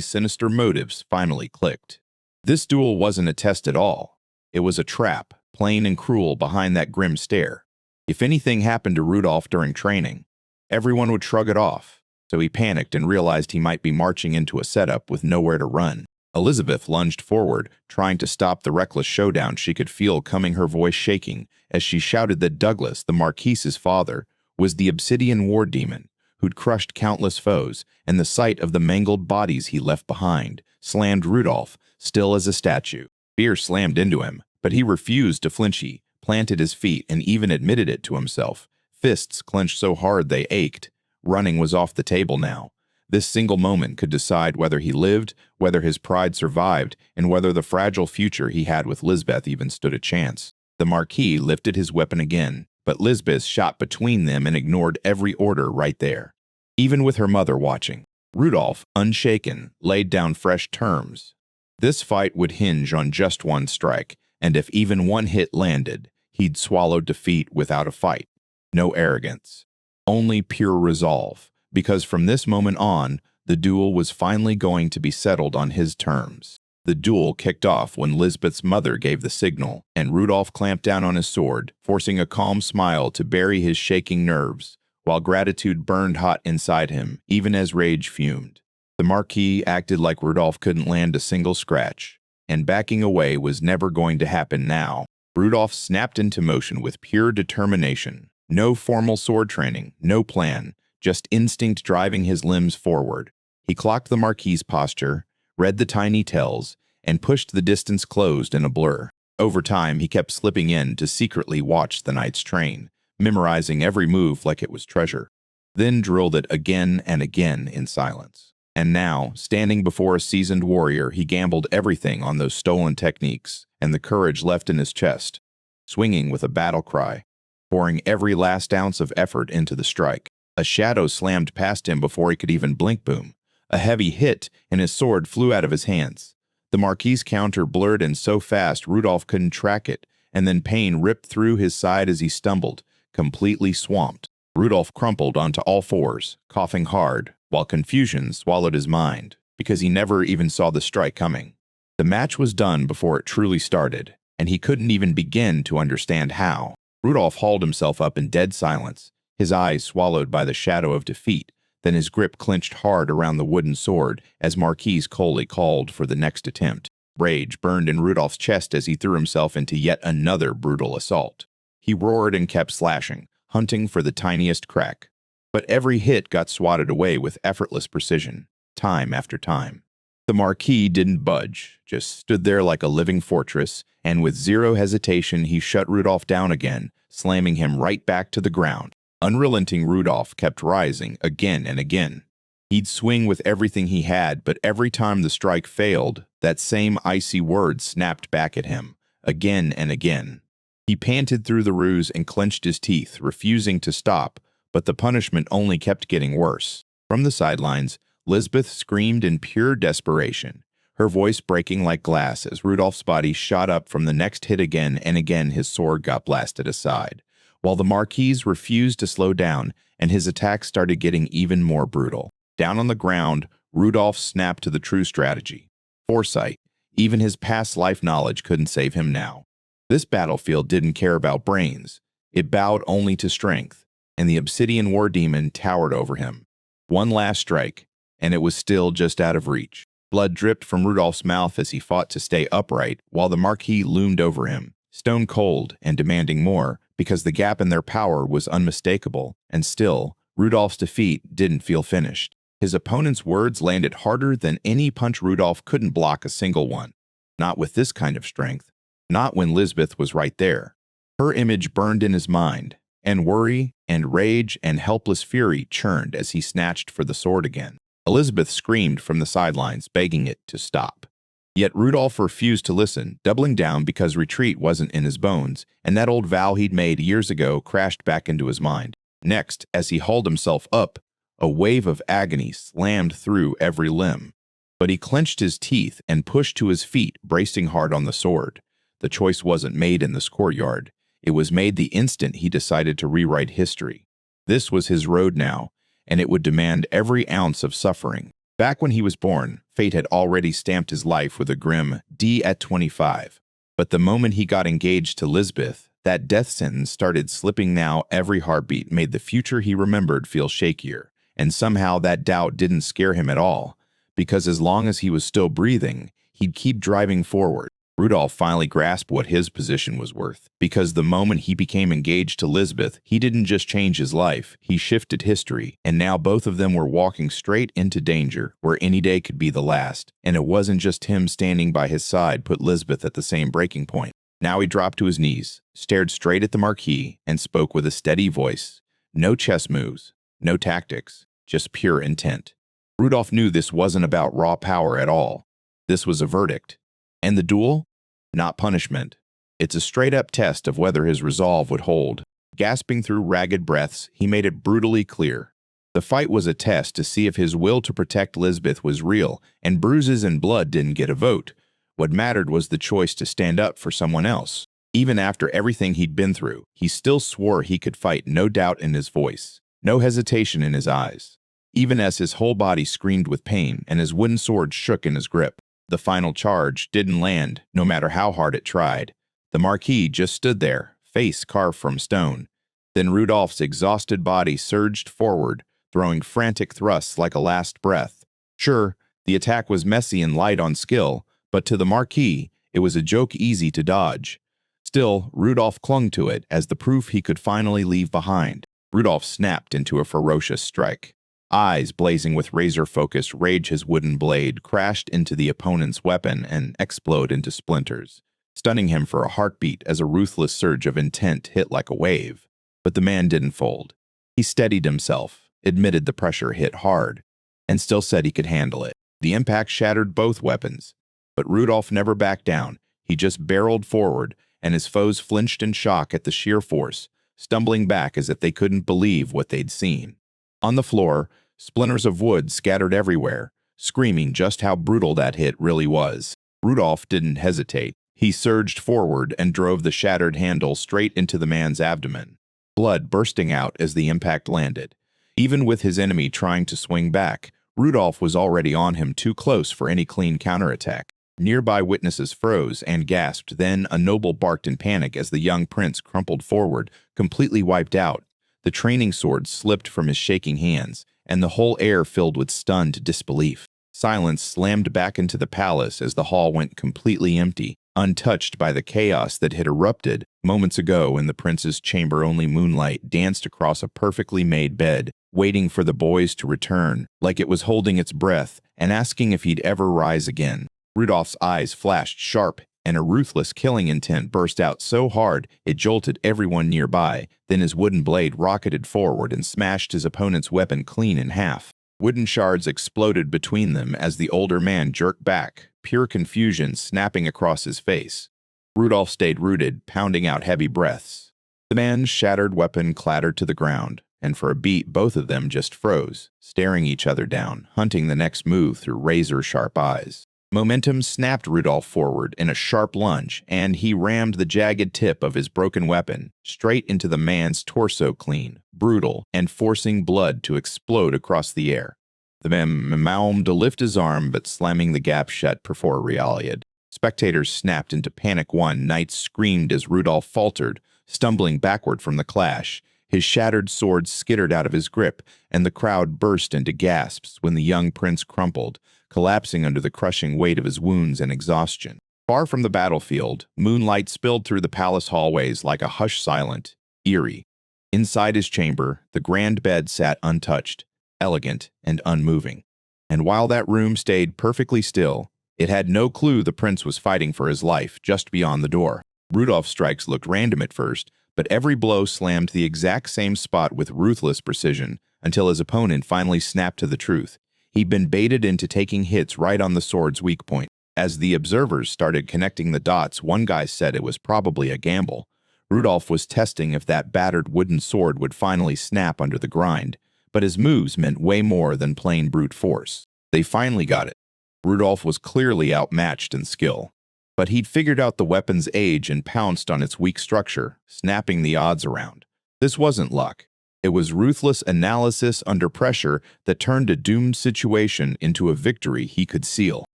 sinister motives finally clicked. This duel wasn't a test at all. It was a trap, plain and cruel behind that grim stare. If anything happened to Rudolph during training, everyone would shrug it off, so he panicked and realized he might be marching into a setup with nowhere to run. Elizabeth lunged forward, trying to stop the reckless showdown. She could feel coming, her voice shaking, as she shouted that Douglas, the Marquis's father, was the obsidian war demon who'd crushed countless foes, and the sight of the mangled bodies he left behind slammed Rudolph, still as a statue. Fear slammed into him, but he refused to flinch. He planted his feet and even admitted it to himself. Fists clenched so hard they ached. Running was off the table now. This single moment could decide whether he lived, whether his pride survived, and whether the fragile future he had with Lisbeth even stood a chance. The Marquis lifted his weapon again, but Lisbeth shot between them and ignored every order right there. Even with her mother watching, Rudolph, unshaken, laid down fresh terms. This fight would hinge on just one strike, and if even one hit landed, he'd swallow defeat without a fight. No arrogance, only pure resolve, because from this moment on, the duel was finally going to be settled on his terms. The duel kicked off when Lisbeth's mother gave the signal, and Rudolph clamped down on his sword, forcing a calm smile to bury his shaking nerves, while gratitude burned hot inside him, even as rage fumed. The Marquis acted like Rudolph couldn't land a single scratch, and backing away was never going to happen now. Rudolph snapped into motion with pure determination. No formal sword training, no plan, just instinct driving his limbs forward. He clocked the Marquis's posture, read the tiny tells, and pushed the distance closed in a blur. Over time, he kept slipping in to secretly watch the knight's train, memorizing every move like it was treasure, then drilled it again and again in silence. And now, standing before a seasoned warrior, he gambled everything on those stolen techniques, and the courage left in his chest, swinging with a battle cry, pouring every last ounce of effort into the strike. A shadow slammed past him before he could even blink. Boom. A heavy hit, and his sword flew out of his hands. The Marquis's counter blurred in so fast Rudolph couldn't track it, and then pain ripped through his side as he stumbled, completely swamped. Rudolph crumpled onto all fours, coughing hard, while confusion swallowed his mind, because he never even saw the strike coming. The match was done before it truly started, and he couldn't even begin to understand how. Rudolph hauled himself up in dead silence, his eyes swallowed by the shadow of defeat. Then his grip clenched hard around the wooden sword as Marquise Coley called for the next attempt. Rage burned in Rudolph's chest as he threw himself into yet another brutal assault. He roared and kept slashing, hunting for the tiniest crack. But every hit got swatted away with effortless precision, time after time. The Marquis didn't budge, just stood there like a living fortress, and with zero hesitation he shut Rudolph down again, slamming him right back to the ground. Unrelenting Rudolph kept rising again and again. He'd swing with everything he had, but every time the strike failed, that same icy word snapped back at him, again and again. He panted through the ruse and clenched his teeth, refusing to stop, but the punishment only kept getting worse. From the sidelines, Lisbeth screamed in pure desperation, her voice breaking like glass as Rudolph's body shot up from the next hit again and again his sword got blasted aside, while the Marquis refused to slow down and his attacks started getting even more brutal. Down on the ground, Rudolph snapped to the true strategy. Foresight, even his past life knowledge couldn't save him now. This battlefield didn't care about brains. It bowed only to strength, and the obsidian war demon towered over him. One last strike, and it was still just out of reach. Blood dripped from Rudolph's mouth as he fought to stay upright, while the Marquis loomed over him, stone cold and demanding more, because the gap in their power was unmistakable, and still, Rudolph's defeat didn't feel finished. His opponent's words landed harder than any punch. Rudolph couldn't block a single one. Not with this kind of strength. Not when Lisbeth was right there. Her image burned in his mind, and worry and rage and helpless fury churned as he snatched for the sword again. Elizabeth screamed from the sidelines, begging it to stop. Yet Rudolph refused to listen, doubling down because retreat wasn't in his bones, and that old vow he'd made years ago crashed back into his mind. Next, as he hauled himself up, a wave of agony slammed through every limb. But he clenched his teeth and pushed to his feet, bracing hard on the sword. The choice wasn't made in this courtyard. It was made the instant he decided to rewrite history. This was his road now, and it would demand every ounce of suffering. Back when he was born, fate had already stamped his life with a grim D at 25. But the moment he got engaged to Lisbeth, that death sentence started slipping now. Every heartbeat made the future he remembered feel shakier. And somehow that doubt didn't scare him at all, because as long as he was still breathing, he'd keep driving forward. Rudolph finally grasped what his position was worth, because the moment he became engaged to Lisbeth, he didn't just change his life, he shifted history, and now both of them were walking straight into danger, where any day could be the last, and it wasn't just him standing by his side put Lisbeth at the same breaking point. Now he dropped to his knees, stared straight at the Marquis, and spoke with a steady voice. No chess moves, no tactics. Just pure intent. Rudolph knew this wasn't about raw power at all. This was a verdict. And the duel? Not punishment. It's a straight-up test of whether his resolve would hold. Gasping through ragged breaths, he made it brutally clear. The fight was a test to see if his will to protect Lisbeth was real, and bruises and blood didn't get a vote. What mattered was the choice to stand up for someone else. Even after everything he'd been through, he still swore he could fight, no doubt in his voice, no hesitation in his eyes. Even as his whole body screamed with pain and his wooden sword shook in his grip. The final charge didn't land, no matter how hard it tried. The Marquis just stood there, face carved from stone. Then Rudolph's exhausted body surged forward, throwing frantic thrusts like a last breath. Sure, the attack was messy and light on skill, but to the Marquis, it was a joke easy to dodge. Still, Rudolph clung to it as the proof he could finally leave behind. Rudolph snapped into a ferocious strike. Eyes blazing with razor-focused rage, his wooden blade crashed into the opponent's weapon and exploded into splinters, stunning him for a heartbeat as a ruthless surge of intent hit like a wave. But the man didn't fold. He steadied himself, admitted the pressure hit hard, and still said he could handle it. The impact shattered both weapons, but Rudolph never backed down. He just barreled forward, and his foes flinched in shock at the sheer force, stumbling back as if they couldn't believe what they'd seen. On the floor, splinters of wood scattered everywhere, screaming just how brutal that hit really was. Rudolph didn't hesitate. He surged forward and drove the shattered handle straight into the man's abdomen. blood bursting out as the impact landed. Even with his enemy trying to swing back, Rudolph was already on him too close for any clean counterattack. Nearby witnesses froze and gasped, then a noble barked in panic as the young prince crumpled forward, completely wiped out. The training sword slipped from his shaking hands, and the whole air filled with stunned disbelief. Silence slammed back into the palace as the hall went completely empty, untouched by the chaos that had erupted moments ago in the prince's chamber. Only moonlight danced across a perfectly made bed, waiting for the boys to return, like it was holding its breath and asking if he'd ever rise again. Rudolph's eyes flashed sharp, and a ruthless killing intent burst out so hard it jolted everyone nearby. Then his wooden blade rocketed forward and smashed his opponent's weapon clean in half. Wooden shards exploded between them as the older man jerked back, pure confusion snapping across his face. Rudolph stayed rooted, pounding out heavy breaths. The man's shattered weapon clattered to the ground, and for a beat both of them just froze, staring each other down, hunting the next move through razor-sharp eyes. Momentum snapped Rudolph forward in a sharp lunge, and he rammed the jagged tip of his broken weapon straight into the man's torso, clean, brutal, and forcing blood to explode across the air. The man maumed to lift his arm, but slamming the gap shut before retaliated. Spectators snapped into panic. One knight screamed as Rudolph faltered, stumbling backward from the clash. His shattered sword skittered out of his grip, and the crowd burst into gasps when the young prince crumpled, collapsing under the crushing weight of his wounds and exhaustion. Far from the battlefield, moonlight spilled through the palace hallways like a hush silent, eerie. Inside his chamber, the grand bed sat untouched, elegant, and unmoving. And while that room stayed perfectly still, it had no clue the prince was fighting for his life just beyond the door. Rudolph's strikes looked random at first, but every blow slammed the exact same spot with ruthless precision until his opponent finally snapped to the truth. He'd been baited into taking hits right on the sword's weak point. As the observers started connecting the dots, one guy said it was probably a gamble. Rudolph was testing if that battered wooden sword would finally snap under the grind, but his moves meant way more than plain brute force. They finally got it. Rudolph was clearly outmatched in skill, but he'd figured out the weapon's age and pounced on its weak structure, snapping the odds around. This wasn't luck. It was ruthless analysis under pressure that turned a doomed situation into a victory he could seal.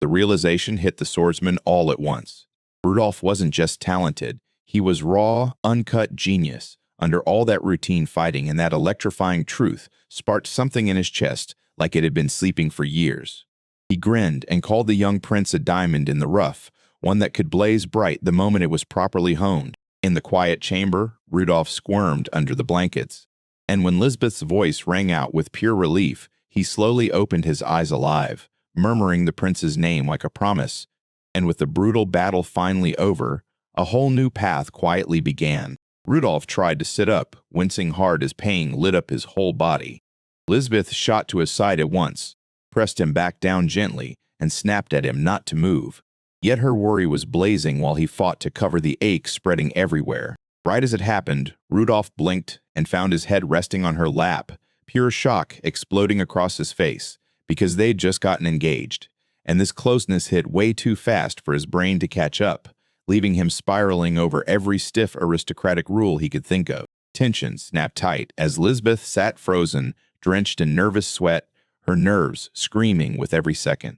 The realization hit the swordsman all at once. Rudolph wasn't just talented, he was raw, uncut genius. Under all that routine fighting, and that electrifying truth sparked something in his chest like it had been sleeping for years. He grinned and called the young prince a diamond in the rough, one that could blaze bright the moment it was properly honed. In the quiet chamber, Rudolph squirmed under the blankets. And when Lisbeth's voice rang out with pure relief, he slowly opened his eyes alive, murmuring the prince's name like a promise. And with the brutal battle finally over, a whole new path quietly began. Rudolph tried to sit up, wincing hard as pain lit up his whole body. Lisbeth shot to his side at once, pressed him back down gently, and snapped at him not to move. Yet her worry was blazing while he fought to cover the ache spreading everywhere. Right as it happened, Rudolph blinked and found his head resting on her lap, pure shock exploding across his face, because they'd just gotten engaged, and this closeness hit way too fast for his brain to catch up, leaving him spiraling over every stiff aristocratic rule he could think of. Tension snapped tight as Lisbeth sat frozen, drenched in nervous sweat, her nerves screaming with every second.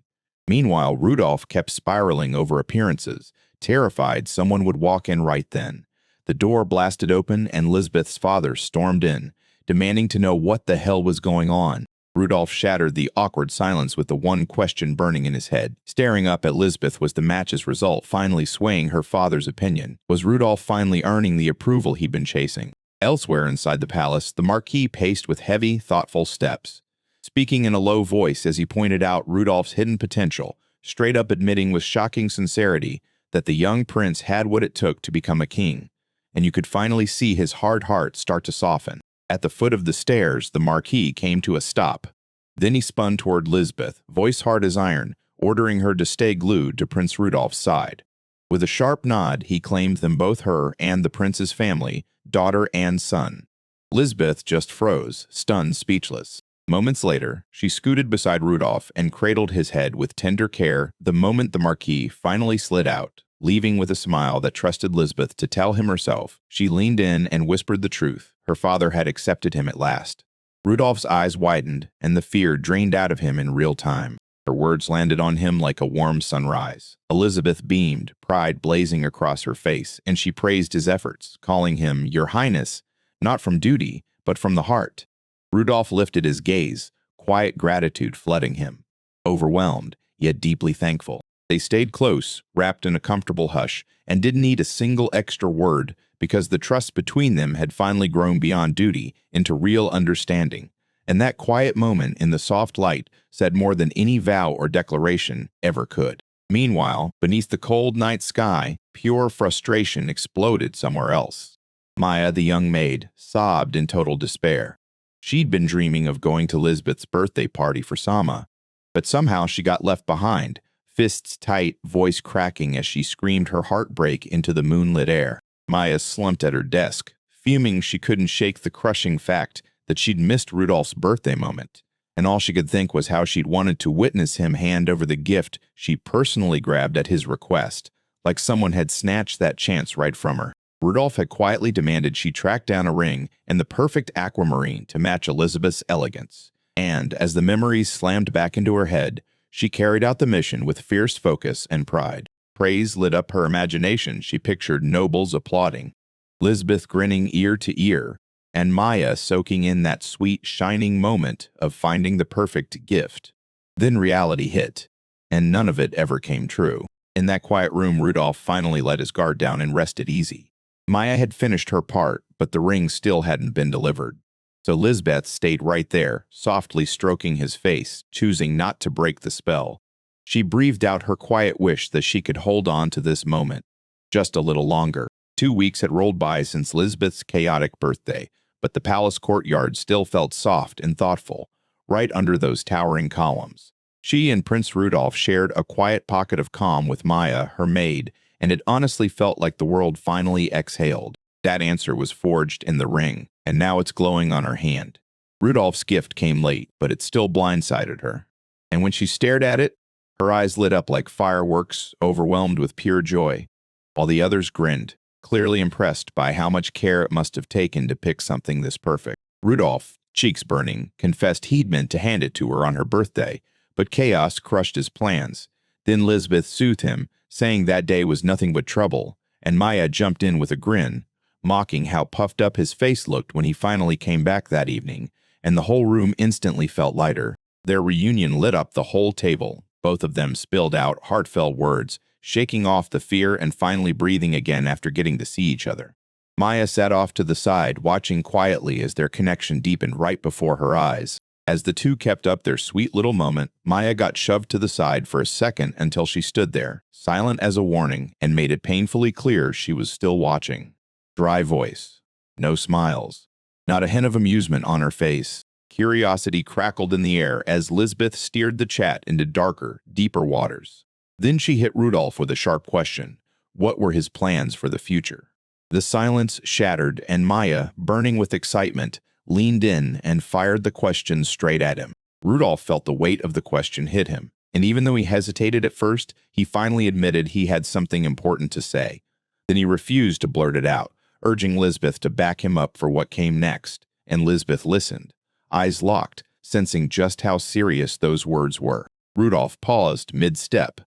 Meanwhile, Rudolph kept spiraling over appearances, terrified someone would walk in right then. The door blasted open and Lisbeth's father stormed in, demanding to know what the hell was going on. Rudolph shattered the awkward silence with the one question burning in his head. Staring up at Lisbeth was the match's result finally swaying her father's opinion. Was Rudolph finally earning the approval he'd been chasing? Elsewhere inside the palace, the Marquis paced with heavy, thoughtful steps, speaking in a low voice as he pointed out Rudolph's hidden potential, straight up admitting with shocking sincerity that the young prince had what it took to become a king. And you could finally see his hard heart start to soften. At the foot of the stairs, the Marquis came to a stop. Then he spun toward Lisbeth, voice hard as iron, ordering her to stay glued to Prince Rudolph's side. With a sharp nod, he claimed them both, her and the prince's family, daughter and son. Lisbeth just froze, stunned, speechless. Moments later, she scooted beside Rudolph and cradled his head with tender care the moment the Marquis finally slid out. leaving with a smile that trusted Lisbeth to tell him herself. She leaned in and whispered the truth. Her father had accepted him at last. Rudolph's eyes widened, and the fear drained out of him in real time. Her words landed on him like a warm sunrise. Elizabeth beamed, pride blazing across her face, and she praised his efforts, calling him Your Highness, not from duty, but from the heart. Rudolph lifted his gaze, quiet gratitude flooding him. Overwhelmed, yet deeply thankful. They stayed close, wrapped in a comfortable hush, and didn't need a single extra word because the trust between them had finally grown beyond duty into real understanding. And that quiet moment in the soft light said more than any vow or declaration ever could. Meanwhile, beneath the cold night sky, pure frustration exploded somewhere else. Maya, the young maid, sobbed in total despair. She'd been dreaming of going to Lisbeth's birthday party for Sama, but somehow she got left behind, fists tight, voice cracking as she screamed her heartbreak into the moonlit air. Maya slumped at her desk, fuming she couldn't shake the crushing fact that she'd missed Rudolph's birthday moment, and all she could think was how she'd wanted to witness him hand over the gift she personally grabbed at his request, like someone had snatched that chance right from her. Rudolph had quietly demanded she track down a ring and the perfect aquamarine to match Elizabeth's elegance, and as the memories slammed back into her head, she carried out the mission with fierce focus and pride. Praise lit up her imagination. She pictured nobles applauding, Lisbeth grinning ear to ear, and Maya soaking in that sweet, shining moment of finding the perfect gift. Then reality hit, and none of it ever came true. In that quiet room, Rudolph finally let his guard down and rested easy. Maya had finished her part, but the ring still hadn't been delivered. So Lisbeth stayed right there, softly stroking his face, choosing not to break the spell. She breathed out her quiet wish that she could hold on to this moment just a little longer. 2 weeks had rolled by since Lisbeth's chaotic birthday, but the palace courtyard still felt soft and thoughtful, right under those towering columns. She and Prince Rudolph shared a quiet pocket of calm with Maya, her maid, and it honestly felt like the world finally exhaled. That answer was forged in the ring, and now it's glowing on her hand. Rudolph's gift came late, but it still blindsided her. And when she stared at it, her eyes lit up like fireworks, overwhelmed with pure joy, while the others grinned, clearly impressed by how much care it must have taken to pick something this perfect. Rudolph, cheeks burning, confessed he'd meant to hand it to her on her birthday, but chaos crushed his plans. Then Lisbeth soothed him, saying that day was nothing but trouble, and Maya jumped in with a grin, mocking how puffed up his face looked when he finally came back that evening, and the whole room instantly felt lighter. Their reunion lit up the whole table. Both of them spilled out heartfelt words, shaking off the fear and finally breathing again after getting to see each other. Maya sat off to the side, watching quietly as their connection deepened right before her eyes. As the two kept up their sweet little moment, Maya got shoved to the side for a second until she stood there, silent as a warning, and made it painfully clear she was still watching. Dry voice. No smiles. Not a hint of amusement on her face. Curiosity crackled in the air as Lisbeth steered the chat into darker, deeper waters. Then she hit Rudolph with a sharp question. What were his plans for the future? The silence shattered, and Maya, burning with excitement, leaned in and fired the question straight at him. Rudolph felt the weight of the question hit him, and even though he hesitated at first, he finally admitted he had something important to say. Then he refused to blurt it out, urging Lisbeth to back him up for what came next, and Lisbeth listened, eyes locked, sensing just how serious those words were. Rudolph paused mid-step,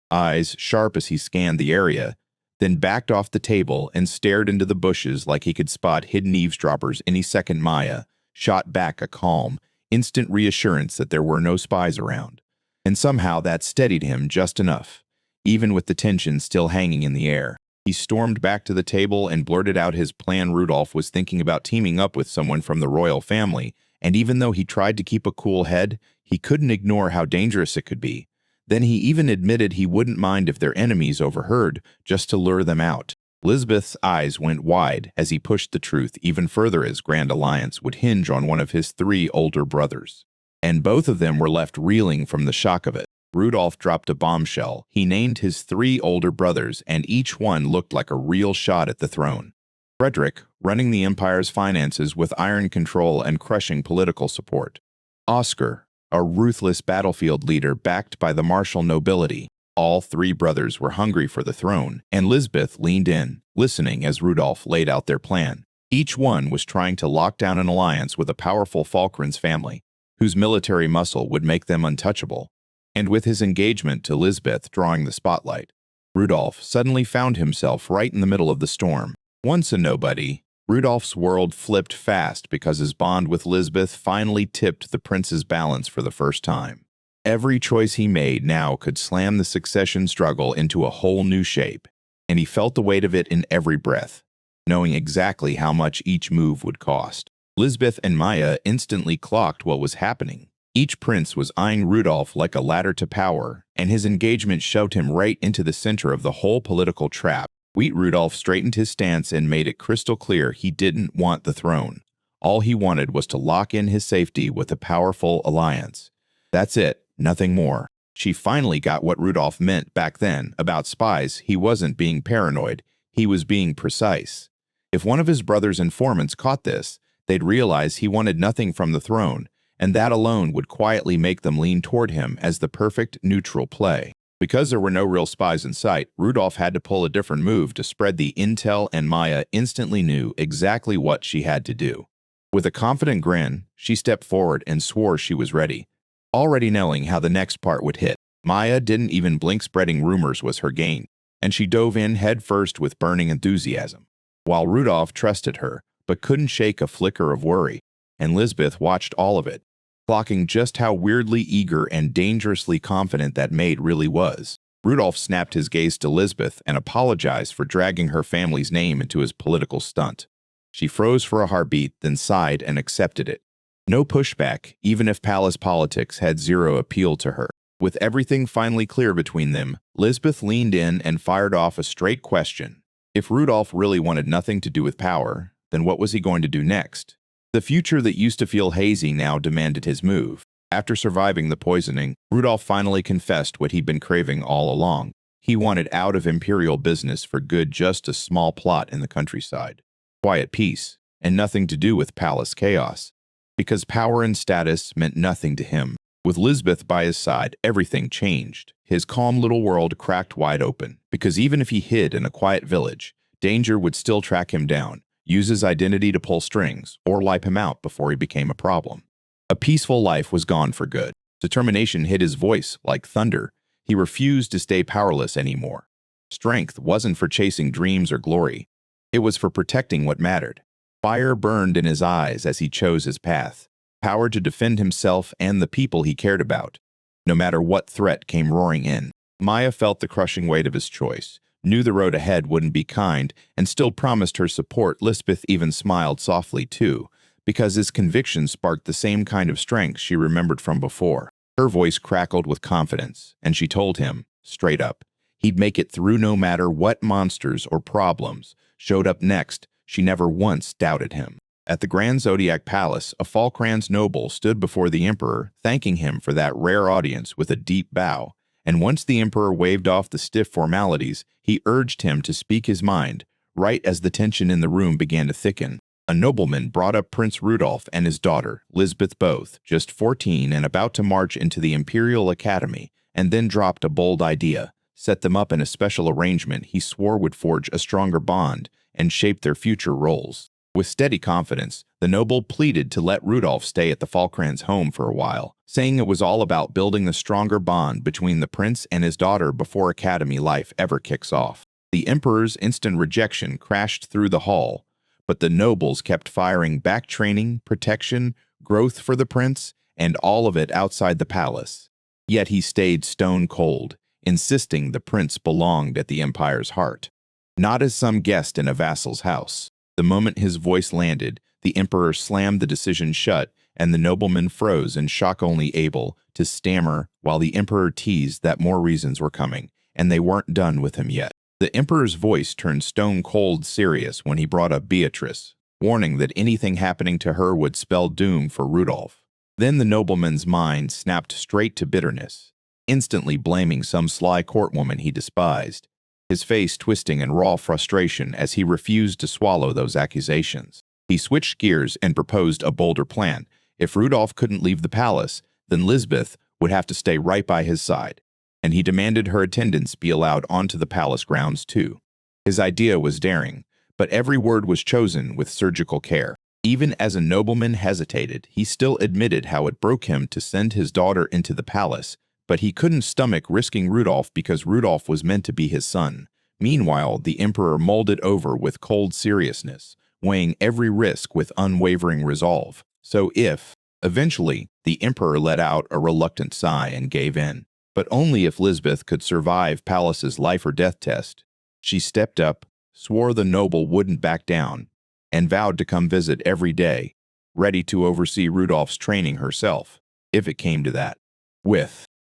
eyes sharp as he scanned the area, then backed off the table and stared into the bushes like he could spot hidden eavesdroppers any second. Maya shot back a calm, instant reassurance that there were no spies around. And somehow that steadied him just enough, even with the tension still hanging in the air. He stormed back to the table and blurted out his plan. Rudolph was thinking about teaming up with someone from the royal family, and even though he tried to keep a cool head, he couldn't ignore how dangerous it could be. Then he even admitted he wouldn't mind if their enemies overheard, just to lure them out. Lisbeth's eyes went wide as he pushed the truth even further. His grand alliance would hinge on one of his 3 older brothers, and both of them were left reeling from the shock of it. Rudolph dropped a bombshell. He named his 3 older brothers, and each one looked like a real shot at the throne. Frederick, running the empire's finances with iron control and crushing political support. Oscar, a ruthless battlefield leader backed by the martial nobility. All three brothers were hungry for the throne, and Lisbeth leaned in, listening as Rudolph laid out their plan. Each one was trying to lock down an alliance with a powerful Falklands family, whose military muscle would make them untouchable. And with his engagement to Lisbeth drawing the spotlight, Rudolph suddenly found himself right in the middle of the storm. Once a nobody, Rudolph's world flipped fast because his bond with Lisbeth finally tipped the prince's balance for the first time. Every choice he made now could slam the succession struggle into a whole new shape, and he felt the weight of it in every breath, knowing exactly how much each move would cost. Lisbeth and Maya instantly clocked what was happening. Each prince was eyeing Rudolph like a ladder to power, and his engagement shoved him right into the center of the whole political trap. Rudolph straightened his stance and made it crystal clear he didn't want the throne. All he wanted was to lock in his safety with a powerful alliance. That's it, nothing more. She finally got what Rudolph meant back then about spies. He wasn't being paranoid, he was being precise. If one of his brother's informants caught this, they'd realize he wanted nothing from the throne, and that alone would quietly make them lean toward him as the perfect neutral play. Because there were no real spies in sight, Rudolph had to pull a different move to spread the intel, and Maya instantly knew exactly what she had to do. With a confident grin, she stepped forward and swore she was ready, already knowing how the next part would hit. Maya didn't even blink. Spreading rumors was her game, and she dove in headfirst with burning enthusiasm. While Rudolph trusted her, but couldn't shake a flicker of worry, and Lisbeth watched all of it, clocking just how weirdly eager and dangerously confident that maid really was. Rudolph snapped his gaze to Lisbeth and apologized for dragging her family's name into his political stunt. She froze for a heartbeat, then sighed and accepted it. No pushback, even if palace politics had zero appeal to her. With everything finally clear between them, Lisbeth leaned in and fired off a straight question. If Rudolph really wanted nothing to do with power, then what was he going to do next? The future that used to feel hazy now demanded his move. After surviving the poisoning, Rudolph finally confessed what he'd been craving all along. He wanted out of imperial business for good, just a small plot in the countryside. Quiet peace, and nothing to do with palace chaos. Because power and status meant nothing to him. With Lisbeth by his side, everything changed. His calm little world cracked wide open, because even if he hid in a quiet village, danger would still track him down, use his identity to pull strings, or wipe him out before he became a problem. A peaceful life was gone for good. Determination hit his voice like thunder. He refused to stay powerless anymore. Strength wasn't for chasing dreams or glory. It was for protecting what mattered. Fire burned in his eyes as he chose his path. Power to defend himself and the people he cared about, no matter what threat came roaring in. Maya felt the crushing weight of his choice, knew the road ahead wouldn't be kind, and still promised her support. Lisbeth even smiled softly too, because his conviction sparked the same kind of strength she remembered from before. Her voice crackled with confidence, and she told him, straight up, he'd make it through no matter what monsters or problems showed up next. She never once doubted him. At the Grand Zodiac Palace, a Falklands noble stood before the emperor, thanking him for that rare audience with a deep bow. And once the emperor waved off the stiff formalities, he urged him to speak his mind, right as the tension in the room began to thicken. A nobleman brought up Prince Rudolph and his daughter, Lisbeth, both just 14 and about to march into the Imperial Academy, and then dropped a bold idea, set them up in a special arrangement he swore would forge a stronger bond and shape their future roles. With steady confidence, the noble pleaded to let Rudolph stay at the Falklands home for a while, saying it was all about building the stronger bond between the prince and his daughter before academy life ever kicks off. The emperor's instant rejection crashed through the hall, but the nobles kept firing back. Training, protection, growth for the prince, and all of it outside the palace. Yet he stayed stone cold, insisting the prince belonged at the empire's heart, not as some guest in a vassal's house. The moment his voice landed, the emperor slammed the decision shut, and the nobleman froze in shock, only able to stammer while the emperor teased that more reasons were coming, and they weren't done with him yet. The emperor's voice turned stone-cold serious when he brought up Beatrice, warning that anything happening to her would spell doom for Rudolph. Then the nobleman's mind snapped straight to bitterness, instantly blaming some sly courtwoman he despised, his face twisting in raw frustration as he refused to swallow those accusations. He switched gears and proposed a bolder plan. If Rudolph couldn't leave the palace, then Lisbeth would have to stay right by his side. and he demanded her attendants be allowed onto the palace grounds too. His idea was daring, but every word was chosen with surgical care. Even as a nobleman hesitated, he still admitted how it broke him to send his daughter into the palace, but he couldn't stomach risking Rudolph because Rudolph was meant to be his son. Meanwhile, the emperor mulled over with cold seriousness, weighing every risk with unwavering resolve. So eventually, the emperor let out a reluctant sigh and gave in, but only if Lisbeth could survive Pallas's life or death test. She stepped up, swore the noble wouldn't back down, and vowed to come visit every day, ready to oversee Rudolph's training herself, if it came to that.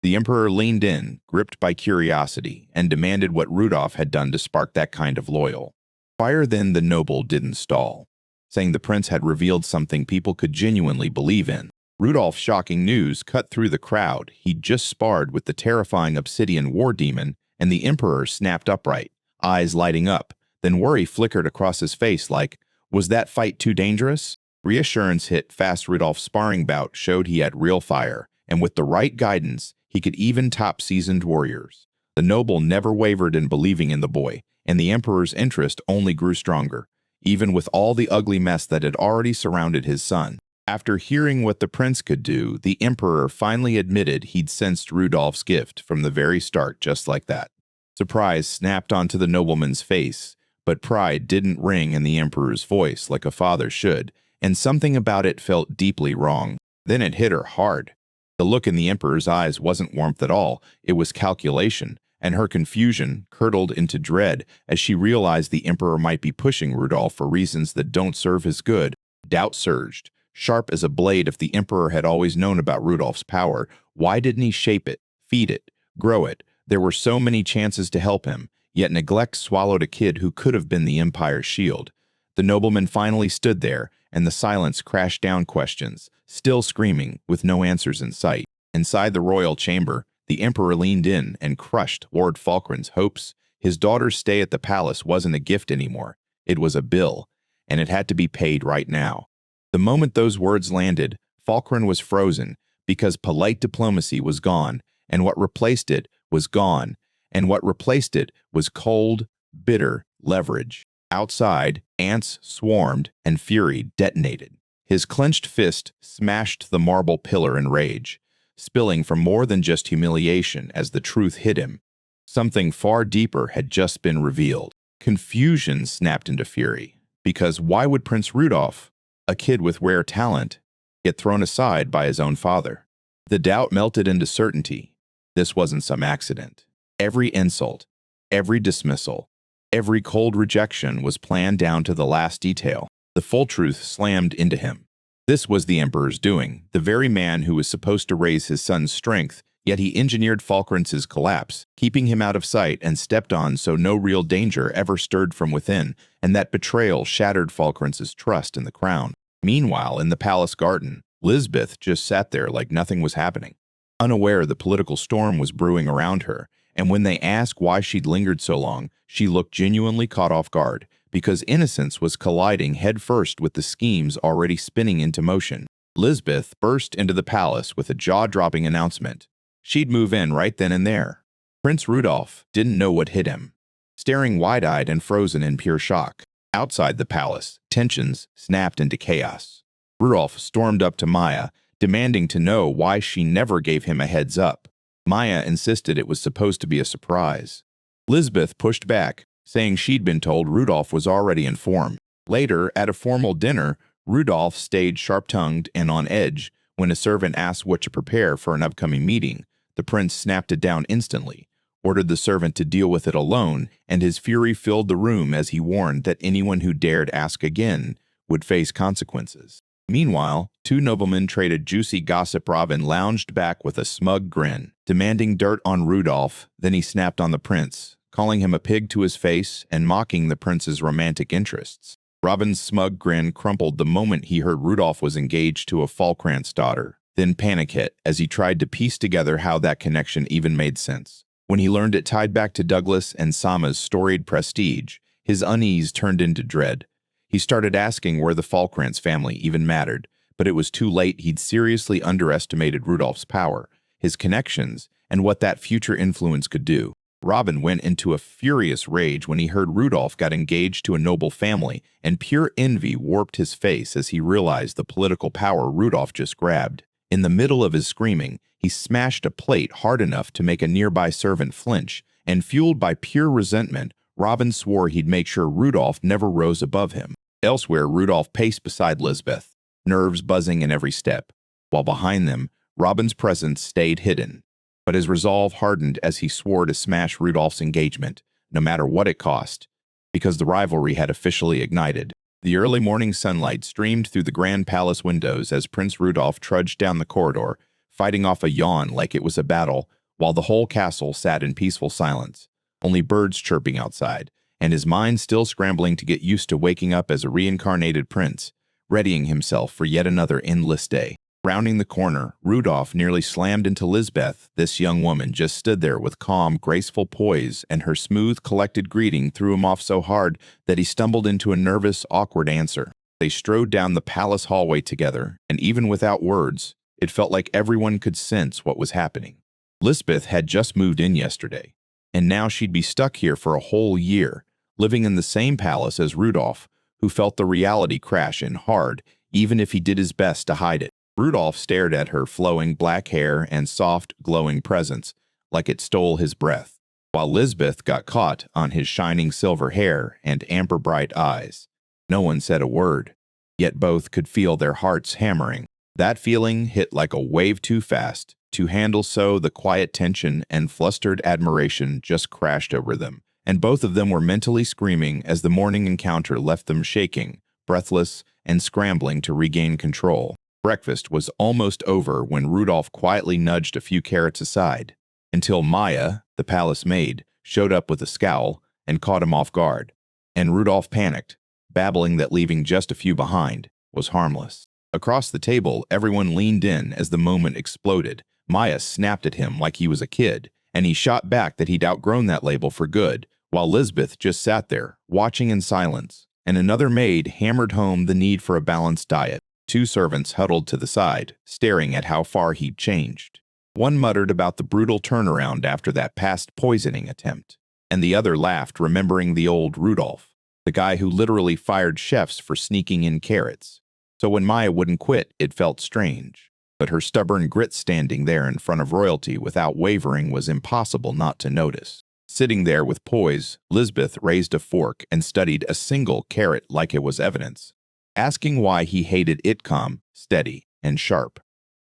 The emperor leaned in, gripped by curiosity, and demanded what Rudolph had done to spark that kind of loyal fire. Then the noble didn't stall, saying the prince had revealed something people could genuinely believe in. Rudolph's shocking news cut through the crowd. He'd just sparred with the terrifying obsidian war demon, and the emperor snapped upright, eyes lighting up. Then worry flickered across his face like, was that fight too dangerous? Reassurance hit fast. Rudolph's sparring bout showed he had real fire, and with the right guidance, he could even top seasoned warriors. The noble never wavered in believing in the boy, and the emperor's interest only grew stronger, even with all the ugly mess that had already surrounded his son. After hearing what the prince could do, the emperor finally admitted he'd sensed Rudolph's gift from the very start, just like that. Surprise snapped onto the nobleman's face, but pride didn't ring in the emperor's voice like a father should, and something about it felt deeply wrong. Then it hit her hard. The look in the emperor's eyes wasn't warmth at all, it was calculation, and her confusion curdled into dread as she realized the emperor might be pushing Rudolph for reasons that don't serve his good. Doubt surged, sharp as a blade. If the emperor had always known about Rudolph's power, why didn't he shape it, feed it, grow it? There were so many chances to help him, yet neglect swallowed a kid who could have been the empire's shield. The nobleman finally stood there, and the silence crashed down, questions still screaming, with no answers in sight. Inside the royal chamber, the emperor leaned in and crushed Lord Falkland's hopes. His daughter's stay at the palace wasn't a gift anymore. It was a bill, and it had to be paid right now. The moment those words landed, Falkland was frozen, because polite diplomacy was gone, and what replaced it was gone, and what replaced it was cold, bitter leverage. Outside, ants swarmed and fury detonated. His clenched fist smashed the marble pillar in rage, spilling from more than just humiliation as the truth hit him. Something far deeper had just been revealed. Confusion snapped into fury, because why would Prince Rudolph, a kid with rare talent, get thrown aside by his own father? The doubt melted into certainty. This wasn't some accident. Every insult, every dismissal, every cold rejection was planned down to the last detail. The full truth slammed into him. This was the emperor's doing, the very man who was supposed to raise his son's strength, yet he engineered Falkland's collapse, keeping him out of sight and stepped on so no real danger ever stirred from within, and that betrayal shattered Falkland's trust in the crown. Meanwhile, in the palace garden, Lisbeth just sat there like nothing was happening. Unaware the political storm was brewing around her, and when they asked why she'd lingered so long, she looked genuinely caught off guard, because innocence was colliding headfirst with the schemes already spinning into motion. Lisbeth burst into the palace with a jaw-dropping announcement. She'd move in right then and there. Prince Rudolph didn't know what hit him, staring wide-eyed and frozen in pure shock. Outside the palace, tensions snapped into chaos. Rudolph stormed up to Maya, demanding to know why she never gave him a heads up. Maya insisted it was supposed to be a surprise. Lisbeth pushed back, saying she'd been told Rudolph was already in form. Later, at a formal dinner, Rudolph stayed sharp-tongued and on edge when a servant asked what to prepare for an upcoming meeting. The prince snapped it down instantly, ordered the servant to deal with it alone, and his fury filled the room as he warned that anyone who dared ask again would face consequences. Meanwhile, two noblemen traded juicy gossip. Robin lounged back with a smug grin, demanding dirt on Rudolph. Then he snapped on the prince, calling him a pig to his face and mocking the prince's romantic interests. Robin's smug grin crumpled the moment he heard Rudolph was engaged to a Falkland's daughter, then panic hit as he tried to piece together how that connection even made sense. When he learned it tied back to Douglas and Sama's storied prestige, his unease turned into dread. He started asking where the Falklands family even mattered, but it was too late. He'd seriously underestimated Rudolph's power, his connections, and what that future influence could do. Robin went into a furious rage when he heard Rudolph got engaged to a noble family, and pure envy warped his face as he realized the political power Rudolph just grabbed. In the middle of his screaming, he smashed a plate hard enough to make a nearby servant flinch, and fueled by pure resentment, Robin swore he'd make sure Rudolph never rose above him. Elsewhere, Rudolph paced beside Lisbeth, nerves buzzing in every step, while behind them, Robin's presence stayed hidden. But his resolve hardened as he swore to smash Rudolph's engagement, no matter what it cost, because the rivalry had officially ignited. The early morning sunlight streamed through the grand palace windows as Prince Rudolph trudged down the corridor, fighting off a yawn like it was a battle, while the whole castle sat in peaceful silence, only birds chirping outside, and his mind still scrambling to get used to waking up as a reincarnated prince, readying himself for yet another endless day. Rounding the corner, Rudolph nearly slammed into Lisbeth. This young woman just stood there with calm, graceful poise, and her smooth, collected greeting threw him off so hard that he stumbled into a nervous, awkward answer. They strode down the palace hallway together, and even without words, it felt like everyone could sense what was happening. Lisbeth had just moved in yesterday, and now she'd be stuck here for a whole year, living in the same palace as Rudolph, who felt the reality crash in hard, even if he did his best to hide it. Rudolph stared at her flowing black hair and soft, glowing presence, like it stole his breath, while Lisbeth got caught on his shining silver hair and amber-bright eyes. No one said a word, yet both could feel their hearts hammering. That feeling hit like a wave too fast to handle, so the quiet tension and flustered admiration just crashed over them, and both of them were mentally screaming as the morning encounter left them shaking, breathless, and scrambling to regain control. Breakfast was almost over when Rudolph quietly nudged a few carrots aside, until Maya, the palace maid, showed up with a scowl and caught him off guard. And Rudolph panicked, babbling that leaving just a few behind was harmless. Across the table, everyone leaned in as the moment exploded. Maya snapped at him like he was a kid, and he shot back that he'd outgrown that label for good, while Lisbeth just sat there, watching in silence, and another maid hammered home the need for a balanced diet. Two servants huddled to the side, staring at how far he'd changed. One muttered about the brutal turnaround after that past poisoning attempt, and the other laughed, remembering the old Rudolph, the guy who literally fired chefs for sneaking in carrots. So when Maya wouldn't quit, it felt strange. But her stubborn grit standing there in front of royalty without wavering was impossible not to notice. Sitting there with poise, Lisbeth raised a fork and studied a single carrot like it was evidence, asking why he hated it calm, steady, and sharp.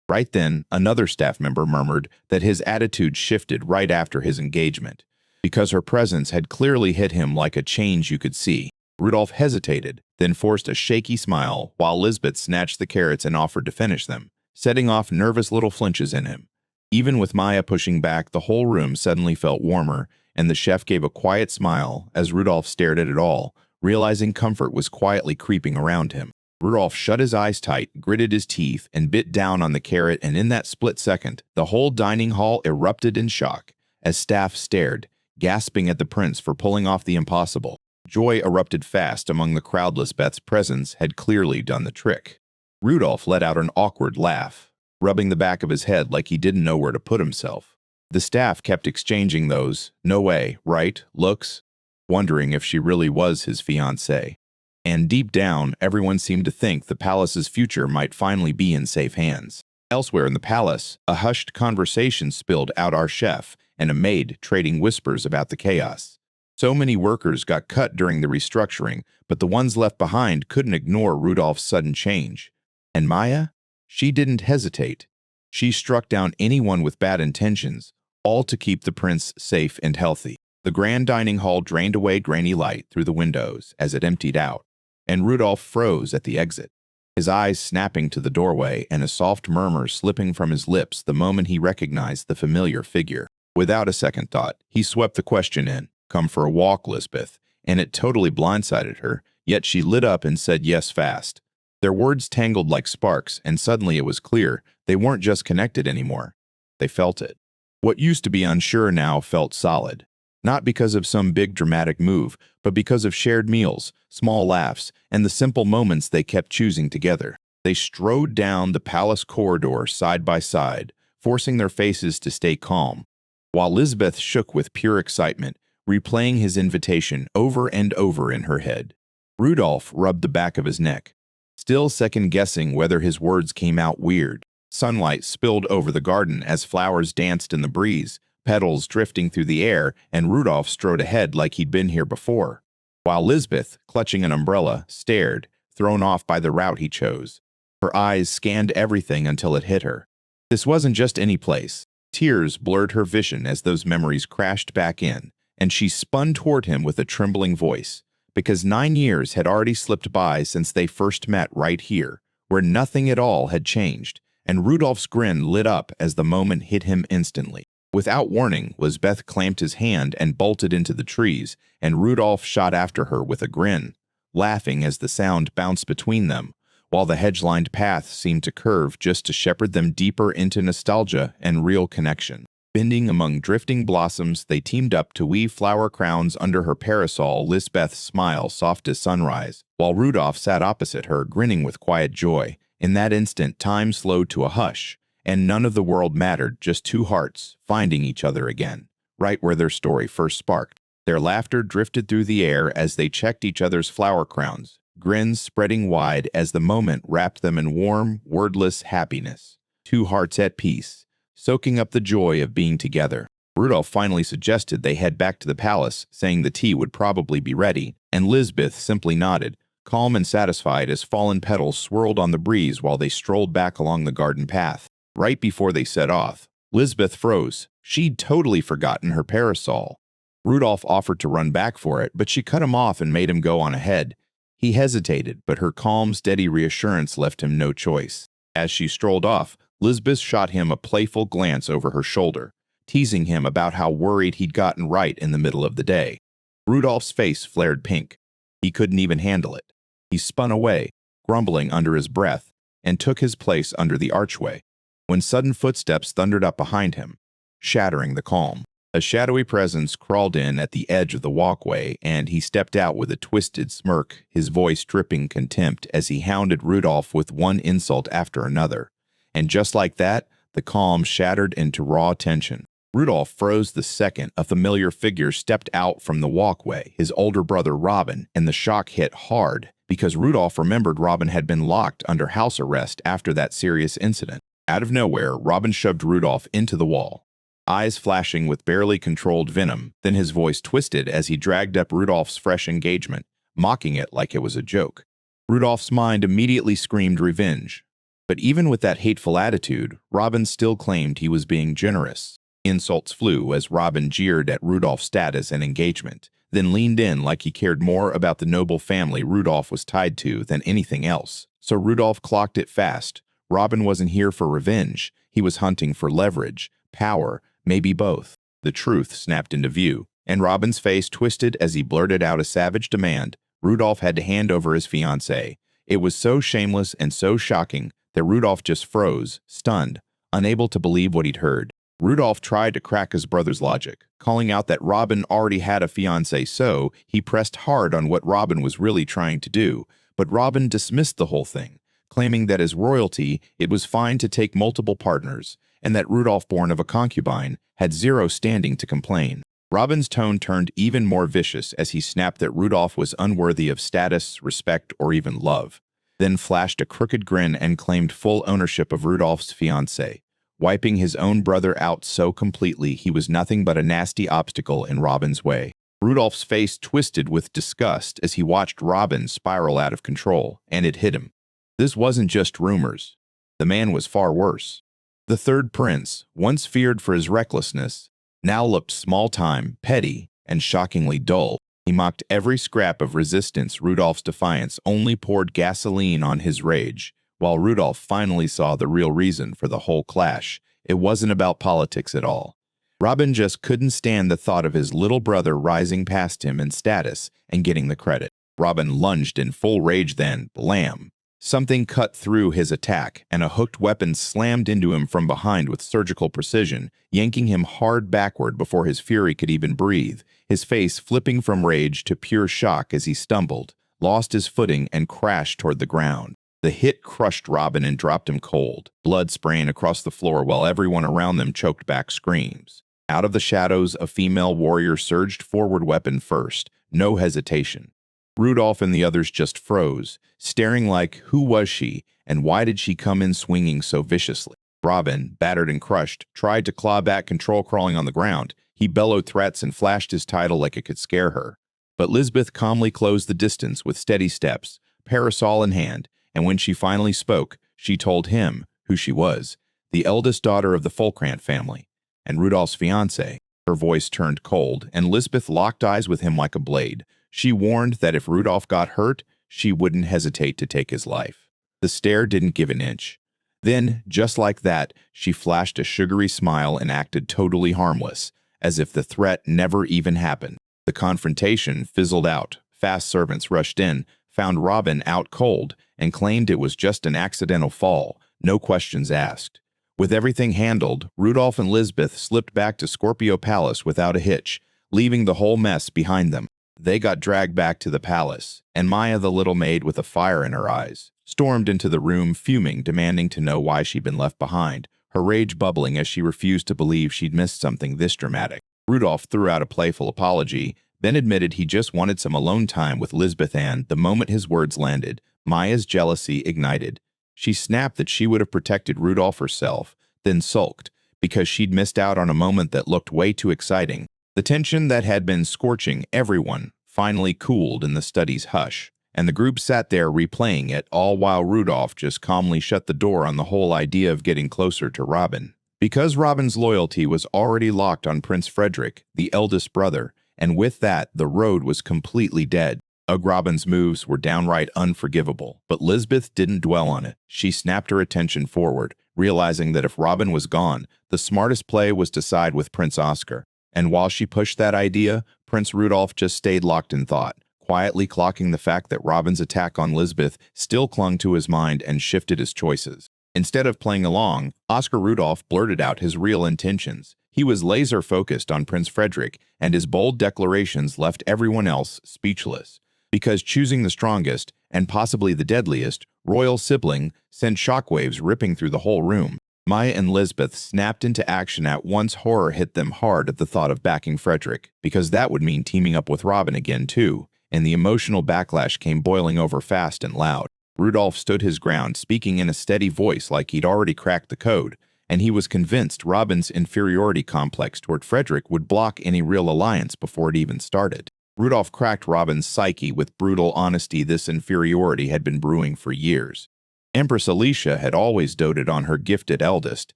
Right then, another staff member murmured that his attitude shifted right after his engagement, because her presence had clearly hit him like a change you could see. Rudolph hesitated, then forced a shaky smile while Lisbeth snatched the carrots and offered to finish them, setting off nervous little flinches in him. Even with Maya pushing back, the whole room suddenly felt warmer, and the chef gave a quiet smile as Rudolph stared at it all, realizing comfort was quietly creeping around him. Rudolph shut his eyes tight, gritted his teeth, and bit down on the carrot, and in that split second, the whole dining hall erupted in shock as staff stared, gasping at the prince for pulling off the impossible. Joy erupted fast among the crowd. Lisbeth's presence had clearly done the trick. Rudolph let out an awkward laugh, rubbing the back of his head like he didn't know where to put himself. The staff kept exchanging those "no way, right" looks, wondering if she really was his fiancée. And deep down, everyone seemed to think the palace's future might finally be in safe hands. Elsewhere in the palace, a hushed conversation spilled out. Our chef and a maid trading whispers about the chaos. So many workers got cut during the restructuring, but the ones left behind couldn't ignore Rudolph's sudden change. And Maya? She didn't hesitate. She struck down anyone with bad intentions, all to keep the prince safe and healthy. The grand dining hall drained away grainy light through the windows as it emptied out, and Rudolph froze at the exit, his eyes snapping to the doorway and a soft murmur slipping from his lips the moment he recognized the familiar figure. Without a second thought, he swept the question in, "Come for a walk, Lisbeth," and it totally blindsided her, yet she lit up and said yes fast. Their words tangled like sparks, and suddenly it was clear they weren't just connected anymore. They felt it. What used to be unsure now felt solid. Not because of some big dramatic move, but because of shared meals, small laughs, and the simple moments they kept choosing together. They strode down the palace corridor side by side, forcing their faces to stay calm, while Lisbeth shook with pure excitement, replaying his invitation over and over in her head. Rudolph rubbed the back of his neck, still second-guessing whether his words came out weird. Sunlight spilled over the garden as flowers danced in the breeze, petals drifting through the air, and Rudolph strode ahead like he'd been here before, while Lisbeth, clutching an umbrella, stared, thrown off by the route he chose. Her eyes scanned everything until it hit her. This wasn't just any place. Tears blurred her vision as those memories crashed back in, and she spun toward him with a trembling voice, because 9 years had already slipped by since they first met right here, where nothing at all had changed, and Rudolph's grin lit up as the moment hit him instantly. Without warning, Lisbeth clamped his hand and bolted into the trees, and Rudolph shot after her with a grin, laughing as the sound bounced between them, while the hedge-lined path seemed to curve just to shepherd them deeper into nostalgia and real connection. Bending among drifting blossoms, they teamed up to weave flower crowns under her parasol, Lisbeth's smile soft as sunrise, while Rudolph sat opposite her, grinning with quiet joy. In that instant, time slowed to a hush, and none of the world mattered, just two hearts finding each other again, right where their story first sparked. Their laughter drifted through the air as they checked each other's flower crowns, grins spreading wide as the moment wrapped them in warm, wordless happiness. Two hearts at peace, soaking up the joy of being together. Rudolph finally suggested they head back to the palace, saying the tea would probably be ready, and Lisbeth simply nodded, calm and satisfied as fallen petals swirled on the breeze while they strolled back along the garden path. Right before they set off, Lisbeth froze. She'd totally forgotten her parasol. Rudolph offered to run back for it, but she cut him off and made him go on ahead. He hesitated, but her calm, steady reassurance left him no choice. As she strolled off, Lisbeth shot him a playful glance over her shoulder, teasing him about how worried he'd gotten right in the middle of the day. Rudolph's face flared pink. He couldn't even handle it. He spun away, grumbling under his breath, and took his place under the archway, when sudden footsteps thundered up behind him, shattering the calm. A shadowy presence crawled in at the edge of the walkway, and he stepped out with a twisted smirk, his voice dripping contempt as he hounded Rudolph with one insult after another. And just like that, the calm shattered into raw tension. Rudolph froze the second a familiar figure stepped out from the walkway, his older brother Robin, and the shock hit hard because Rudolph remembered Robin had been locked under house arrest after that serious incident. Out of nowhere, Robin shoved Rudolph into the wall, eyes flashing with barely controlled venom. Then his voice twisted as he dragged up Rudolph's fresh engagement, mocking it like it was a joke. Rudolph's mind immediately screamed revenge. But even with that hateful attitude, Robin still claimed he was being generous. Insults flew as Robin jeered at Rudolph's status and engagement, then leaned in like he cared more about the noble family Rudolph was tied to than anything else. So Rudolph clocked it fast. Robin wasn't here for revenge. He was hunting for leverage, power, maybe both. The truth snapped into view, and Robin's face twisted as he blurted out a savage demand. Rudolph had to hand over his fiancée. It was so shameless and so shocking that Rudolph just froze, stunned, unable to believe what he'd heard. Rudolph tried to crack his brother's logic, calling out that Robin already had a fiancée, so he pressed hard on what Robin was really trying to do. But Robin dismissed the whole thing, claiming that as royalty, it was fine to take multiple partners, and that Rudolph, born of a concubine, had zero standing to complain. Robin's tone turned even more vicious as he snapped that Rudolph was unworthy of status, respect, or even love, then flashed a crooked grin and claimed full ownership of Rudolph's fiancée, wiping his own brother out so completely he was nothing but a nasty obstacle in Robin's way. Rudolph's face twisted with disgust as he watched Robin spiral out of control, and it hit him. This wasn't just rumors. The man was far worse. The third prince, once feared for his recklessness, now looked small-time, petty, and shockingly dull. He mocked every scrap of resistance. Rudolph's defiance only poured gasoline on his rage. While Rudolph finally saw the real reason for the whole clash, it wasn't about politics at all. Robin just couldn't stand the thought of his little brother rising past him in status and getting the credit. Robin lunged in full rage, then, blam! Something cut through his attack, and a hooked weapon slammed into him from behind with surgical precision, yanking him hard backward before his fury could even breathe, his face flipping from rage to pure shock as he stumbled, lost his footing, and crashed toward the ground. The hit crushed Robin and dropped him cold, blood spraying across the floor while everyone around them choked back screams. Out of the shadows, a female warrior surged forward, weapon first, no hesitation. Rudolph and the others just froze, staring like, who was she, and why did she come in swinging so viciously? Robin, battered and crushed, tried to claw back, control crawling on the ground. He bellowed threats and flashed his title like it could scare her. But Lisbeth calmly closed the distance with steady steps, parasol in hand, and when she finally spoke, she told him who she was, the eldest daughter of the Folkrant family, and Rudolph's fiancée. Her voice turned cold, and Lisbeth locked eyes with him like a blade. She warned that if Rudolph got hurt, she wouldn't hesitate to take his life. The stare didn't give an inch. Then, just like that, she flashed a sugary smile and acted totally harmless, as if the threat never even happened. The confrontation fizzled out. Fast servants rushed in, found Robin out cold, and claimed it was just an accidental fall, no questions asked. With everything handled, Rudolph and Lisbeth slipped back to Scorpio Palace without a hitch, leaving the whole mess behind them. They got dragged back to the palace, and Maya, the little maid with a fire in her eyes, stormed into the room fuming, demanding to know why she'd been left behind, her rage bubbling as she refused to believe she'd missed something this dramatic. Rudolph threw out a playful apology, then admitted he just wanted some alone time with Lisbeth, and the moment his words landed, Maya's jealousy ignited. She snapped that she would have protected Rudolph herself, then sulked, because she'd missed out on a moment that looked way too exciting. The tension that had been scorching everyone finally cooled in the study's hush, and the group sat there replaying it, all while Rudolph just calmly shut the door on the whole idea of getting closer to Robin. Because Robin's loyalty was already locked on Prince Frederick, the eldest brother, and with that, the road was completely dead. Robin's moves were downright unforgivable, but Lisbeth didn't dwell on it. She snapped her attention forward, realizing that if Robin was gone, the smartest play was to side with Prince Oscar. And while she pushed that idea, Prince Rudolph just stayed locked in thought, quietly clocking the fact that Robin's attack on Lisbeth still clung to his mind and shifted his choices. Instead of playing along, Oscar Rudolph blurted out his real intentions. He was laser-focused on Prince Frederick, and his bold declarations left everyone else speechless. Because choosing the strongest, and possibly the deadliest, royal sibling sent shockwaves ripping through the whole room. Maya and Lisbeth snapped into action at once. Horror hit them hard at the thought of backing Frederick, because that would mean teaming up with Robin again too, and the emotional backlash came boiling over fast and loud. Rudolph stood his ground, speaking in a steady voice like he'd already cracked the code, and he was convinced Robin's inferiority complex toward Frederick would block any real alliance before it even started. Rudolph cracked Robin's psyche with brutal honesty. This inferiority had been brewing for years. Empress Alicia had always doted on her gifted eldest,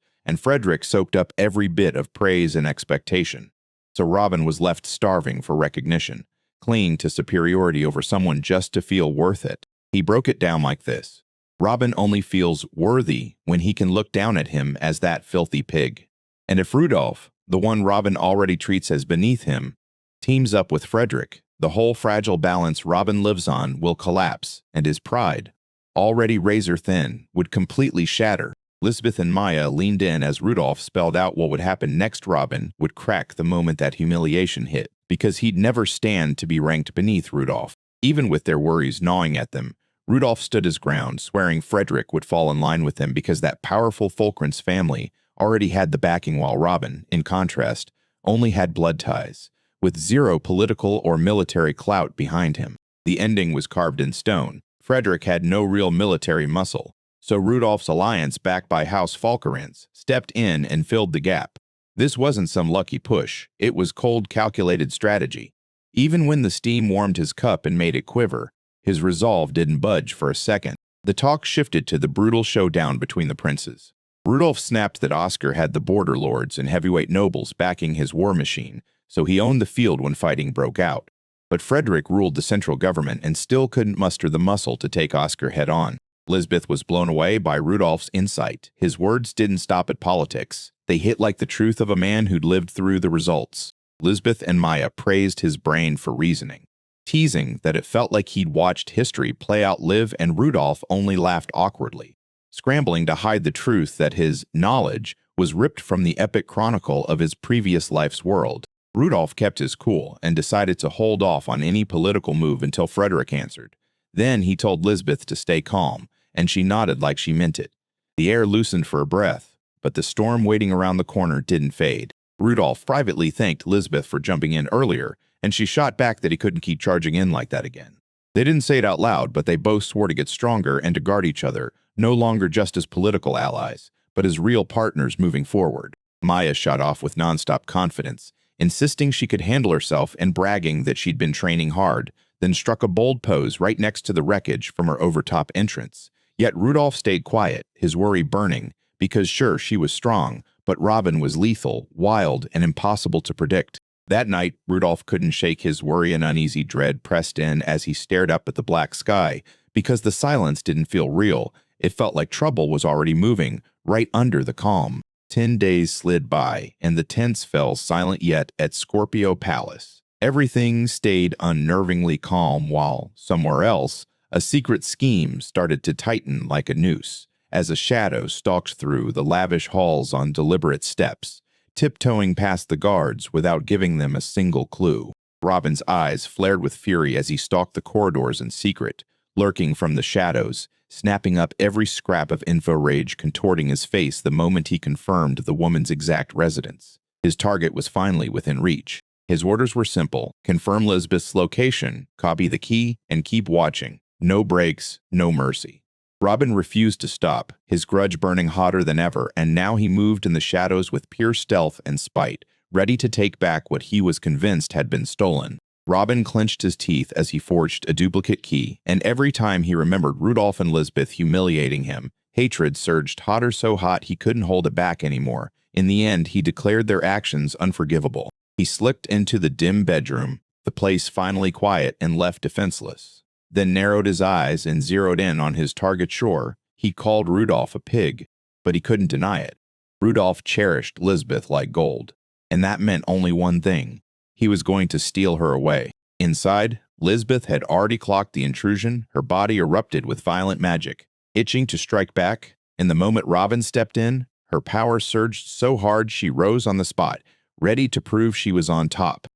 and Frederick soaked up every bit of praise and expectation. So Robin was left starving for recognition, clinging to superiority over someone just to feel worth it. He broke it down like this. Robin only feels worthy when he can look down at him as that filthy pig. And if Rudolph, the one Robin already treats as beneath him, teams up with Frederick, the whole fragile balance Robin lives on will collapse, and his pride, already razor-thin, would completely shatter. Lisbeth and Maya leaned in as Rudolph spelled out what would happen next. Robin would crack the moment that humiliation hit, because he'd never stand to be ranked beneath Rudolph. Even with their worries gnawing at them, Rudolph stood his ground, swearing Frederick would fall in line with them because that powerful Folkrant's family already had the backing, while Robin, in contrast, only had blood ties, with zero political or military clout behind him. The ending was carved in stone. Frederick had no real military muscle, so Rudolph's alliance, backed by House Folkrant, stepped in and filled the gap. This wasn't some lucky push, it was cold, calculated strategy. Even when the steam warmed his cup and made it quiver, his resolve didn't budge for a second. The talk shifted to the brutal showdown between the princes. Rudolph snapped that Oscar had the border lords and heavyweight nobles backing his war machine, so he owned the field when fighting broke out. But Frederick ruled the central government and still couldn't muster the muscle to take Oscar head-on. Lisbeth was blown away by Rudolph's insight. His words didn't stop at politics. They hit like the truth of a man who'd lived through the results. Lisbeth and Maya praised his brain for reasoning, teasing that it felt like he'd watched history play out live, and Rudolph only laughed awkwardly, scrambling to hide the truth that his knowledge was ripped from the epic chronicle of his previous life's world. Rudolph kept his cool and decided to hold off on any political move until Frederick answered. Then he told Lisbeth to stay calm, and she nodded like she meant it. The air loosened for a breath, but the storm waiting around the corner didn't fade. Rudolph privately thanked Lisbeth for jumping in earlier, and she shot back that he couldn't keep charging in like that again. They didn't say it out loud, but they both swore to get stronger and to guard each other, no longer just as political allies, but as real partners moving forward. Maya shot off with nonstop confidence, insisting she could handle herself and bragging that she'd been training hard, then struck a bold pose right next to the wreckage from her overtop entrance. Yet Rudolph stayed quiet, his worry burning, because sure, she was strong, but Robin was lethal, wild, and impossible to predict. That night, Rudolph couldn't shake his worry, and uneasy dread pressed in as he stared up at the black sky, because the silence didn't feel real. It felt like trouble was already moving, right under the calm. 10 days slid by, and the tents fell silent yet at Scorpio Palace. Everything stayed unnervingly calm while, somewhere else, a secret scheme started to tighten like a noose, as a shadow stalked through the lavish halls on deliberate steps, tiptoeing past the guards without giving them a single clue. Robin's eyes flared with fury as he stalked the corridors in secret, lurking from the shadows, snapping up every scrap of info rage contorting his face the moment he confirmed the woman's exact residence. His target was finally within reach. His orders were simple: confirm Lisbeth's location, copy the key, and keep watching. No breaks, no mercy. Robin refused to stop, his grudge burning hotter than ever, and now he moved in the shadows with pure stealth and spite, ready to take back what he was convinced had been stolen. Robin clenched his teeth as he forged a duplicate key, and every time he remembered Rudolph and Lisbeth humiliating him, hatred surged hotter, so hot he couldn't hold it back anymore. In the end, he declared their actions unforgivable. He slipped into the dim bedroom, the place finally quiet and left defenseless, then narrowed his eyes and zeroed in on his target. Sure, he called Rudolph a pig, but he couldn't deny it. Rudolph cherished Lisbeth like gold, and that meant only one thing: he was going to steal her away. Inside, Lisbeth had already clocked the intrusion, her body erupted with violent magic, itching to strike back, and the moment Robin stepped in, her power surged so hard she rose on the spot, ready to prove she was on top.